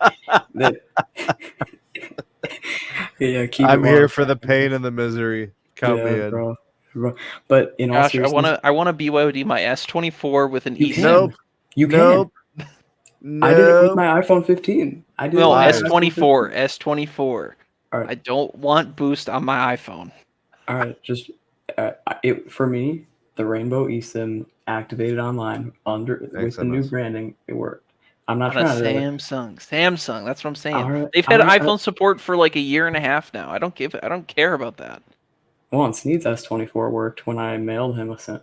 I'm here for the pain and the misery. Count me in, bro. But in all seriousness, I want to BYOD my S24 with an eSIM. Nope. You can. Nope. I did it with my iPhone 15. I did. No, S24. All right. I don't want Boost on my iPhone. All right, just for me, the Rainbow eSIM activated online with the new XMS. branding. It worked. I'm not On a trying to. Samsung. That's what I'm saying. Alright, They've had alright, iPhone support for like a year and a half now. I don't care about that. Well, on Sneed's S24 worked when I mailed him a SIM.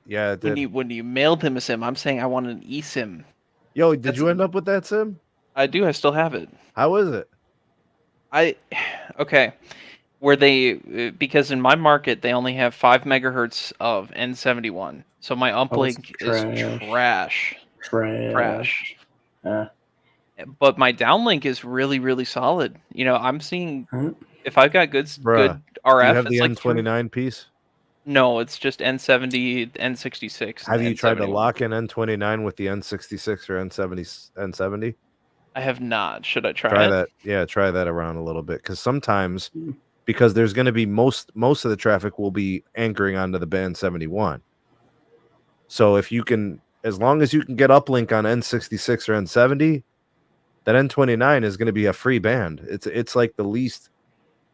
Yeah, it did. When you mailed him a SIM, I'm saying I want an eSIM. Yo, did you end up with that SIM? I do. I still have it. How is it? Okay. Where because in my market they only have 5 megahertz of N71, so my uplink is trash. But my downlink is really, really solid. You know, I'm seeing if I've got good RF. You have the it's N29 piece? No, it's just N70, N66. Have you tried to N71. lock in N29 with the N66 or N70? I have not. Should I Try it? that. Yeah, try that around a little bit, because sometimes, because there's going to be most of the traffic will be anchoring onto the band 71. So if you can, as long as you can get uplink on N66 or N70, that N29 is going to be a free band. It's like the least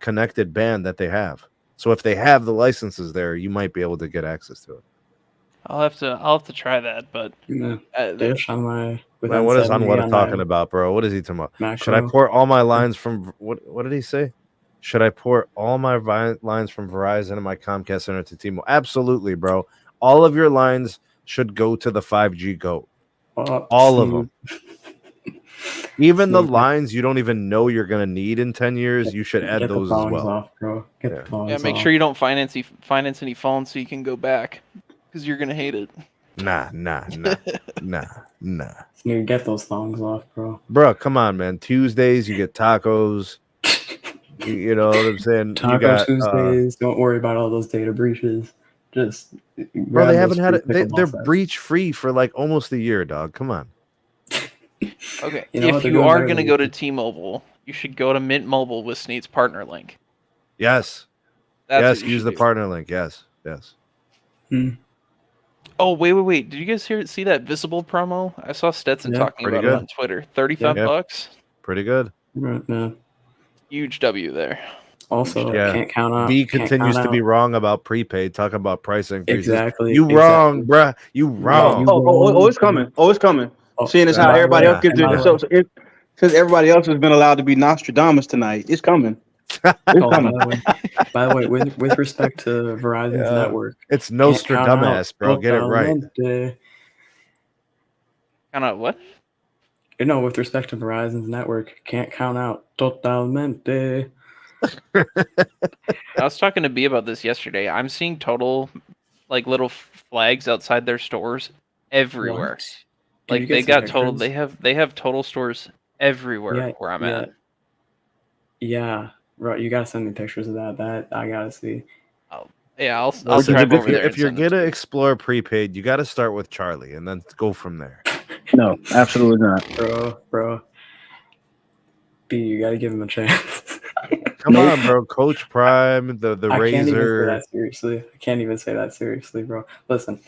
connected band that they have. So if they have the licenses there, you might be able to get access to it. I'll have to try that, but Dish on my. Man, what is Unwada talking about, bro? What is he talking about? Macro. Should I port all my lines from what did he say? Should I port all my lines from Verizon and my Comcast Internet to T-Mobile? Absolutely, bro. All of your lines should go to the 5G GOAT. All of them. Even the lines you don't even know you're going to need in 10 years, you should add those as well. Off, bro. Make sure you don't finance any phones so you can go back, because you're going to hate it. Nah. You get those thongs off, bro. Bro, come on, man. Tuesdays, you get tacos. You know what I'm saying? Taco Tuesdays. Don't worry about all those data breaches. Just bro, they haven't had it. They're breach free for like almost a year, dog. Come on. Okay, if you are going to go to T-Mobile, you should go to Mint Mobile with Sneed's partner link. Yes. Yes, use the partner link. Yes. Oh, wait. Did you guys see that Visible promo? I saw Stetson talking about it on Twitter. $35. Pretty good. Yeah. Huge W there. Also, can't count out. B continues to be wrong about prepaid, talking about price increases. Exactly. Wrong, bruh. You wrong. Oh, it's coming. Seeing as how everybody else gets it, because everybody else has been allowed to be Nostradamus tonight. It's coming. By the way, with respect to Verizon's network, it's Nostradamus, bro. Get it right. Count out what? No, with respect to Verizon's network, can't count out totalmente. I was talking to B about this yesterday. I'm seeing total, like, little flags outside their stores everywhere. Like, they got total. They have total stores everywhere where I'm at. Yeah, right. You gotta send me pictures of that. That I gotta see. I'll drive over there. If you're gonna explore prepaid, you got to start with Charlie and then go from there. No, absolutely not, bro. B, you gotta give him a chance. Come on, bro. Coach Prime, the Razor. I can't even say that seriously, bro. Listen,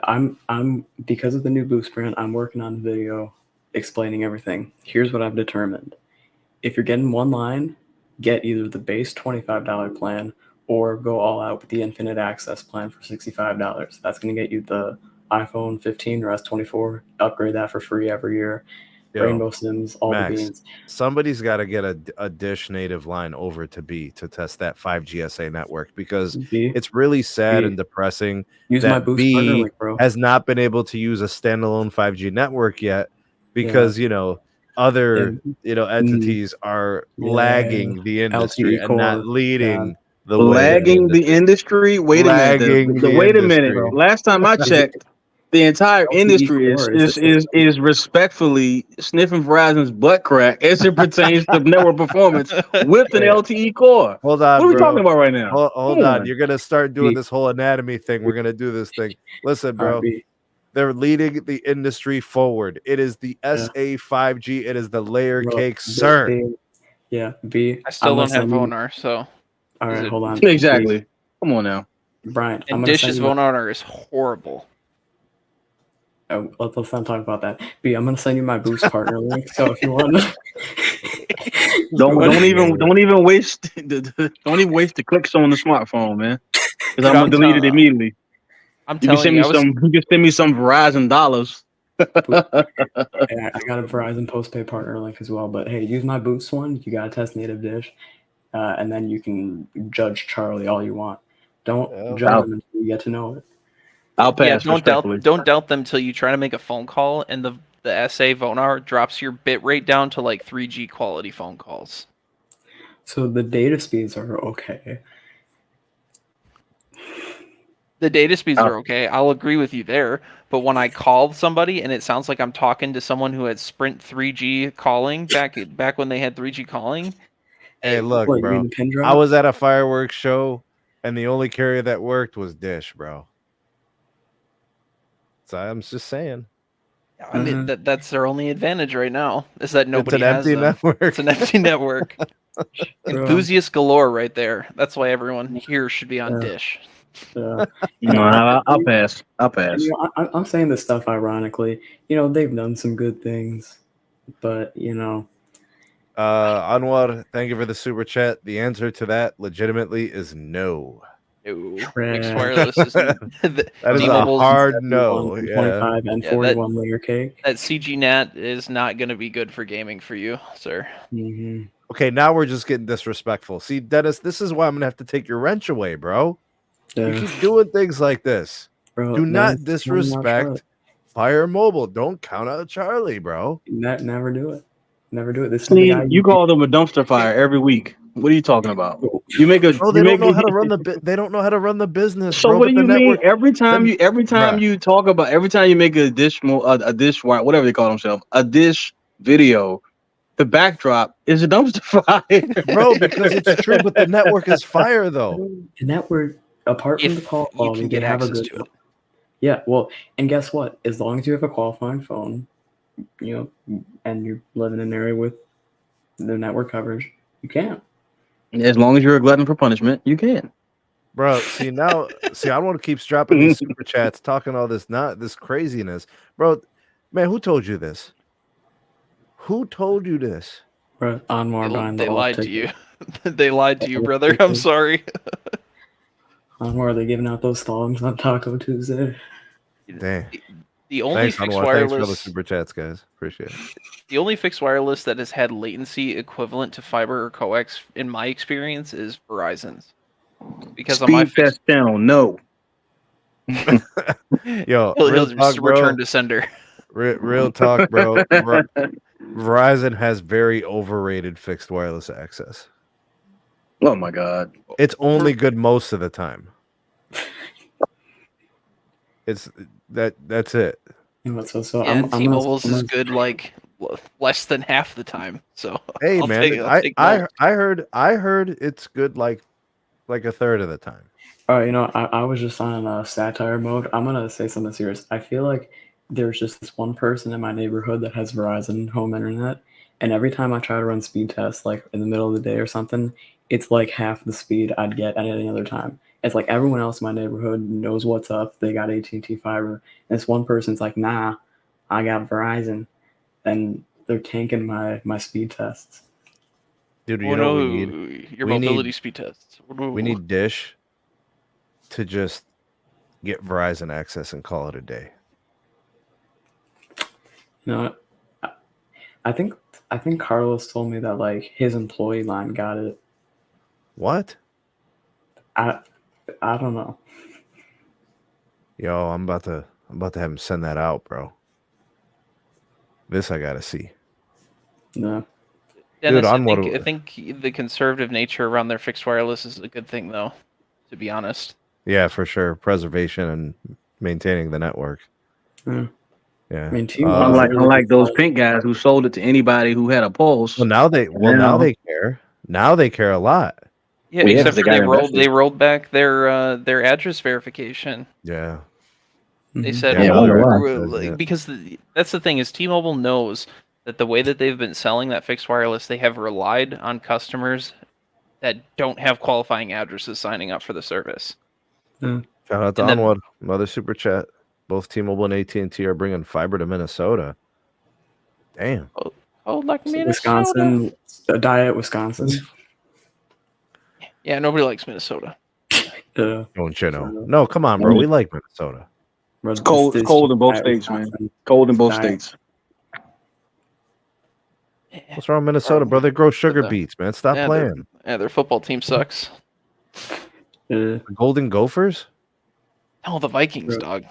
I'm because of the new Boost brand, I'm working on a video explaining everything. Here's what I've determined. If you're getting one line, get either the base $25 plan or go all out with the infinite access plan for $65. That's going to get you the iPhone 15 or S24. Upgrade that for free every year. Rainbow Sims, all Max, the beans. Somebody's got to get a Dish native line over to B to test that 5GSA network, because it's really sad and depressing that B link, has not been able to use a standalone 5G network yet, because other entities are lagging the industry and not leading the way. Lagging the industry? Wait a minute. Last time I checked, the entire industry is respectfully sniffing Verizon's butt crack as it pertains to network performance with an LTE core. Hold on, what are we talking about right now? Hold on. You're gonna start doing this whole anatomy thing. We're gonna do this thing. Listen, bro. They're leading the industry forward. It is the SA5G. It is the layer cake, sir. B. I still don't have Vonar, so. All right, hold on. Exactly. Please. Come on now, Brian. And Dish's Vonar is horrible. Oh, let's not talk about that. B, I'm gonna send you my Boost partner link. So if you want to, don't even waste the clicks on the smartphone, man. Because I'm gonna delete it immediately. I'm You can telling send you, me some. You can send me some Verizon dollars. Yeah, I got a Verizon postpaid partner link as well. But hey, use my Boost one. You gotta test native dish, and then you can judge Charlie all you want. Don't judge him until you get to know it. I'll pass. Don't respectfully. doubt them till you try to make a phone call and the SA Vonar drops your bit rate down to like 3G quality phone calls. So the data speeds are okay. The data speeds are okay. I'll agree with you there. But when I call somebody and it sounds like I'm talking to someone who had Sprint 3G calling back when they had 3G calling. Hey, look, What, you bro. mean the pin drop? I was at a fireworks show, and the only carrier that worked was Dish, bro. So I'm just saying. I mean, that's their only advantage right now is that nobody It's an has empty them. network. It's an empty network. Enthusiast galore right there. That's why everyone here should be on Dish. No, I'll pass. I'll pass. You know, I'm saying this stuff ironically. You know, they've done some good things, but you know. Anwar, thank you for the super chat. The answer to that legitimately is no. Fixed wireless is that is a hard no. 25 and 41 layer cake. That CGNet is not going to be good for gaming for you, sir. Mm-hmm. Okay, now we're just getting disrespectful. See, Dennis, this is why I'm gonna have to take your wrench away, bro. Yeah. You keep doing things like this. Bro, do not disrespect Fire Mobile. Don't count out Charlie, bro. Never do it. Never do it. This Sneed, you call them a dumpster fire every week. What are you talking about? You make a. Oh, they don't know how to run the. They don't know how to run the business. So bro, what do you mean? Every time you make a dish whatever they call themselves, a dish video, the backdrop is a dumpster fire, bro. Because it's true, but the network is fire though. The network, apart from the call quality, they have a good. Yeah, well, and guess what? As long as you have a qualifying phone, you know, and you live in an area with the network coverage, you can. As long as you're a glutton for punishment, you can. Bro, I don't want to keep dropping these super chats, talking all this this craziness, bro. Man, who told you this? Who told you this? Bro, Anwar, they lied to you. They lied to you, brother. I'm sorry. Anwar, are they giving out those thongs on Taco Tuesday? Damn. The only fixed wireless. Thanks for all the super chats, guys. Appreciate it. The only fixed wireless that has had latency equivalent to fiber or coax, in my experience, is Verizon's. Because Speed on my test channel, no. Yo, he'll just return to sender. Real talk, bro. Verizon has very overrated fixed wireless access. Oh my god, it's only good most of the time. That's it. T-Mobile's is good like less than half the time. So hey, I heard it's good like a third of the time. All right, you know, I was just on satire mode. I'm gonna say something serious. I feel like there's just this one person in my neighborhood that has Verizon Home Internet, and every time I try to run speed tests, like in the middle of the day or something, it's like half the speed I'd get at any other time. It's like everyone else in my neighborhood knows what's up. They got AT&T fiber. And this one person's like, nah, I got Verizon. And they're tanking my speed tests. Dude, you know what we need? Your mobility speed tests. We need Dish to just get Verizon access and call it a day. You know, I think Carlos told me that like his employee line got it. What? I don't know. Yo, I'm about to have him send that out, bro. This I gotta see. No. Dennis, I think the conservative nature around their fixed wireless is a good thing, though. To be honest. Yeah, for sure. Preservation and maintaining the network. Yeah. Yeah. I mean, unlike those pink guys who sold it to anybody who had a pulse. Well, now they care. Now they care a lot. Yeah, except for they rolled back their address verification. Yeah. They said because that's the thing is T-Mobile knows that the way that they've been selling that fixed wireless, they have relied on customers that don't have qualifying addresses signing up for the service. Shout out to Onward, another super chat. Both T-Mobile and AT&T are bringing fiber to Minnesota. Damn. Oh, like Minnesota. Wisconsin, Wisconsin. Yeah, nobody likes Minnesota. Don't you know? No, come on, bro. We like Minnesota. It's cold. It's cold in both states, man. Cold in both states. What's wrong with Minnesota, bro? They grow sugar beets, man. Stop playing. Their football team sucks. The Golden Gophers? Oh, the Vikings, dog.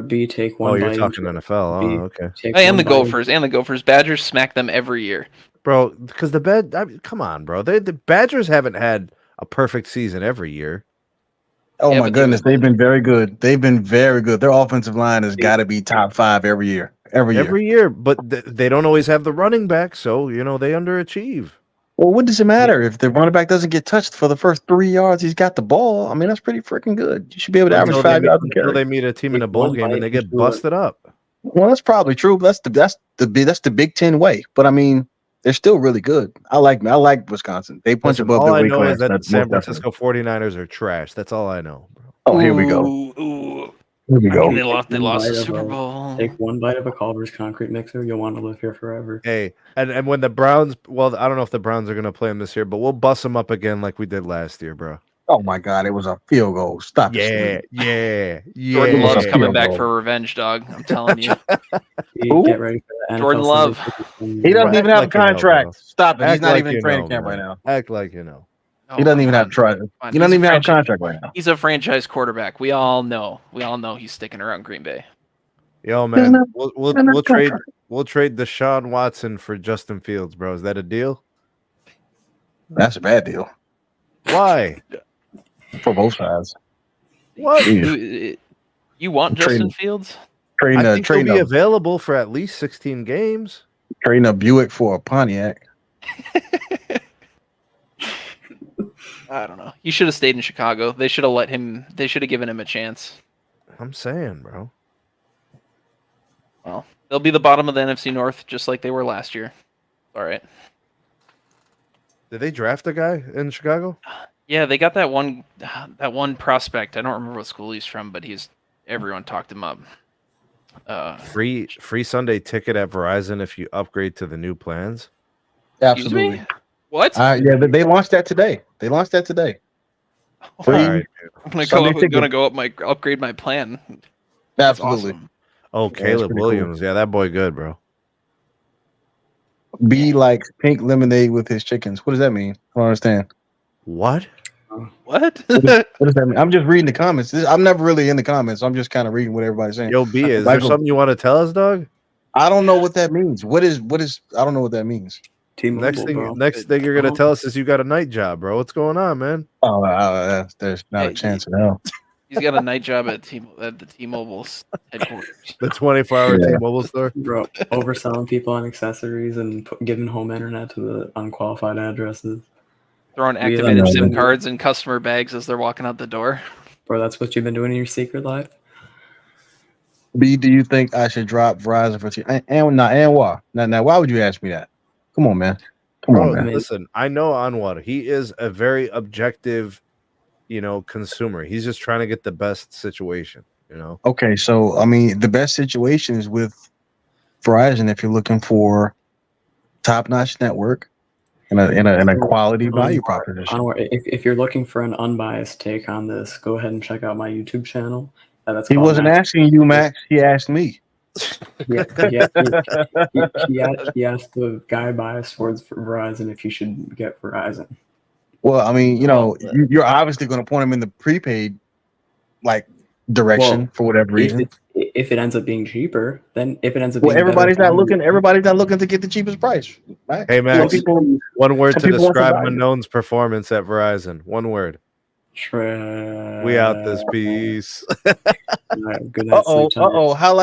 B, take one. Oh, you're talking NFL. Oh, okay. And the Gophers. And the Gophers. Badgers smack them every year. Bro, because come on, bro. The Badgers haven't had a perfect season every year. Oh, my goodness. They've been very good. They've been very good. Their offensive line has got to be top 5 every year. Every year. But they don't always have the running back, so, they underachieve. Well, what does it matter if the running back doesn't get touched for the first 3 yards? He's got the ball. I mean, that's pretty freaking good. You should be able to average 5 yards a carry. Until they meet a team in a bowl game and they get busted up. Well, that's probably true. That's the Big Ten way. But I mean, they're still really good. I like Wisconsin. They punch above their weight class. All I know is that the San Francisco 49ers are trash. That's all I know, bro. Oh, here we go. Here we go. They lost the Super Bowl. Take one bite of a Culver's concrete mixer. You'll want to live here forever. Hey, and when the Browns, well, I don't know if the Browns are going to play them this year, but we'll bust them up again like we did last year, bro. Oh, my God. It was a field goal. Stop it. Yeah. Jordan Love's coming back for revenge, dog. I'm telling you. Get ready for that. Jordan Love. He doesn't even have a contract. Stop it. He's not even in training camp right now. Act like you know. He doesn't even have He doesn't even have a contract right now. He's a franchise quarterback. We all know he's sticking around Green Bay. Yo, man, we'll trade Deshaun Watson for Justin Fields, bro. Is that a deal? That's a bad deal. Why? For both sides. What? You want Justin Fields? I think he'll be available for at least 16 games. Trading a Buick for a Pontiac. I don't know. He should have stayed in Chicago. They should have given him a chance. I'm saying, bro. Well, they'll be the bottom of the NFC North just like they were last year. All right. Did they draft a guy in Chicago? Yeah, they got that one prospect. I don't remember what school he's from, but everyone talked him up. Free Sunday ticket at Verizon if you upgrade to the new plans. Absolutely. What? Yeah, they launched that today. Free. Right, I'm gonna go upgrade my plan. That's absolutely. Awesome. Oh, Caleb Williams. Cool. Yeah, that boy good, bro. Be like pink lemonade with his chickens. What does that mean? I don't understand. What? What? What does that mean? I'm just reading the comments. I'm never really in the comments. So I'm just kind of reading what everybody's saying. Yo, B, is there something you want to tell us, dog? I don't know what that means. What is? I don't know what that means. Next thing you're gonna tell us is you got a night job, bro. What's going on, man? Oh, there's not a chance in hell. He's got a night job at the T-Mobile's headquarters. The 24-hour T-Mobile store, bro. Overselling people on accessories and giving home internet to the unqualified addresses. Throwing activated SIM cards in customer bags as they're walking out the door. Bro, that's what you've been doing in your secret life. B, do you think I should drop Verizon for you? And why? Now, why would you ask me that? Come on, man. Come on, man. Listen, I know Anwar. He is a very objective, consumer. He's just trying to get the best situation, Okay, so, I mean, the best situation is with Verizon if you're looking for top-notch network and a quality value proposition. Anwar, if you're looking for an unbiased take on this, go ahead and check out my YouTube channel. He wasn't asking you, Max. He asked me. He asked the guy biased towards Verizon if you should get Verizon. Well, I mean, you're obviously going to point him in the prepaid direction for whatever reason. If it ends up being cheaper, then if it ends up being everybody's not looking to get the cheapest price. Right? Hey, Max, one word to describe Manone's performance at Verizon. One word. Trash. We out this piece. Good night. How